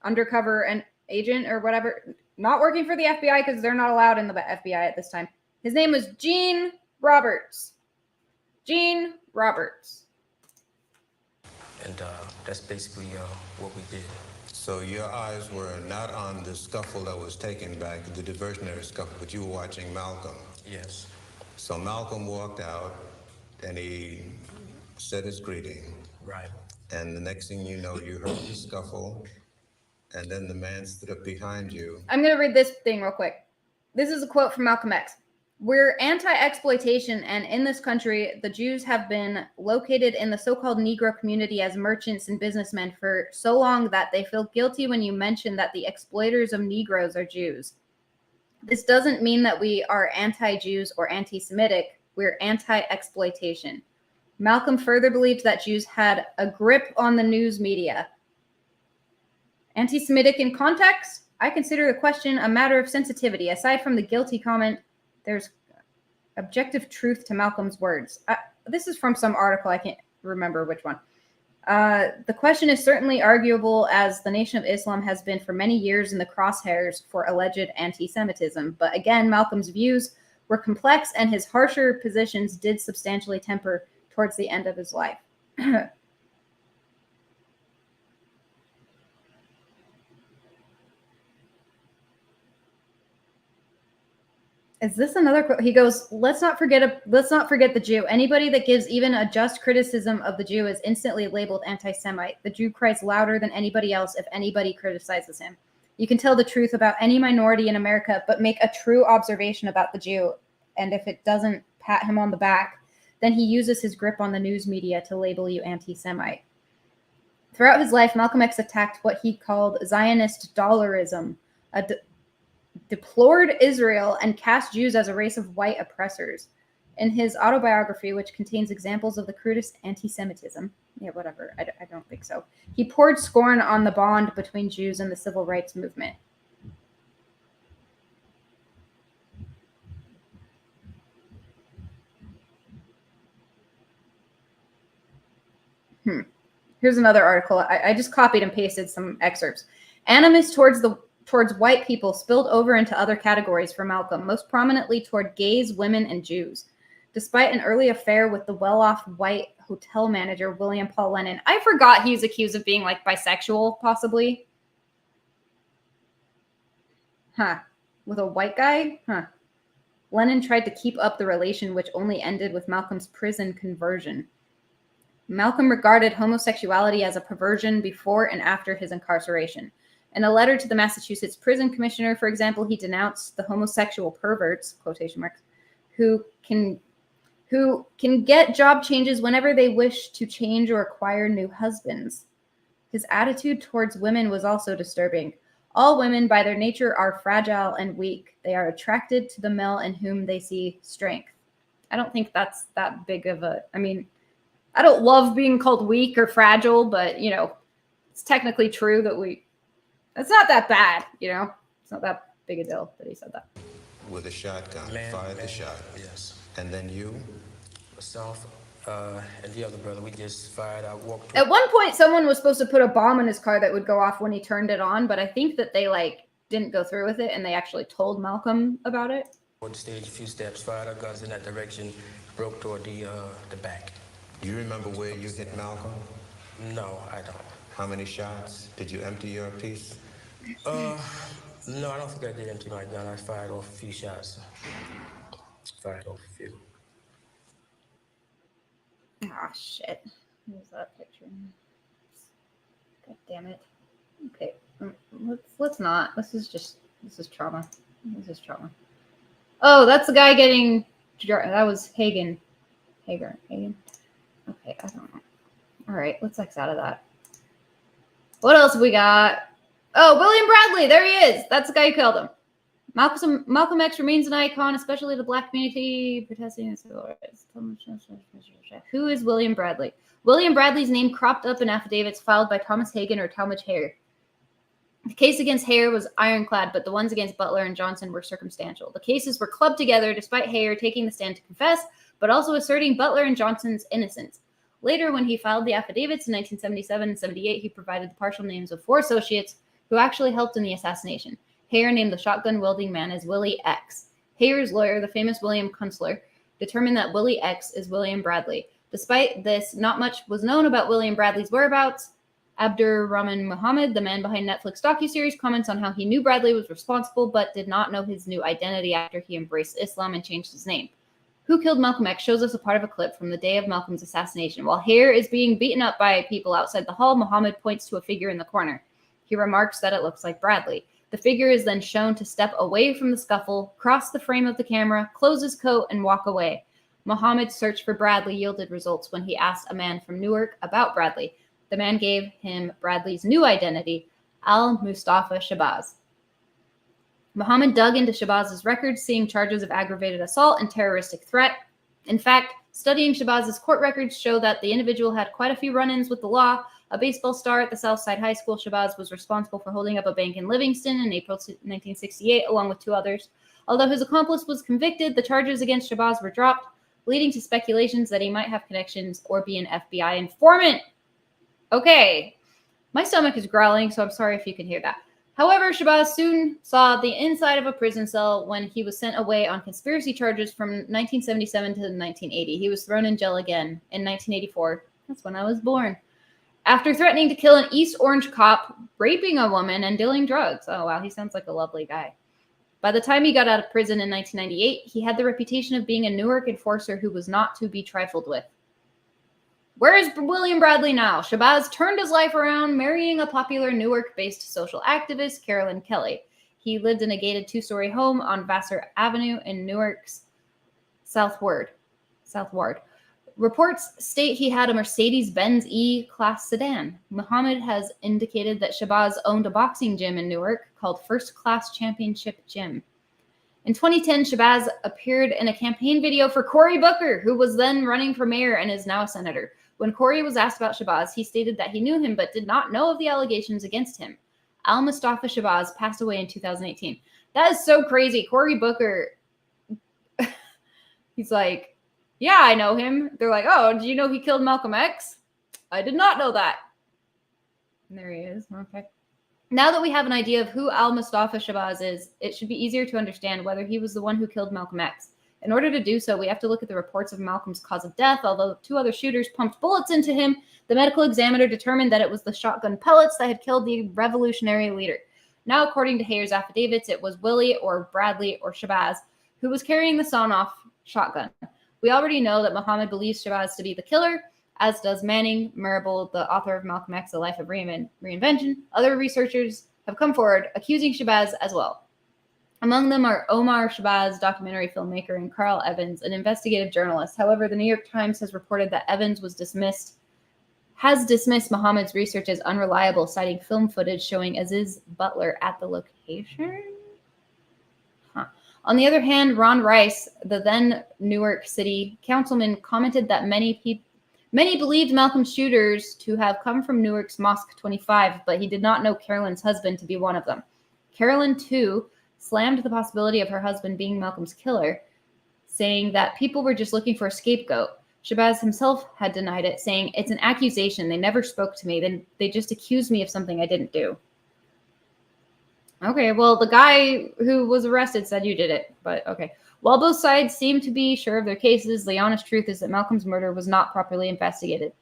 Speaker 1: undercover and agent or whatever, not working for the FBI because they're not allowed in the FBI at this time. His name was Gene Roberts. Gene Roberts.
Speaker 20: And that's basically what we did.
Speaker 19: So your eyes were not on the scuffle that was taken back, the diversionary scuffle, but you were watching Malcolm.
Speaker 20: Yes.
Speaker 19: So Malcolm walked out and he said his greeting.
Speaker 20: Right.
Speaker 19: And the next thing you know, you heard the scuffle, and then the man stood up behind you.
Speaker 1: I'm going to read this thing real quick. This is a quote from Malcolm X. We're anti-exploitation, and in this country, the Jews have been located in the so-called Negro community as merchants and businessmen for so long that they feel guilty when you mention that the exploiters of Negroes are Jews. This doesn't mean that we are anti-Jews or anti-Semitic. We're anti-exploitation. Malcolm further believed that Jews had a grip on the news media. Anti-Semitic in context? I consider the question a matter of sensitivity. Aside from the guilty comment, there's objective truth to Malcolm's words. This is from some article. I can't remember which one. The question is certainly arguable, as the Nation of Islam has been for many years in the crosshairs for alleged anti-Semitism. But again, Malcolm's views were complex, and his harsher positions did substantially temper towards the end of his life. Is this another quote? He goes, let's not forget the Jew. Anybody that gives even a just criticism of the Jew is instantly labeled anti-Semite. The Jew cries louder than anybody else if anybody criticizes him. You can tell the truth about any minority in America, but make a true observation about the Jew. And if it doesn't pat him on the back, then he uses his grip on the news media to label you anti-Semite. Throughout his life, Malcolm X attacked what he called Zionist dollarism, deplored Israel, and cast Jews as a race of white oppressors. In his autobiography, which contains examples of the crudest anti-Semitism, yeah, whatever, I don't think so, he poured scorn on the bond between Jews and the civil rights movement. Here's another article. I just copied and pasted some excerpts. Animus towards white people spilled over into other categories for Malcolm, most prominently toward gays, women, and Jews. Despite an early affair with the well-off white hotel manager, William Paul Lennon. I forgot he was accused of being like bisexual, possibly. With a white guy? Lennon tried to keep up the relation, which only ended with Malcolm's prison conversion. Malcolm regarded homosexuality as a perversion before and after his incarceration. In a letter to the Massachusetts prison commissioner, for example, he denounced the homosexual perverts, quotation marks, who can get job changes whenever they wish to change or acquire new husbands. His attitude towards women was also disturbing. All women, by their nature, are fragile and weak. They are attracted to the male in whom they see strength. I don't think that's that big of a... I mean, I don't love being called weak or fragile, but, you know, it's technically true that it's not that bad, you know? It's not that big a deal that he said that.
Speaker 19: With a shotgun, fired the shot.
Speaker 20: Yes.
Speaker 19: And then you?
Speaker 20: Myself and the other brother, we just fired out, walked.
Speaker 1: At one point, someone was supposed to put a bomb in his car that would go off when he turned it on, but I think that they, didn't go through with it, and they actually told Malcolm about it.
Speaker 20: On the stage, a few steps, fired our guns in that direction, broke toward the back.
Speaker 19: Do you remember where you hit Malcolm?
Speaker 20: No, I don't.
Speaker 21: How many shots? Did you empty your piece?
Speaker 20: No, I don't think I did empty my gun. I fired off a few shots. Fired off a few.
Speaker 1: Ah, shit. Where's that picture? God damn it. Okay, let's not. This is trauma. This is trauma. Oh, that's the guy getting. That was Hagen. Hagen. Okay, I don't know. All right, let's X out of that. What else have we got? Oh, William Bradley. There he is. That's the guy who killed him. Malcolm X remains an icon, especially the black community protesting civil rights. Who is William Bradley? William Bradley's name cropped up in affidavits filed by Thomas Hagen or Talmadge Hayer. The case against Hayer was ironclad, but the ones against Butler and Johnson were circumstantial. The cases were clubbed together despite Hayer taking the stand to confess, but also asserting Butler and Johnson's innocence. Later, when he filed the affidavits in 1977 and 78, he provided the partial names of 4 associates who actually helped in the assassination. Hayer named the shotgun-wielding man as Willie X. Hayer's lawyer, the famous William Kunstler, determined that Willie X is William Bradley. Despite this, not much was known about William Bradley's whereabouts. Abdurrahman Muhammad, the man behind Netflix docuseries, comments on how he knew Bradley was responsible but did not know his new identity after he embraced Islam and changed his name. Who Killed Malcolm X shows us a part of a clip from the day of Malcolm's assassination. While Hayer is being beaten up by people outside the hall, Muhammad points to a figure in the corner. He remarks that it looks like Bradley. The figure is then shown to step away from the scuffle, cross the frame of the camera, close his coat, and walk away. Muhammad's search for Bradley yielded results when he asked a man from Newark about Bradley. The man gave him Bradley's new identity, al-Mustafa Shabazz. Muhammad dug into Shabazz's records, seeing charges of aggravated assault and terroristic threat. In fact, studying Shabazz's court records show that the individual had quite a few run-ins with the law. A baseball star at the Southside High School, Shabazz was responsible for holding up a bank in Livingston in April 1968, along with 2 others. Although his accomplice was convicted, the charges against Shabazz were dropped, leading to speculations that he might have connections or be an FBI informant. Okay, my stomach is growling, so I'm sorry if you can hear that. However, Shabazz soon saw the inside of a prison cell when he was sent away on conspiracy charges from 1977 to 1980. He was thrown in jail again in 1984. That's when I was born. After threatening to kill an East Orange cop, raping a woman, and dealing drugs. Oh, wow, he sounds like a lovely guy. By the time he got out of prison in 1998, he had the reputation of being a Newark enforcer who was not to be trifled with. Where is William Bradley now? Shabazz turned his life around, marrying a popular Newark-based social activist, Carolyn Kelly. He lived in a gated 2-story home on Vassar Avenue in Newark's South Ward. Reports state he had a Mercedes-Benz E-Class sedan. Muhammad has indicated that Shabazz owned a boxing gym in Newark called First Class Championship Gym. In 2010, Shabazz appeared in a campaign video for Cory Booker, who was then running for mayor and is now a senator. When Cory was asked about Shabazz, he stated that he knew him but did not know of the allegations against him. Al-Mustafa Shabazz passed away in 2018. That is so crazy. Cory Booker, he's like, yeah, I know him. They're like, oh, do you know he killed Malcolm X? I did not know that. And there he is. Okay. Now that we have an idea of who al-Mustafa Shabazz is, it should be easier to understand whether he was the one who killed Malcolm X. In order to do so, we have to look at the reports of Malcolm's cause of death. Although 2 other shooters pumped bullets into him, the medical examiner determined that it was the shotgun pellets that had killed the revolutionary leader. Now, according to Hayer's affidavits, it was Willie or Bradley or Shabazz who was carrying the sawn-off shotgun. We already know that Muhammad believes Shabazz to be the killer, as does Manning Marable, the author of Malcolm X, A Life of Reinvention. Other researchers have come forward accusing Shabazz as well. Among them are Omar Shabazz, documentary filmmaker, and Carl Evans, an investigative journalist. However, the New York Times has reported that Evans has dismissed Muhammad's research as unreliable, citing film footage showing Aziz Butler at the location. On the other hand, Ron Rice, the then Newark City councilman, commented that many believed Malcolm's shooters to have come from Newark's Mosque 25, but he did not know Carolyn's husband to be one of them. Carolyn, too, slammed the possibility of her husband being Malcolm's killer, saying that people were just looking for a scapegoat. Shabazz himself had denied it, saying, "It's an accusation. They never spoke to me. Then they just accused me of something I didn't do." Okay, well, the guy who was arrested said you did it, but okay. While both sides seem to be sure of their cases, the honest truth is that Malcolm's murder was not properly investigated.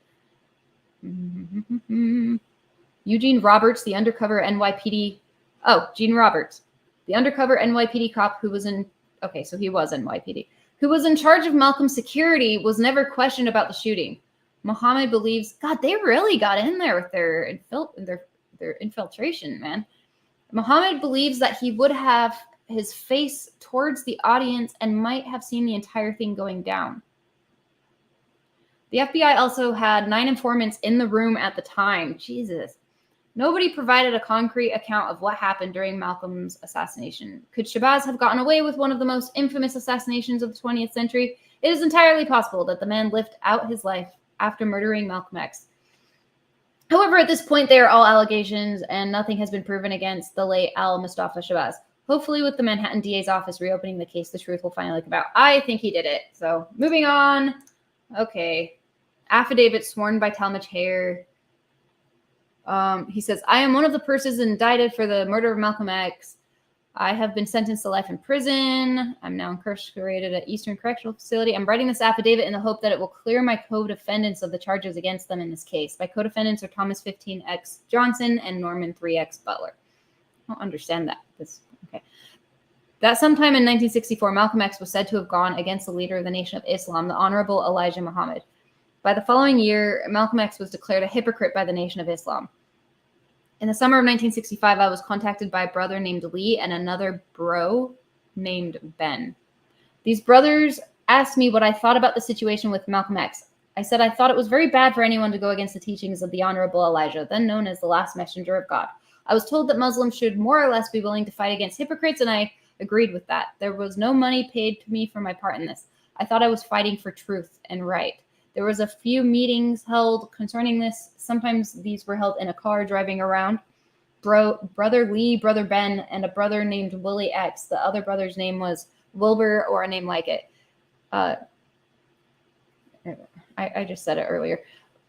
Speaker 1: Eugene Roberts, the undercover NYPD. Oh, Gene Roberts, the undercover NYPD cop who was in. Okay, so he was NYPD. Who was in charge of Malcolm's security, was never questioned about the shooting. Muhammad believes, God, they really got in there with their infiltration, man. Muhammad believes that he would have his face towards the audience and might have seen the entire thing going down. The FBI also had 9 informants in the room at the time. Jesus. Nobody provided a concrete account of what happened during Malcolm's assassination. Could Shabazz have gotten away with one of the most infamous assassinations of the 20th century? It is entirely possible that the man lived out his life after murdering Malcolm X. However, at this point, they are all allegations, and nothing has been proven against the late al-Mustafa Shabazz. Hopefully, with the Manhattan DA's office reopening the case, the truth will finally come out. I think he did it. So, moving on. Okay. Affidavit sworn by Talmadge Hayer. He says, I am one of the persons indicted for the murder of Malcolm X. I have been sentenced to life in prison. I'm now incarcerated at Eastern Correctional Facility. I'm writing this affidavit in the hope that it will clear my co-defendants of the charges against them in this case. My co-defendants are Thomas 15X Johnson and Norman 3X Butler. I don't understand that. Okay. That sometime in 1964, Malcolm X was said to have gone against the leader of the Nation of Islam, the Honorable Elijah Muhammad. By the following year, Malcolm X was declared a hypocrite by the Nation of Islam. In the summer of 1965, I was contacted by a brother named Lee and another bro named Ben. These brothers asked me what I thought about the situation with Malcolm X. I said I thought it was very bad for anyone to go against the teachings of the Honorable Elijah, then known as the last messenger of God. I was told that Muslims should more or less be willing to fight against hypocrites, and I agreed with that. There was no money paid to me for my part in this. I thought I was fighting for truth and right. There was a few meetings held concerning this. Sometimes these were held in a car driving around. Brother Lee, Brother Ben, and a brother named Willie X. The other brother's name was Wilbur or a name like it. I just said it earlier.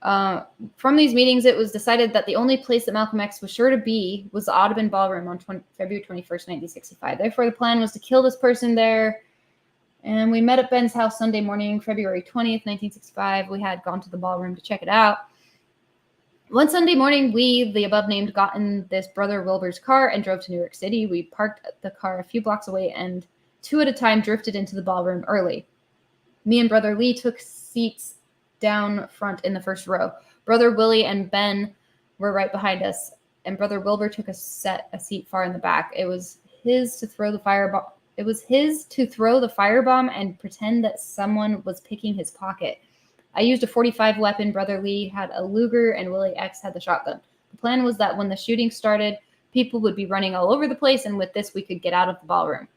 Speaker 1: From these meetings, it was decided that the only place that Malcolm X was sure to be was the Audubon Ballroom on February 21st, 1965. Therefore, the plan was to kill this person there. And we met at Ben's house Sunday morning, February 20th, 1965. We had gone to the ballroom to check it out. One Sunday morning, we, the above named, got in this brother Wilbur's car and drove to New York City. We parked the car a few blocks away and 2 at a time drifted into the ballroom early. Me and brother Lee took seats down front in the first row. Brother Willie and Ben were right behind us, and brother Wilbur took a seat far in the back. It was his to throw the firebomb. It was his to throw the firebomb and pretend that someone was picking his pocket. I used a .45 weapon. Brother Lee had a Luger, and Willie X had the shotgun. The plan was that when the shooting started, people would be running all over the place, and with this, we could get out of the ballroom.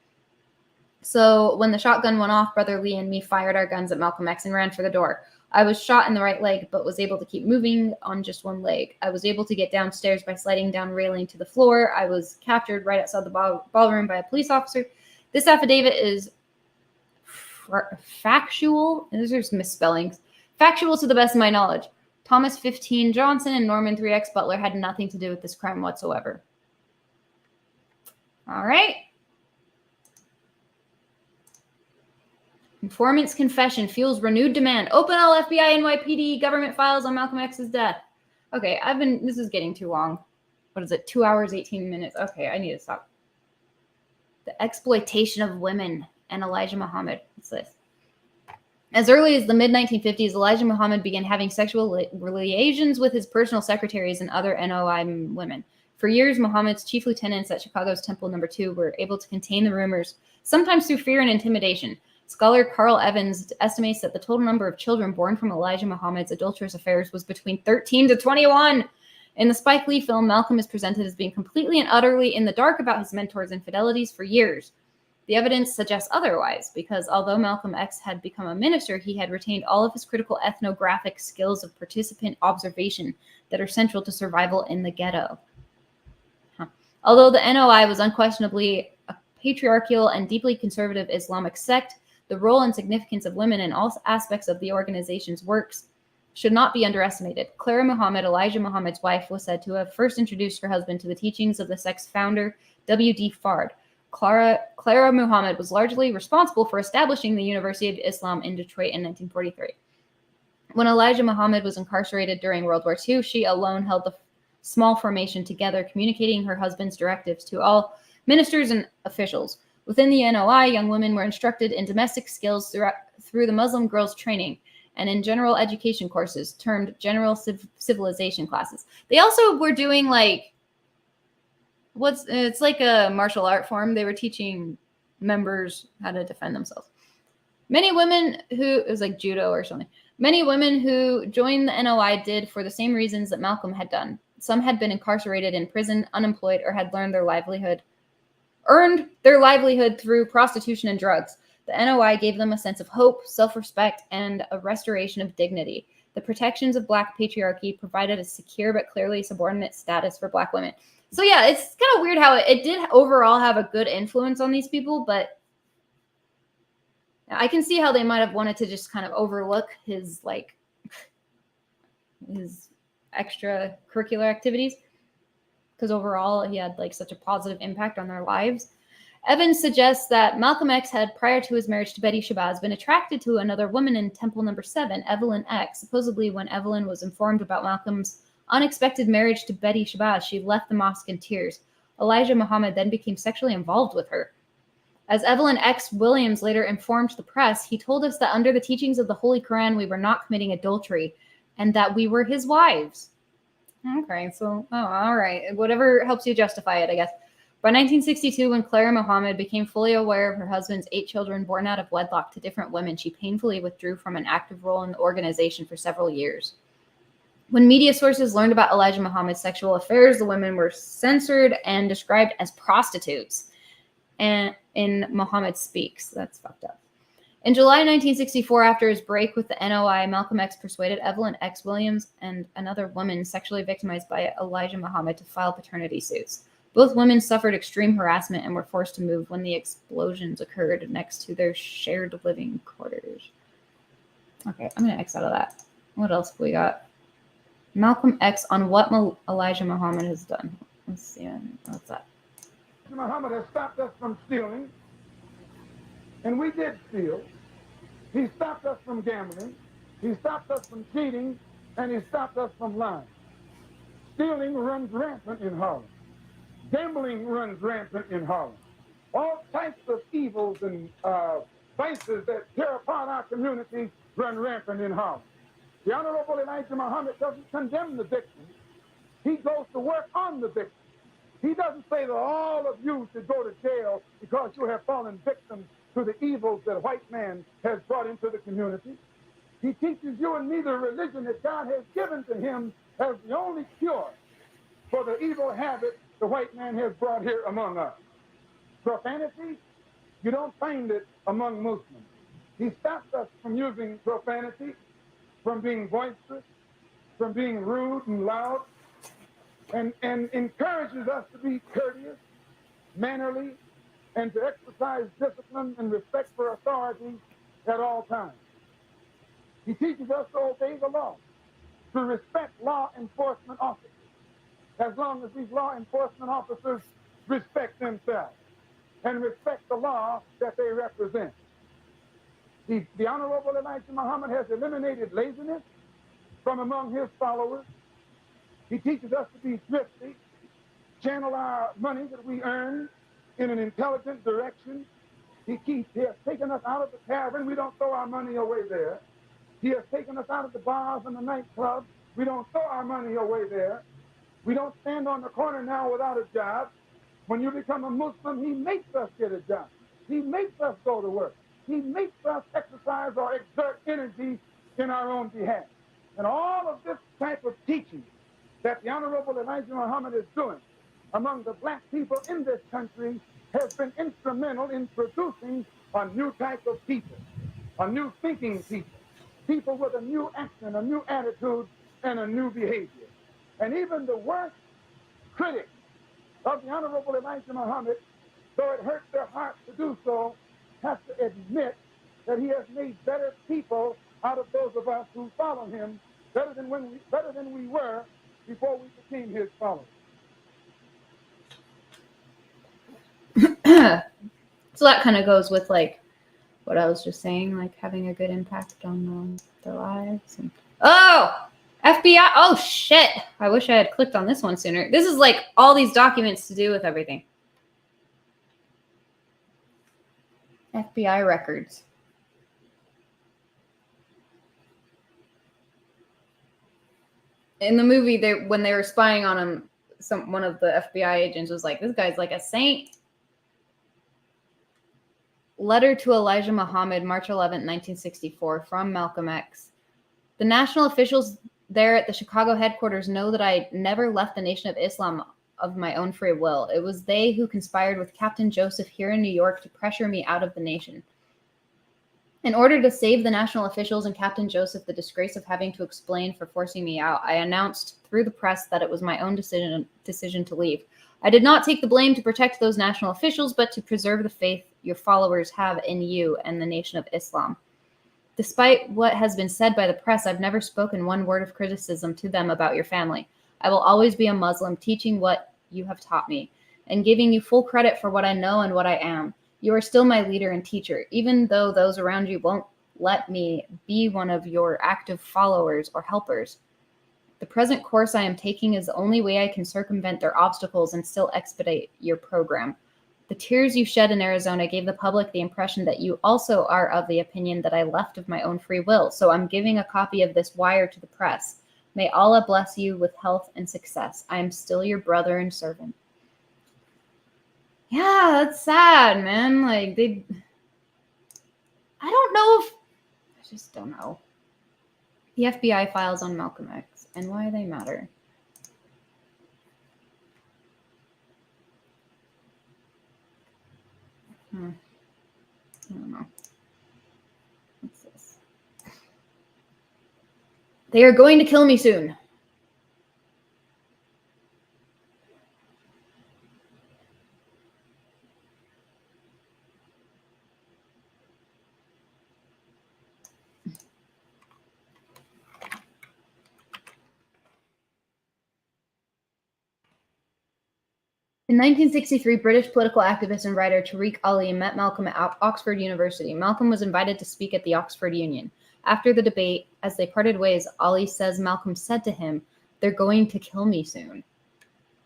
Speaker 1: So when the shotgun went off, Brother Lee and me fired our guns at Malcolm X and ran for the door. I was shot in the right leg, but was able to keep moving on just one leg. I was able to get downstairs by sliding down railing to the floor. I was captured right outside the ballroom by a police officer. This affidavit is factual. These are misspellings. Factual to the best of my knowledge. Thomas 15 Johnson and Norman 3X Butler had nothing to do with this crime whatsoever. All right. Informant's confession fuels renewed demand. Open all FBI NYPD government files on Malcolm X's death. Okay, this is getting too long. What is it? 2 hours, 18 minutes. Okay, I need to stop. The exploitation of women and Elijah Muhammad. What's this? As early as the mid-1950s, Elijah Muhammad began having sexual relations with his personal secretaries and other NOI women. For years, Muhammad's chief lieutenants at Chicago's Temple No. 2 were able to contain the rumors, sometimes through fear and intimidation. Scholar Carl Evans estimates that the total number of children born from Elijah Muhammad's adulterous affairs was between 13 to 21. In the Spike Lee film, Malcolm is presented as being completely and utterly in the dark about his mentor's infidelities for years. The evidence suggests otherwise, because although Malcolm X had become a minister, he had retained all of his critical ethnographic skills of participant observation that are central to survival in the ghetto. Although the NOI was unquestionably a patriarchal and deeply conservative Islamic sect, the role and significance of women in all aspects of the organization's works should not be underestimated. Clara Muhammad, Elijah Muhammad's wife, was said to have first introduced her husband to the teachings of the sect's founder, W.D. Fard. Clara Muhammad was largely responsible for establishing the University of Islam in Detroit in 1943. When Elijah Muhammad was incarcerated during World War II, she alone held the small formation together, communicating her husband's directives to all ministers and officials. Within the NOI, young women were instructed in domestic skills through the Muslim girls' training and in general education courses termed general civilization classes. They also were doing it's like a martial art form. They were teaching members how to defend themselves. Many women it was like judo or something. Many women who joined the NOI did for the same reasons that Malcolm had done. Some had been incarcerated in prison, unemployed, or had earned their livelihood through prostitution and drugs. The NOI gave them a sense of hope, self-respect, and a restoration of dignity. The protections of Black patriarchy provided a secure but clearly subordinate status for Black women. So yeah, it's kind of weird how it did overall have a good influence on these people, but I can see how they might have wanted to just kind of overlook his extracurricular activities, because overall he had such a positive impact on their lives. Evans suggests that Malcolm X had, prior to his marriage to Betty Shabazz, been attracted to another woman in Temple Number 7, Evelyn X. Supposedly, when Evelyn was informed about Malcolm's unexpected marriage to Betty Shabazz, she left the mosque in tears. Elijah Muhammad then became sexually involved with her. As Evelyn X. Williams later informed the press, he told us that under the teachings of the Holy Quran, we were not committing adultery and that we were his wives. Okay, so, all right. Whatever helps you justify it, I guess. By 1962, when Clara Muhammad became fully aware of her husband's 8 children born out of wedlock to different women, she painfully withdrew from an active role in the organization for several years. When media sources learned about Elijah Muhammad's sexual affairs, the women were censored and described as prostitutes. And in Muhammad Speaks. That's fucked up. In July 1964, after his break with the NOI, Malcolm X persuaded Evelyn X. Williams and another woman sexually victimized by Elijah Muhammad to file paternity suits. Both women suffered extreme harassment and were forced to move when the explosions occurred next to their shared living quarters. Okay, I'm going to X out of that. What else have we got? Malcolm X on what Elijah Muhammad has done. Let's see. What's that?
Speaker 13: Muhammad has stopped us from stealing, and we did steal. He stopped us from gambling. He stopped us from cheating, and he stopped us from lying. Stealing runs rampant in Harlem. Gambling runs rampant in Harlem. All types of evils and vices that tear apart our community run rampant in Harlem. The Honorable Elijah Muhammad doesn't condemn the victims. He goes to work on the victims. He doesn't say that all of you should go to jail because you have fallen victim to the evils that white man has brought into the community. He teaches you and me the religion that God has given to him as the only cure for the evil habit the white man has brought here among us. Profanity, you don't find it among Muslims. He stops us from using profanity, from being boisterous, from being rude and loud, and encourages us to be courteous, mannerly, and to exercise discipline and respect for authority at all times. He teaches us to obey the law, to respect law enforcement officers, as long as these law enforcement officers respect themselves and respect the law that they represent. The Honorable Elijah Muhammad has eliminated laziness from among his followers. He teaches us to be thrifty, channel our money that we earn in an intelligent direction. He has taken us out of the tavern. We don't throw our money away there. He has taken us out of the bars and the nightclubs. We don't throw our money away there. We don't stand on the corner now without a job. When you become a Muslim, he makes us get a job. He makes us go to work. He makes us exercise or exert energy in our own behalf. And all of this type of teaching that the Honorable Elijah Muhammad is doing among the black people in this country has been instrumental in producing a new type of people, a new thinking people, people with a new action, a new attitude, and a new behavior. And even the worst critics of the Honorable Elijah Muhammad, though it hurts their hearts to do so, have to admit that he has made better people out of those of us who follow him, better than we were before we became his followers.
Speaker 1: So that kind of goes with like what I was just saying, like having a good impact on their lives. And oh, FBI! Oh shit! I wish I had clicked on this one sooner. This is like all these documents to do with everything. FBI records. In the movie, when they were spying on him, one of the FBI agents was like, "This guy's like a saint." Letter to Elijah Muhammad, March 11, 1964, from Malcolm X. The national officials there at the Chicago headquarters know that I never left the Nation of Islam of my own free will. It was they who conspired with Captain Joseph here in New York to pressure me out of the nation. In order to save the national officials and Captain Joseph the disgrace of having to explain for forcing me out, I announced through the press that it was my own decision to leave. I did not take the blame to protect those national officials, but to preserve the faith your followers have in you and the Nation of Islam. Despite what has been said by the press, I've never spoken one word of criticism to them about your family. I will always be a Muslim, teaching what you have taught me, and giving you full credit for what I know and what I am. You are still my leader and teacher, even though those around you won't let me be one of your active followers or helpers. The present course I am taking is the only way I can circumvent their obstacles and still expedite your program. The tears you shed in Arizona gave the public the impression that you also are of the opinion that I left of my own free will, so I'm giving a copy of this wire to the press. May Allah bless you with health and success. I am still your brother and servant. Yeah, that's sad, man. Like, I don't know if... I just don't know. The FBI files on Malcolm X and why they matter. I don't know. What's this? They are going to kill me soon. In 1963, British political activist and writer Tariq Ali met Malcolm at Oxford University. Malcolm was invited to speak at the Oxford Union. After the debate, as they parted ways, Ali says Malcolm said to him, "They're going to kill me soon."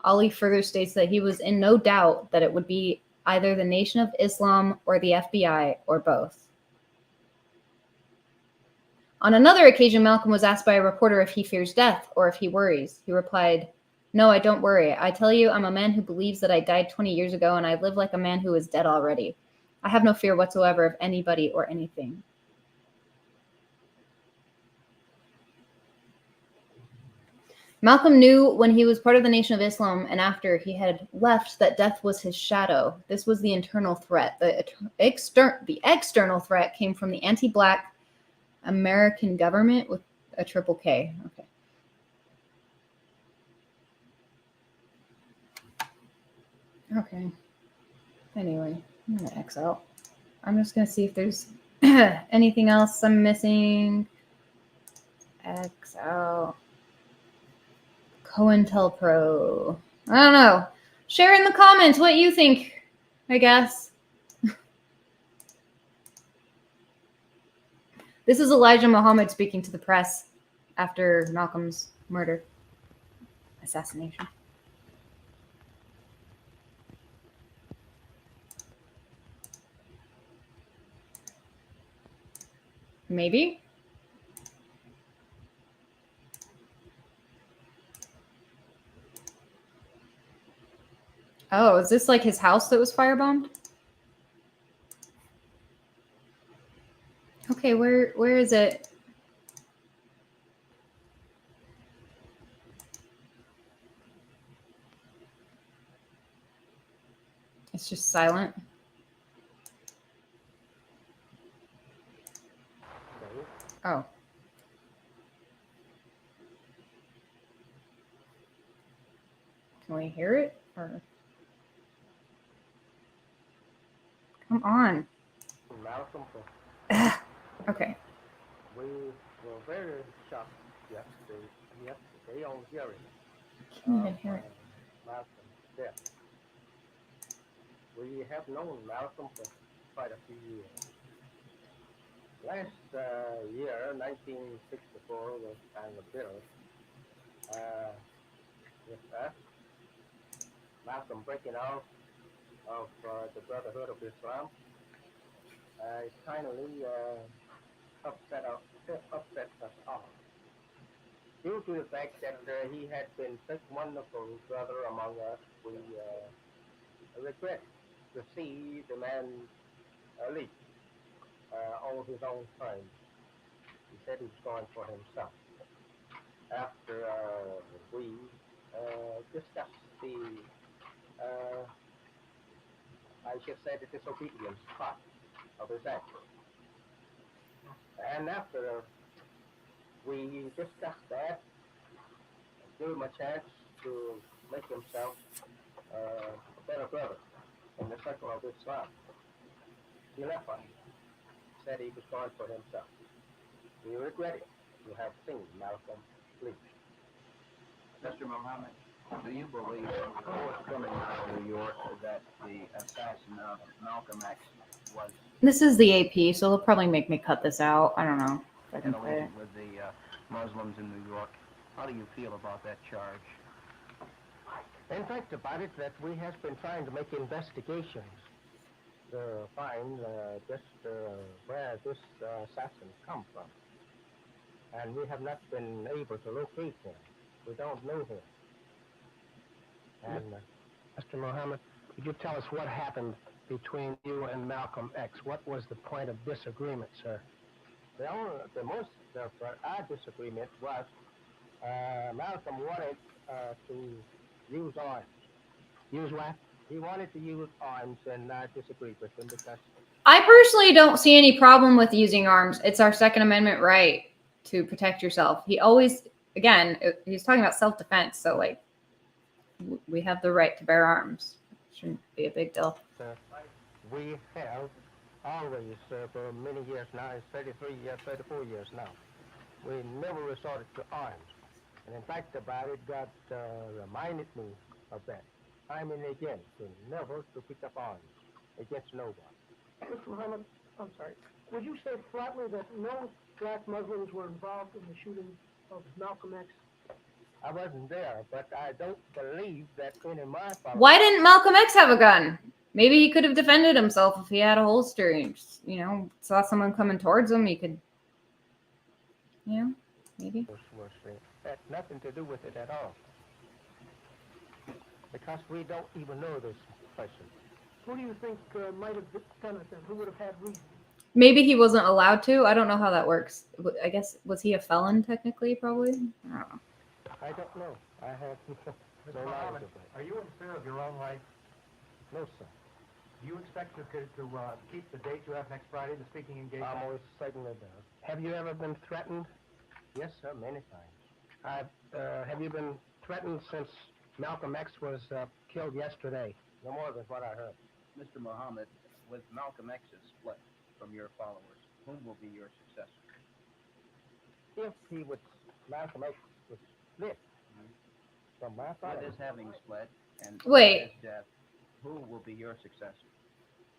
Speaker 1: Ali further states that he was in no doubt that it would be either the Nation of Islam or the FBI or both. On another occasion, Malcolm was asked by a reporter if he fears death or if he worries. He replied, "No, I don't worry. I tell you, I'm a man who believes that I died 20 years ago and I live like a man who is dead already. I have no fear whatsoever of anybody or anything." Malcolm knew when he was part of the Nation of Islam and after he had left that death was his shadow. This was the internal threat. The external threat came from the anti-Black American government with a triple K. Okay. Okay. Anyway, I'm going to X out. I'm just going to see if there's anything else I'm missing. X out. COINTELPRO. I don't know. Share in the comments what you think, I guess. This is Elijah Muhammad speaking to the press after Malcolm's murder, assassination. Maybe. Oh, is this like his house that was firebombed? Okay, where is it? It's just silent. Oh. Can we hear it? Or come on.
Speaker 3: Malcolm.
Speaker 1: Okay.
Speaker 3: We were very shocked yesterday on hearing
Speaker 1: Can't even hear it.
Speaker 3: Malcolm's death. We have known Malcolm for quite a few years. Last year, 1964, was kind of bitter. With us, Malcolm breaking out of the Brotherhood of Islam, it finally upset us all. Due to the fact that he had been such wonderful brother among us, we regret to see the man leave all his own time. He said he was going for himself. After we discussed the, I should say, the disobedience part of his action. And after we discussed that, gave him a chance to make himself a better brother in the circle of Islam. He left us. Said he was going for himself. We regret it to have seen Malcolm leave.
Speaker 11: Mr. Muhammad, do you believe forthcoming out of New York that the assassin of Malcolm X was
Speaker 1: This is the AP, so they'll probably make me cut this out. I don't know if I can play it.
Speaker 11: affiliated with the Muslims in New York? How do you feel about that charge?
Speaker 3: In fact, about it, that we have been trying to make investigations to find just where this assassin come from. And we have not been able to locate him. We don't know him. And
Speaker 2: Mr. Muhammad, could you tell us what happened between you and Malcolm X? What was the point of disagreement, sir?
Speaker 3: the most of our disagreement was Malcolm wanted to use arms.
Speaker 2: Use what?
Speaker 3: He wanted to use arms, and I disagreed with him because
Speaker 1: I personally don't see any problem with using arms. It's our Second Amendment right to protect yourself. He always, again, he's talking about self-defense. So, like, we have the right to bear arms. Shouldn't be a big deal.
Speaker 3: we have always, for many years now, it's 33 years, 34 years now, we never resorted to arms. And in fact, about it, God reminded me of that time and again, to never to pick up arms against no one.
Speaker 2: Mr. Muhammad, I'm sorry. Would you say flatly that no black Muslims were involved in the shooting of Malcolm X?
Speaker 3: I wasn't there, but I don't believe that any of my followers...
Speaker 1: Why didn't Malcolm X have a gun? Maybe he could have defended himself if he had a holster and just, saw someone coming towards him. He could, maybe.
Speaker 3: Had nothing to do with it at all. Because we don't even know this person.
Speaker 2: Who do you think might have done it then? Who would have had reason?
Speaker 1: Maybe he wasn't allowed to. I don't know how that works. I guess, was he a felon technically, probably? I don't know.
Speaker 3: I don't know. I have no knowledge of that.
Speaker 2: Are you in fear of your own life?
Speaker 3: No, sir.
Speaker 2: Do you expect to keep the date you have next Friday, the speaking engagement?
Speaker 3: I most certainly do.
Speaker 2: Have you ever been threatened?
Speaker 3: Yes, sir, many times.
Speaker 2: Have you been threatened since Malcolm X was killed yesterday?
Speaker 3: No more than what I heard.
Speaker 11: Mr. Muhammad, with Malcolm X's split from your followers, whom will be your successor?
Speaker 3: If Malcolm X was split from my
Speaker 11: With
Speaker 3: followers...
Speaker 11: his having split and
Speaker 1: Wait.
Speaker 11: his death, who will be your successor?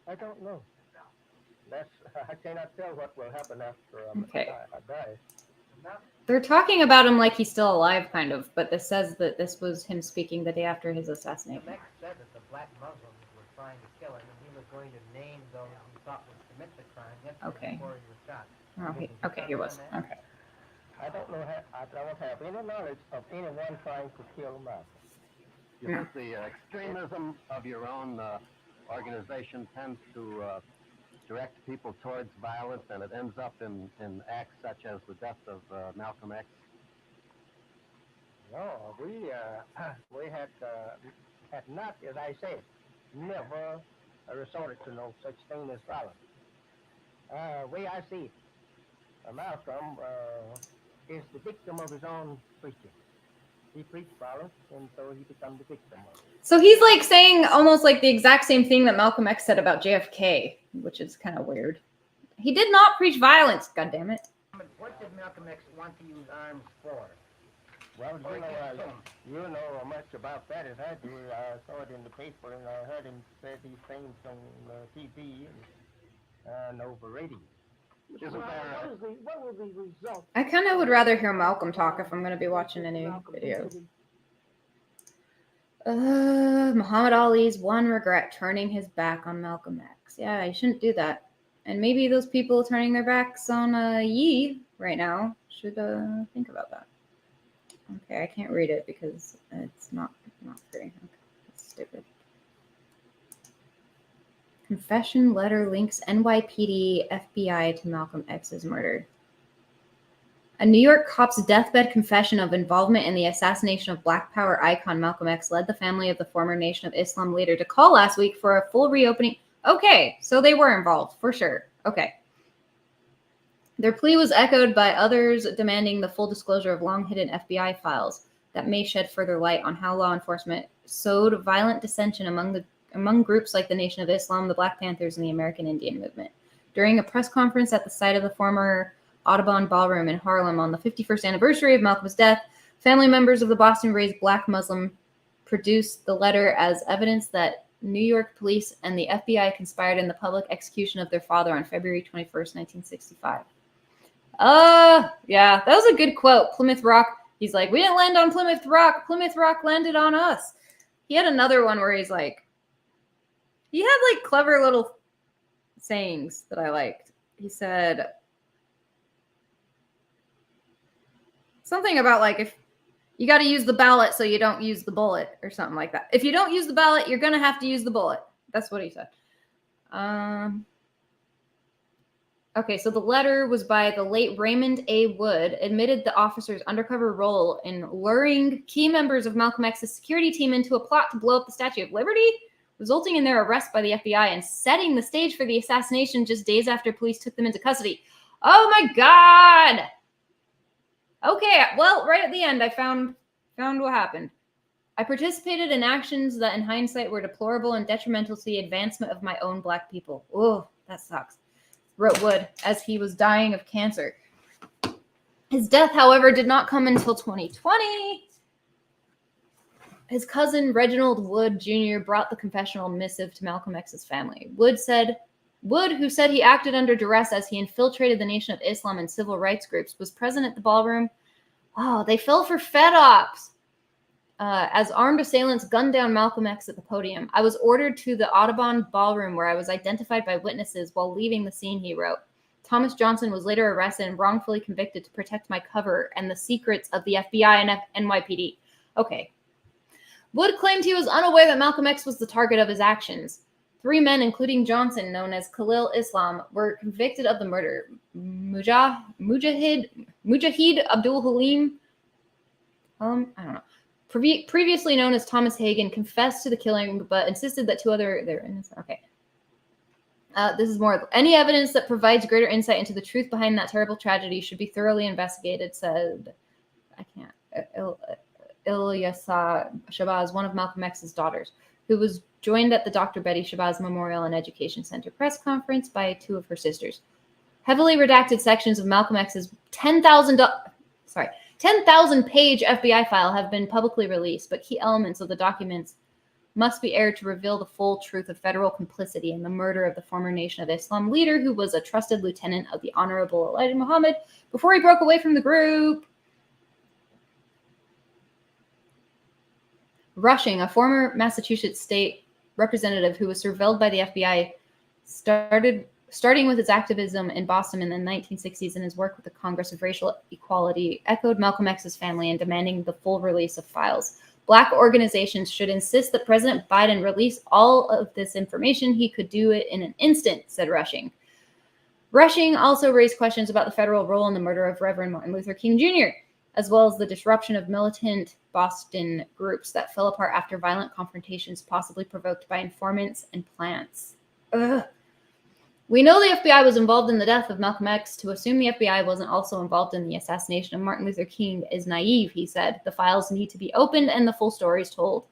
Speaker 3: I don't know. I cannot tell what will happen after
Speaker 1: Okay.
Speaker 3: I die.
Speaker 1: They're talking about him like he's still alive, kind of, but this says that this was him speaking the day after his assassination.
Speaker 22: Max said that the black Muslims were trying to kill him, and he was going to name those he thought would commit the crime yesterday before he was shot.
Speaker 1: Okay, he was. Okay.
Speaker 3: I don't know. I don't have any knowledge of anyone trying to kill Malcolm.
Speaker 8: You think the extremism of your own organization tends to direct people towards violence, and it ends up in acts such as the death of Malcolm X?
Speaker 3: No, we had not, as I said, never resorted to no such thing as violence. Way I see it, Malcolm is the victim of his own preaching. He preached violence, and so he became the victim of it.
Speaker 1: So he's like saying almost like the exact same thing that Malcolm X said about JFK, which is kind of weird. He did not preach violence, goddammit.
Speaker 22: What did Malcolm X want to use arms for?
Speaker 3: Well, you know much about that as I do. I saw it in the paper, and I heard him say these things on TV and over radio. Isn't there
Speaker 2: What will the result?
Speaker 1: I kind of would rather hear Malcolm talk if I'm going to be watching any videos. Muhammad Ali's one regret, turning his back on Malcolm X. Yeah, you shouldn't do that. And maybe those people turning their backs on Yi right now should think about that. Okay, I can't read it because it's not very. Okay, that's stupid. Confession letter links NYPD FBI to Malcolm X's murder. A New York cop's deathbed confession of involvement in the assassination of Black Power icon Malcolm X led the family of the former Nation of Islam leader to call last week for a full reopening. Okay, so they were involved, for sure. Okay. Their plea was echoed by others demanding the full disclosure of long-hidden FBI files that may shed further light on how law enforcement sowed violent dissension among groups like the Nation of Islam, the Black Panthers, and the American Indian Movement. During a press conference at the site of the former Audubon Ballroom in Harlem on the 51st anniversary of Malcolm's death, family members of the Boston-raised Black Muslim produced the letter as evidence that New York police and the FBI conspired in the public execution of their father on February 21st, 1965. Yeah, that was a good quote. Plymouth Rock, he's like, we didn't land on Plymouth Rock landed on us. He had another one where he's like, he had like clever little sayings that I liked. He said something about like, if you got to use the ballot so you don't use the bullet or something like that. If you don't use the ballot, you're going to have to use the bullet. That's what he said. Okay, so the letter was by the late Raymond A. Wood, admitted the officer's undercover role in luring key members of Malcolm X's security team into a plot to blow up the Statue of Liberty, resulting in their arrest by the FBI and setting the stage for the assassination just days after police took them into custody. Oh my God! Okay, well, right at the end, I found what happened. I participated in actions that in hindsight were deplorable and detrimental to the advancement of my own Black people. Oh, that sucks. Wrote Wood as he was dying of cancer. His death, however, did not come until 2020. His cousin, Reginald Wood Jr., brought the confessional missive to Malcolm X's family. Wood, who said he acted under duress as he infiltrated the Nation of Islam and civil rights groups, was present at the ballroom. Oh, they fell for Fed ops. As armed assailants gunned down Malcolm X at the podium. I was ordered to the Audubon Ballroom where I was identified by witnesses while leaving the scene, he wrote. Thomas Johnson was later arrested and wrongfully convicted to protect my cover and the secrets of the FBI and NYPD. Okay. Wood claimed he was unaware that Malcolm X was the target of his actions. 3 men, including Johnson, known as Khalil Islam, were convicted of the murder. Mujahid Abdul Halim, I don't know. Previously known as Thomas Hagen, confessed to the killing, but insisted that 2 others they're innocent. Okay. This is more. Any evidence that provides greater insight into the truth behind that terrible tragedy should be thoroughly investigated, said, el-Shabazz, one of Malcolm X's daughters, who was joined at the Dr. Betty Shabazz Memorial and Education Center press conference by 2 of her sisters. Heavily redacted sections of Malcolm X's 10,000-page FBI file have been publicly released, but key elements of the documents must be aired to reveal the full truth of federal complicity in the murder of the former Nation of Islam leader who was a trusted lieutenant of the Honorable Elijah Muhammad before he broke away from the group. Rushing, a former Massachusetts state representative who was surveilled by the FBI, starting with his activism in Boston in the 1960s and his work with the Congress of Racial Equality, echoed Malcolm X's family in demanding the full release of files. Black organizations should insist that President Biden release all of this information. He could do it in an instant, said Rushing. Rushing also raised questions about the federal role in the murder of Reverend Martin Luther King Jr., as well as the disruption of militant Boston groups that fell apart after violent confrontations possibly provoked by informants and plants. Ugh. We know the FBI was involved in the death of Malcolm X. To assume the FBI wasn't also involved in the assassination of Martin Luther King is naive, he said. The files need to be opened and the full stories told.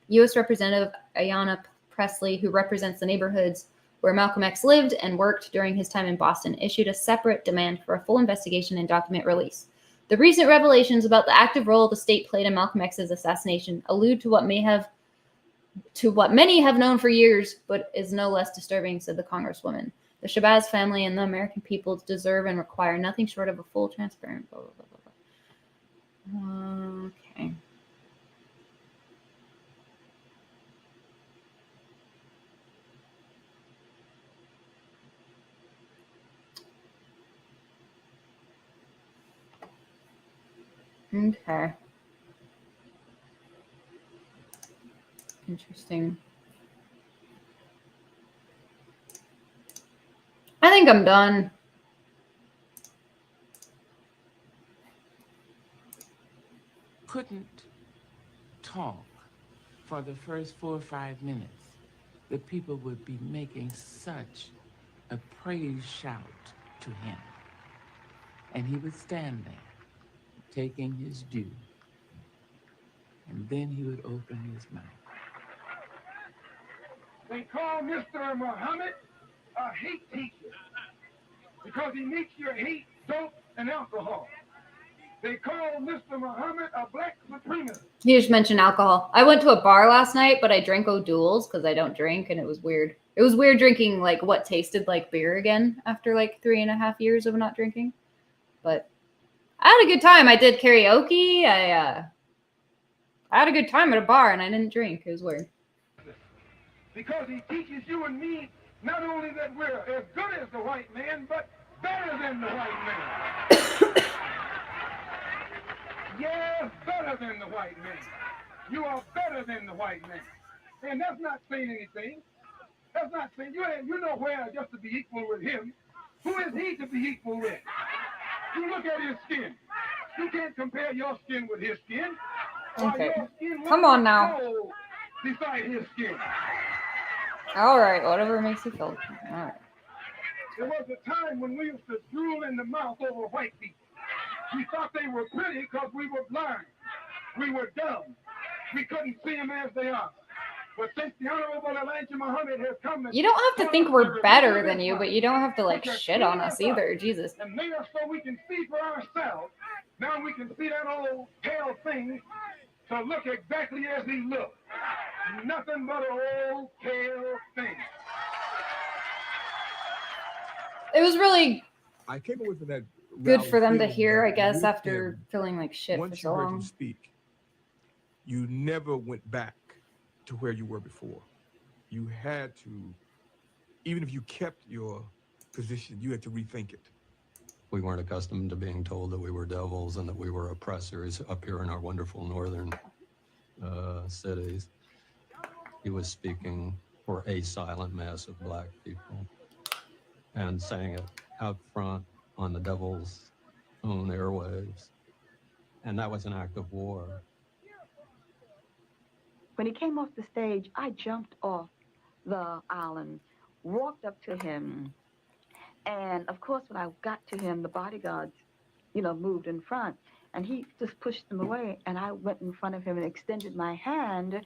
Speaker 1: U.S. Representative Ayanna Pressley, who represents the neighborhoods where Malcolm X lived and worked during his time in Boston, issued a separate demand for a full investigation and document release. The recent revelations about the active role the state played in Malcolm X's assassination allude to what many have known for years, but is no less disturbing, said the Congresswoman. The Shabazz family and the American people deserve and require nothing short of a full, transparent, blah, blah, blah, blah, blah. Okay. Okay. Interesting. I think I'm done.
Speaker 17: Couldn't talk for the first 4 or 5 minutes. The people would be making such a praise shout to him. And he would stand there, taking his due. And then he would open his mouth.
Speaker 13: They call Mr. Muhammad a hate teacher because he makes you hate dope and alcohol. They call Mr. Muhammad a black supremacist.
Speaker 1: You just mentioned alcohol. I went to a bar last night, but I drank O'Doul's because I don't drink, and it was weird. It was weird drinking like what tasted like beer again after like 3.5 years of not drinking. But I had a good time. I did karaoke. I had a good time at a bar, and I didn't drink. It was weird.
Speaker 13: Because he teaches you and me not only that we're as good as the white man, but better than the white man. Yes, better than the white man. You are better than the white man. And that's not saying anything. That's not saying, you know where just to be equal with him. Who is he to be equal with? You look at his skin. You can't compare your skin with his skin.
Speaker 1: Okay.
Speaker 13: Your skin
Speaker 1: Come on now.
Speaker 13: beside his skin.
Speaker 1: All right, whatever makes you feel. All right.
Speaker 13: There was a time when we used to drool in the mouth over white people. We thought they were pretty because we were blind. We were dumb. We couldn't see them as they are. But since the Honorable Elijah Muhammad has come,
Speaker 1: You don't have to think we're better than you, but you don't have to like shit on us either. Jesus.
Speaker 13: and made us so we can see for ourselves. Now we can see that old pale thing to look exactly as he looked. Nothing but an old pale thing.
Speaker 1: It was really
Speaker 4: I came away from that
Speaker 1: good
Speaker 4: rally
Speaker 1: for them to
Speaker 4: feeling
Speaker 1: hear,
Speaker 4: that
Speaker 1: I guess,
Speaker 4: with
Speaker 1: after
Speaker 4: him,
Speaker 1: feeling like shit for
Speaker 4: once
Speaker 1: so
Speaker 4: you heard him
Speaker 1: long.
Speaker 4: speak, you never went back to where you were before. You had to, even if you kept your position, you had to rethink it.
Speaker 5: We weren't accustomed to being told that we were devils and that we were oppressors up here in our wonderful northern cities. He was speaking for a silent mass of black people and saying it out front on the devil's own airwaves. And that was an act of war.
Speaker 12: When he came off the stage, I jumped off the island, walked up to him, and of course, when I got to him, the bodyguards, moved in front, and he just pushed them away, and I went in front of him and extended my hand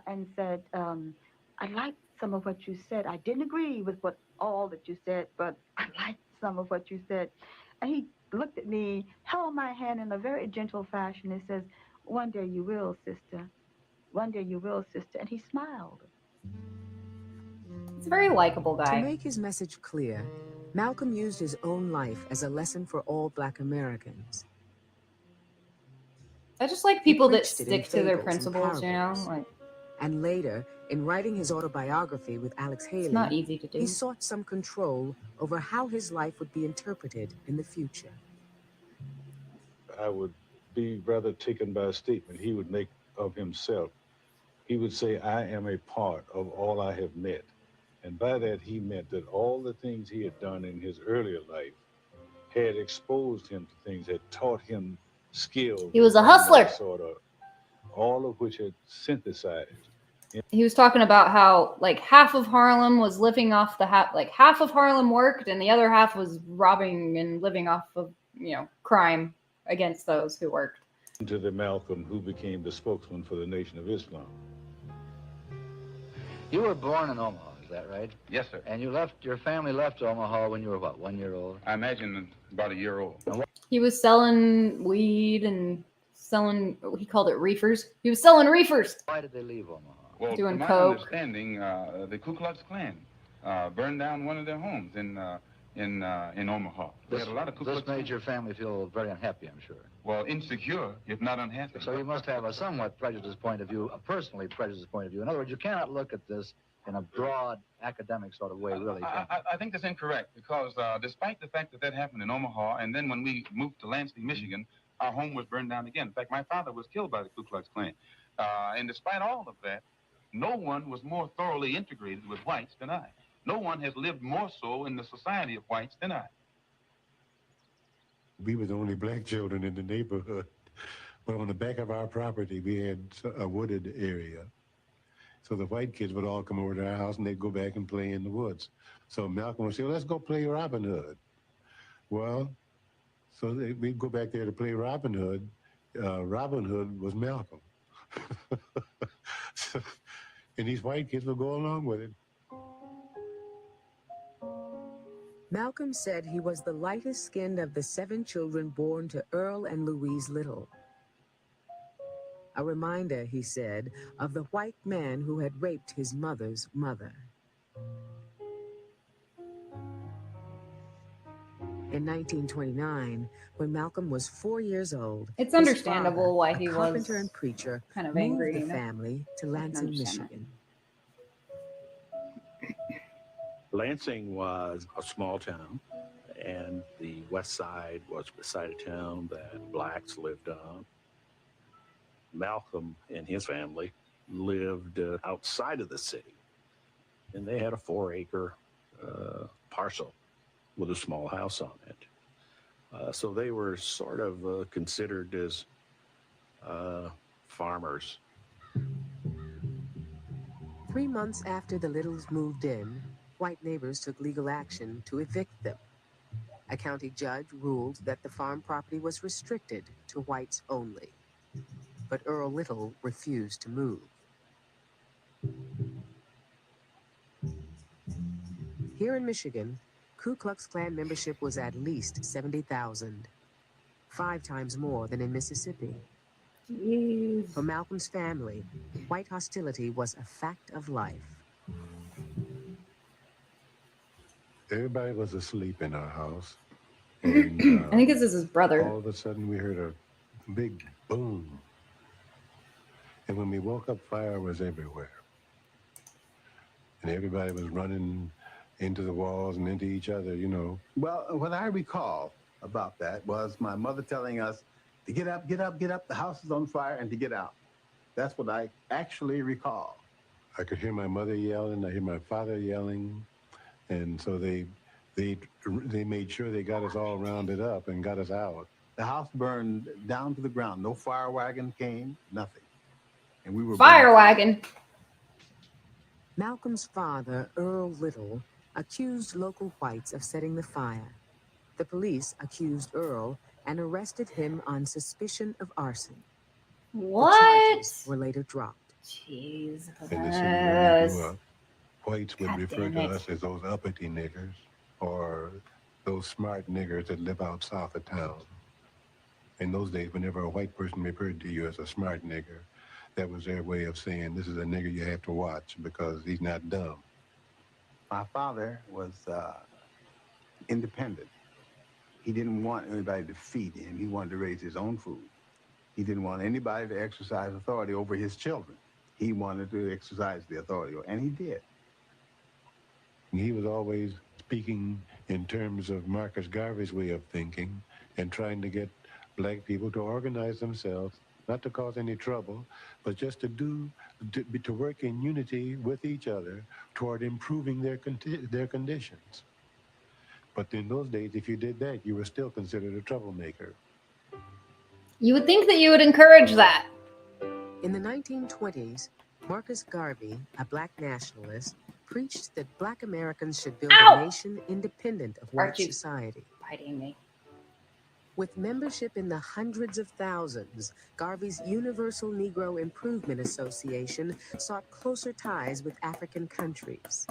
Speaker 12: and said, I liked some of what you said. I didn't agree with all that you said, but I liked some of what you said. And he looked at me, held my hand in a very gentle fashion, and says, one day you will, sister. One day you will, sister. And he smiled.
Speaker 1: He's a very likable guy.
Speaker 14: To make his message clear, Malcolm used his own life as a lesson for all Black Americans.
Speaker 1: I just like people that stick to their principles, like.
Speaker 14: And later, in writing his autobiography with Alex Haley,
Speaker 1: It's not easy to do.
Speaker 14: He sought some control over how his life would be interpreted in the future.
Speaker 23: I would be rather taken by a statement he would make of himself. He would say, I am a part of all I have met. And by that, he meant that all the things he had done in his earlier life had exposed him to things, had taught him skills.
Speaker 1: He was a hustler.
Speaker 23: Sort of, all of which had synthesized.
Speaker 1: He was talking about how like half of Harlem was living off the half of Harlem worked and the other half was robbing and living off of, crime against those who worked.
Speaker 23: To the Malcolm who became the spokesman for the Nation of Islam.
Speaker 11: You were born in Omaha, is that right?
Speaker 9: Yes, sir.
Speaker 11: And your family left Omaha when you were what, 1 year old?
Speaker 9: I imagine about a year old.
Speaker 1: He was selling weed and selling, he called it reefers. He was selling reefers.
Speaker 11: Why did they leave Omaha?
Speaker 9: Well,
Speaker 1: Doing
Speaker 9: to my
Speaker 1: coke.
Speaker 9: understanding, the Ku Klux Klan
Speaker 6: burned down one of their homes in Omaha. We had a lot of Ku Klux
Speaker 7: This made your family feel very unhappy, I'm sure.
Speaker 6: Well, insecure, if not unhappy.
Speaker 7: So you must have a somewhat prejudiced point of view, a personally prejudiced point of view. In other words, you cannot look at this in a broad academic sort of way, really.
Speaker 6: I think that's incorrect because despite the fact that that happened in Omaha, and then when we moved to Lansing, Michigan, our home was burned down again. In fact, my father was killed by the Ku Klux Klan. And despite all of that, no one was more thoroughly integrated with whites than I. No one has lived more so in the society of whites than I.
Speaker 10: We were the only black children in the neighborhood. But on the back of our property, we had a wooded area. So the white kids would all come over to our house and they'd go back and play in the woods. So Malcolm would say, well, let's go play Robin Hood. Well, so we'd go back there to play Robin Hood. Robin Hood was Malcolm. And these white kids would go along with it.
Speaker 14: Malcolm said he was the lightest skinned of the 7 children born to Earl and Louise Little. A reminder, he said, of the white man who had raped his mother's mother. In 1929, when Malcolm was 4 years old,
Speaker 1: It's
Speaker 14: his
Speaker 1: understandable
Speaker 14: father,
Speaker 1: why he
Speaker 14: a
Speaker 1: was
Speaker 14: carpenter and preacher,
Speaker 1: kind of
Speaker 14: moved
Speaker 1: angry,
Speaker 14: the
Speaker 1: you know?
Speaker 14: family to
Speaker 1: I can
Speaker 14: Lansing,
Speaker 1: understand that.
Speaker 14: Michigan.
Speaker 24: Lansing was a small town, and the west side was the side of town that blacks lived on. Malcolm and his family lived outside of the city, and they had a 4-acre parcel with a small house on it. So they were sort of considered as farmers.
Speaker 14: 3 months after the Littles moved in, white neighbors took legal action to evict them. A county judge ruled that the farm property was restricted to whites only. But Earl Little refused to move. Here in Michigan, Ku Klux Klan membership was at least 70,000, 5 times more than in Mississippi.
Speaker 1: Jeez.
Speaker 14: For Malcolm's family, white hostility was a fact of life.
Speaker 10: Everybody was asleep in our house. And,
Speaker 1: I think this is his brother.
Speaker 10: All of a sudden, we heard a big boom. And when we woke up, fire was everywhere. And everybody was running into the walls and into each other, you know.
Speaker 25: Well, what I recall about that was my mother telling us to get up, get up, get up, the house is on fire, and to get out. That's what I actually recall.
Speaker 10: I could hear my mother yelling, I hear my father yelling, and so they made sure they got us all rounded up and got us out.
Speaker 25: The house burned down to the ground. No fire wagon came, nothing. And we were
Speaker 1: Fire wagon.
Speaker 14: Malcolm's father, Earl Little, accused local whites of setting the fire. The police accused Earl and arrested him on suspicion of arson.
Speaker 1: What?
Speaker 14: The charges were later dropped.
Speaker 1: Jeez.
Speaker 10: And as soon as we grew up, whites would
Speaker 1: God
Speaker 10: refer
Speaker 1: damn
Speaker 10: to
Speaker 1: it.
Speaker 10: us as those uppity niggers or those smart niggers that live out south of town. In those days, whenever a white person referred to you as a smart nigger, that was their way of saying, this is a nigger you have to watch because he's not dumb.
Speaker 25: My father was independent. He didn't want anybody to feed him. He wanted to raise his own food. He didn't want anybody to exercise authority over his children. He wanted to exercise the authority, and he did.
Speaker 10: He was always speaking in terms of Marcus Garvey's way of thinking and trying to get black people to organize themselves, not to cause any trouble, but just to work in unity with each other toward improving their conditions. But in those days, if you did that, you were still considered a troublemaker.
Speaker 1: You would think that you would encourage that.
Speaker 14: In the 1920s, Marcus Garvey, a black nationalist, preached that black Americans should build a nation independent of white
Speaker 1: Archie.
Speaker 14: society.
Speaker 1: Biting me.
Speaker 14: With membership in the hundreds of thousands, Garvey's Universal Negro Improvement Association sought closer ties with African countries.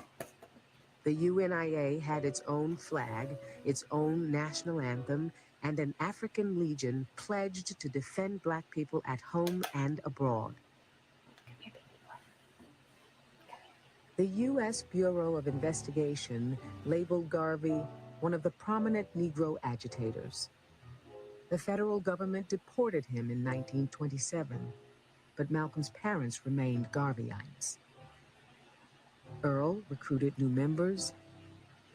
Speaker 14: The UNIA had its own flag, its own national anthem, and an African Legion pledged to defend black people at home and abroad. The U.S. Bureau of Investigation labeled Garvey one of the prominent Negro agitators. The federal government deported him in 1927, but Malcolm's parents remained Garveyites. Earl recruited new members.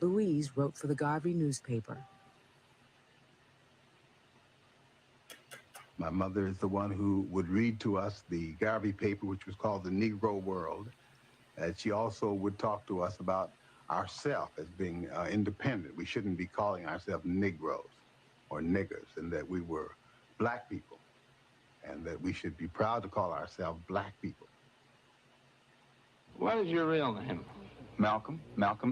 Speaker 14: Louise wrote for the Garvey newspaper.
Speaker 25: My mother is the one who would read to us the Garvey paper, which was called the Negro World. She also would talk to us about ourselves as being independent. We shouldn't be calling ourselves Negroes or niggers, and that we were black people, and that we should be proud to call ourselves black people.
Speaker 11: What is your real name?
Speaker 6: Malcolm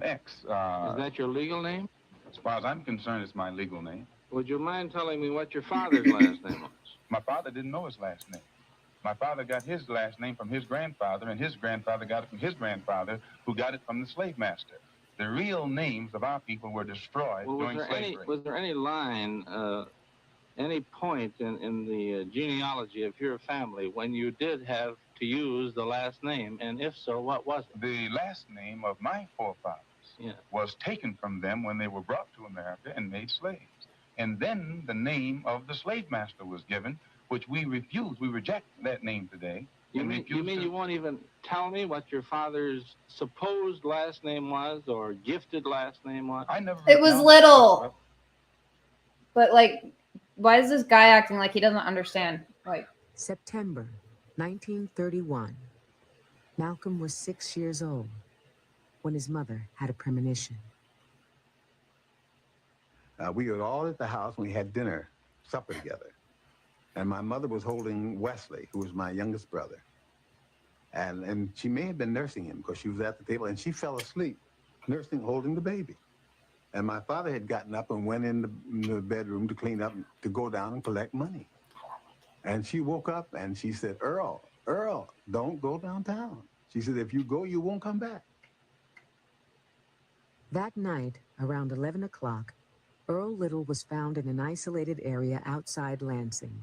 Speaker 6: X.
Speaker 11: Is that your legal name?
Speaker 6: As far as I'm concerned, it's my legal name.
Speaker 11: Would you mind telling me what your father's last name was?
Speaker 6: My father didn't know his last name. My father got his last name from his grandfather, and his grandfather got it from his grandfather, who got it from the slave master. The real names of our people were destroyed during slavery.
Speaker 11: Was there any line, any point in the genealogy of your family when you did have to use the last name, and if so, what was it?
Speaker 6: The last name of my forefathers was taken from them when they were brought to America and made slaves. And then the name of the slave master was given, which we refused. We reject that name today.
Speaker 11: You mean you won't even tell me what your father's supposed last name was or gifted last name was?
Speaker 6: I never.
Speaker 1: It was Little. But like, why is this guy acting like he doesn't understand? Like,
Speaker 14: September 1931. Malcolm was 6 years old when his mother had a premonition.
Speaker 25: We were all at the house when we had supper together. And my mother was holding Wesley, who was my youngest brother. And she may have been nursing him because she was at the table, and she fell asleep, holding the baby. And my father had gotten up and went in the bedroom to clean up, to go down and collect money. And she woke up and she said, Earl, don't go downtown. She said, if you go, you won't come back.
Speaker 14: That night, around 11 o'clock, Earl Little was found in an isolated area outside Lansing.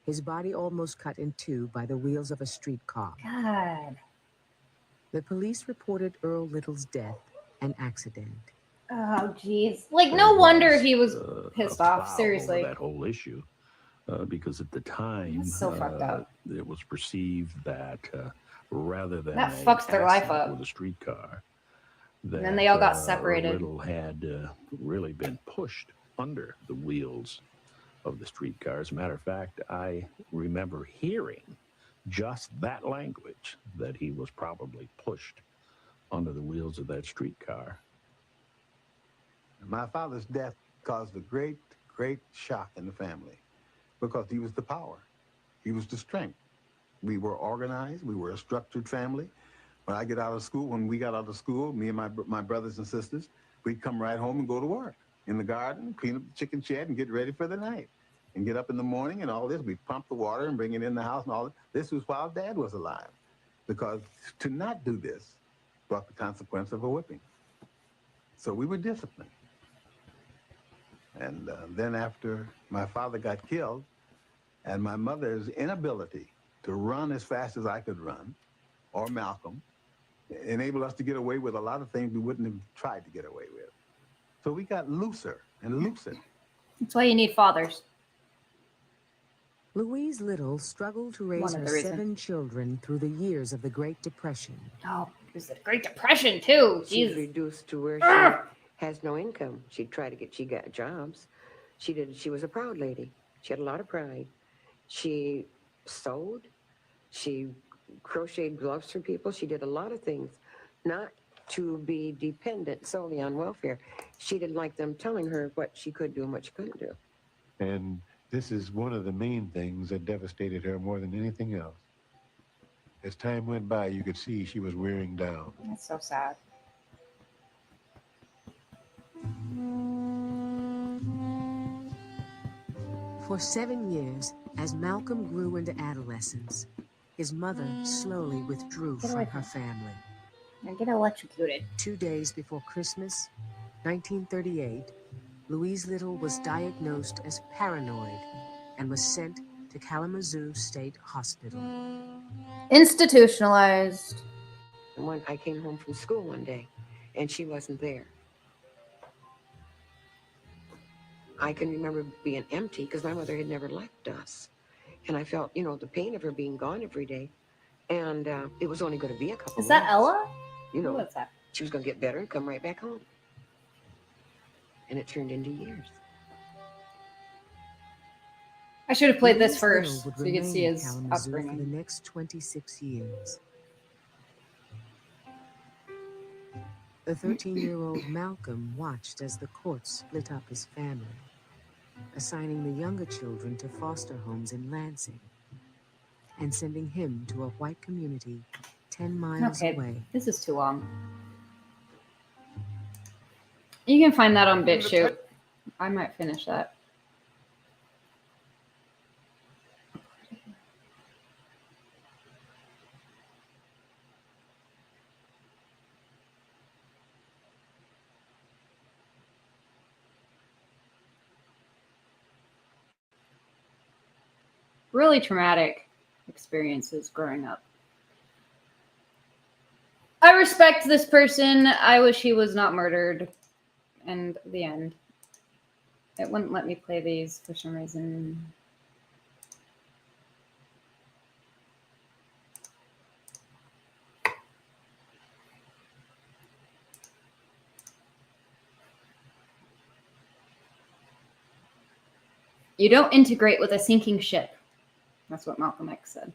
Speaker 14: His body almost cut in two by the wheels of a streetcar.
Speaker 1: God.
Speaker 14: The police reported Earl Little's death an accident.
Speaker 1: Oh, jeez. Like, no wonder he was pissed off. Seriously.
Speaker 24: Over that whole issue, because at the time,
Speaker 1: so fucked up.
Speaker 24: It was perceived that rather than
Speaker 1: that fucks their life up
Speaker 24: with a streetcar, that,
Speaker 1: and then they all got separated.
Speaker 24: Little had really been pushed under the wheels of the streetcar. As a matter of fact, I remember hearing just that language, that he was probably pushed under the wheels of that streetcar.
Speaker 25: My father's death caused a great, great shock in the family because he was the power. He was the strength. We were organized. We were a structured family. When we got out of school, me and my brothers and sisters, we'd come right home and go to work in the garden, clean up the chicken shed, and get ready for the night. And get up in the morning and all this. We'd pump the water and bring it in the house and all this. This was while Dad was alive. Because to not do this brought the consequence of a whipping. So we were disciplined. And then after my father got killed, and my mother's inability to run as fast as I could run, or Malcolm, enabled us to get away with a lot of things we wouldn't have tried to get away with. So we got looser and looser.
Speaker 1: That's why you need fathers.
Speaker 14: Louise Little struggled to raise her 7 children through the years of the Great Depression.
Speaker 1: Oh, it was the Great Depression, too.
Speaker 15: She's reduced to where she has no income. She got jobs. She was a proud lady. She had a lot of pride. She sewed. She crocheted gloves for people. She did a lot of things, not to be dependent solely on welfare. She didn't like them telling her what she could do and what she couldn't do.
Speaker 10: And this is one of the main things that devastated her more than anything else. As time went by, you could see she was wearing down.
Speaker 1: That's so sad.
Speaker 14: For 7 years, as Malcolm grew into adolescence, his mother slowly withdrew from her family.
Speaker 1: And get electrocuted.
Speaker 14: 2 days before Christmas, 1938, Louise Little was diagnosed as paranoid and was sent to Kalamazoo State Hospital.
Speaker 1: Institutionalized.
Speaker 15: And I came home from school one day, and she wasn't there. I can remember being empty because my mother had never left us. And I felt, you know, the pain of her being gone every day. And it was only going to be a couple
Speaker 1: Is that
Speaker 15: months.
Speaker 1: Ella?
Speaker 15: You know,
Speaker 1: What's that?
Speaker 15: she was going to get better and come right back home. And it turned into years.
Speaker 1: I should have played this
Speaker 14: William's will
Speaker 1: first
Speaker 14: would
Speaker 1: so you could
Speaker 14: remain
Speaker 1: see
Speaker 14: in
Speaker 1: his
Speaker 14: Kalamazoo for the
Speaker 1: upbringing.
Speaker 14: next 26 years. The 13-year-old Malcolm watched as the courts split up his family, assigning the younger children to foster homes in Lansing and sending him to a white community 10 miles
Speaker 1: Okay,
Speaker 14: away.
Speaker 1: this is too long. You can find that on BitChute. I might finish that. Really traumatic experiences growing up. I respect this person. I wish he was not murdered. And the end. It wouldn't let me play these for some reason. You don't integrate with a sinking ship. That's what Malcolm X said.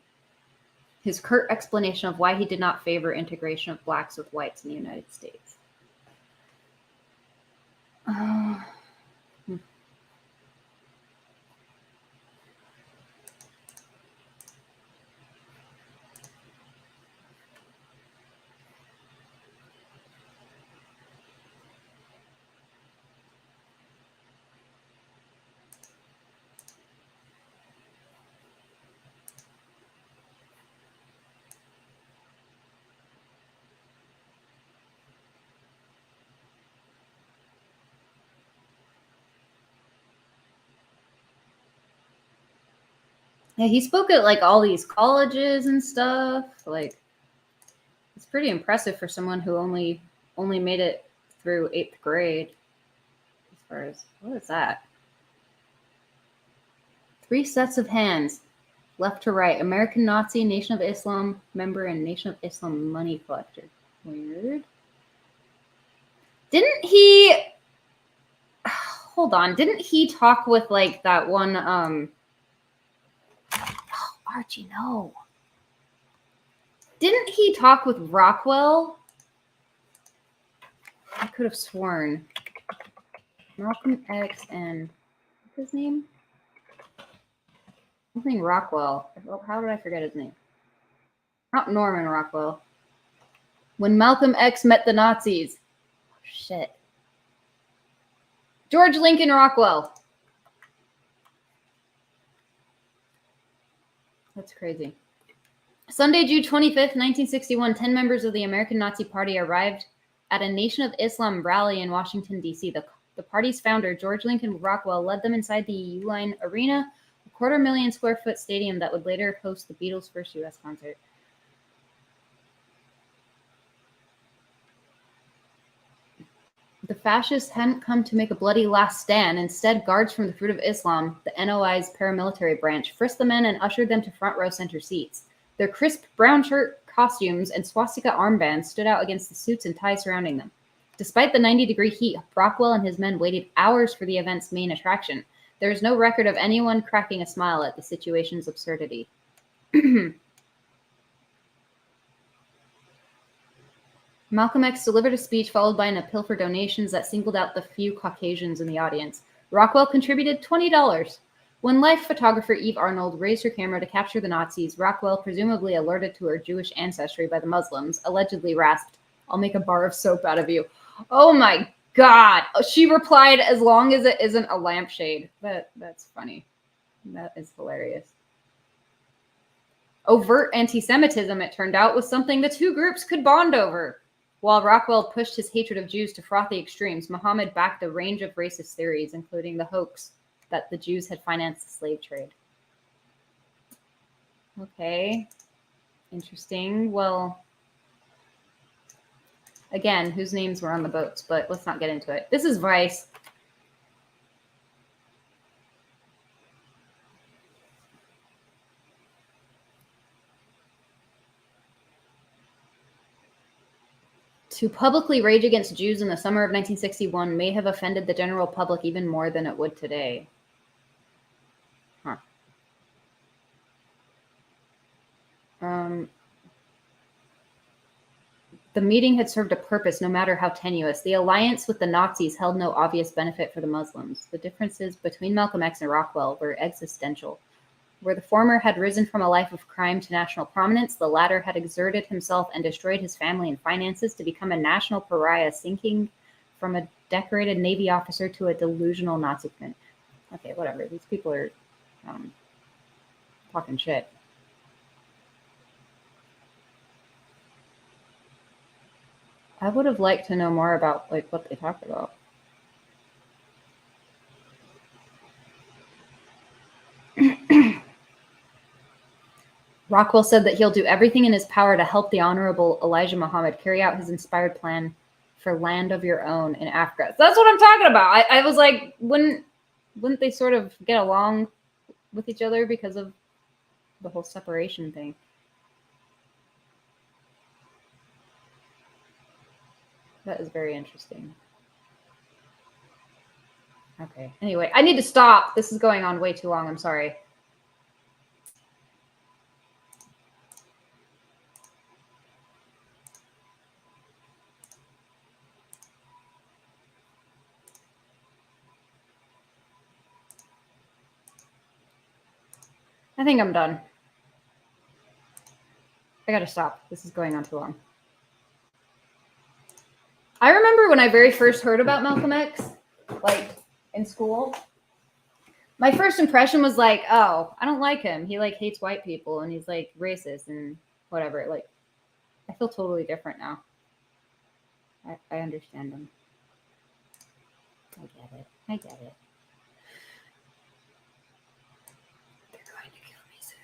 Speaker 1: His curt explanation of why he did not favor integration of blacks with whites in the United States. Yeah, he spoke at like all these colleges and stuff. Like, it's pretty impressive for someone who only made it through 8th grade. As far as, what is that? 3 sets of hands, left to right. American Nazi, Nation of Islam member, and Nation of Islam money collector. Weird. Didn't he? Hold on. Didn't he talk with like that one? Oh, Archie, no. Didn't he talk with Rockwell? I could have sworn. Malcolm X and what's his name? Something Rockwell. How did I forget his name? Not Norman Rockwell. When Malcolm X met the Nazis. Oh, shit. George Lincoln Rockwell. That's crazy. Sunday, June 25th, 1961, 10 members of the American Nazi Party arrived at a Nation of Islam rally in Washington, D.C. The party's founder, George Lincoln Rockwell, led them inside the Uline Arena, a 250,000 square foot stadium that would later host the Beatles' first U.S. concert. The fascists hadn't come to make a bloody last stand. Instead, guards from the Fruit of Islam, the NOI's paramilitary branch, frisked the men and ushered them to front row center seats. Their crisp brown shirt costumes and swastika armbands stood out against the suits and ties surrounding them. Despite the 90-degree heat, Rockwell and his men waited hours for the event's main attraction. There is no record of anyone cracking a smile at the situation's absurdity. Malcolm X delivered a speech followed by an appeal for donations that singled out the few Caucasians in the audience. Rockwell contributed $20. When life photographer Eve Arnold raised her camera to capture the Nazis, Rockwell, presumably alerted to her Jewish ancestry by the Muslims, allegedly rasped, "I'll make a bar of soap out of you." Oh my God. She replied, "As long as it isn't a lampshade." That's funny. That is hilarious. Overt anti-Semitism, it turned out, was something the two groups could bond over. While Rockwell pushed his hatred of Jews to frothy extremes, Muhammad backed a range of racist theories, including the hoax that the Jews had financed the slave trade. Okay. Interesting. Well, again, whose names were on the boats, but let's not get into it. This is Vice. To publicly rage against Jews in the summer of 1961 may have offended the general public even more than it would today. Huh. The meeting had served a purpose, no matter how tenuous. The alliance with the Nazis held no obvious benefit for the Muslims. The differences between Malcolm X and Rockwell were existential. Where the former had risen from a life of crime to national prominence, the latter had exerted himself and destroyed his family and finances to become a national pariah, sinking from a decorated Navy officer to a delusional Nazi man. Okay, whatever. These people are talking shit. I would have liked to know more about like what they talked about. Rockwell said that he'll do everything in his power to help the Honorable Elijah Muhammad carry out his inspired plan for land of your own in Africa. So that's what I'm talking about. I was like, wouldn't they sort of get along with each other because of the whole separation thing? That is very interesting. Okay. Anyway, I need to stop. This is going on way too long. I'm sorry. I think I'm done. I gotta stop. This is going on too long. I remember when I very first heard about Malcolm X, like in school, my first impression was like, oh, I don't like him. He like hates white people and he's like racist and whatever. Like, I feel totally different now. I understand him. I get it. I get it. They're going to kill me soon.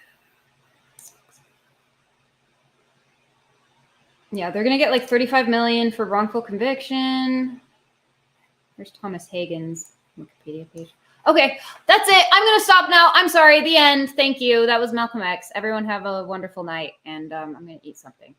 Speaker 1: Yeah, they're gonna get like 35 million for wrongful conviction. There's Thomas Hagen's Wikipedia page. Okay, that's it. I'm gonna stop now. I'm sorry. The end. Thank you. That was Malcolm X. Everyone have a wonderful night, and I'm gonna eat something.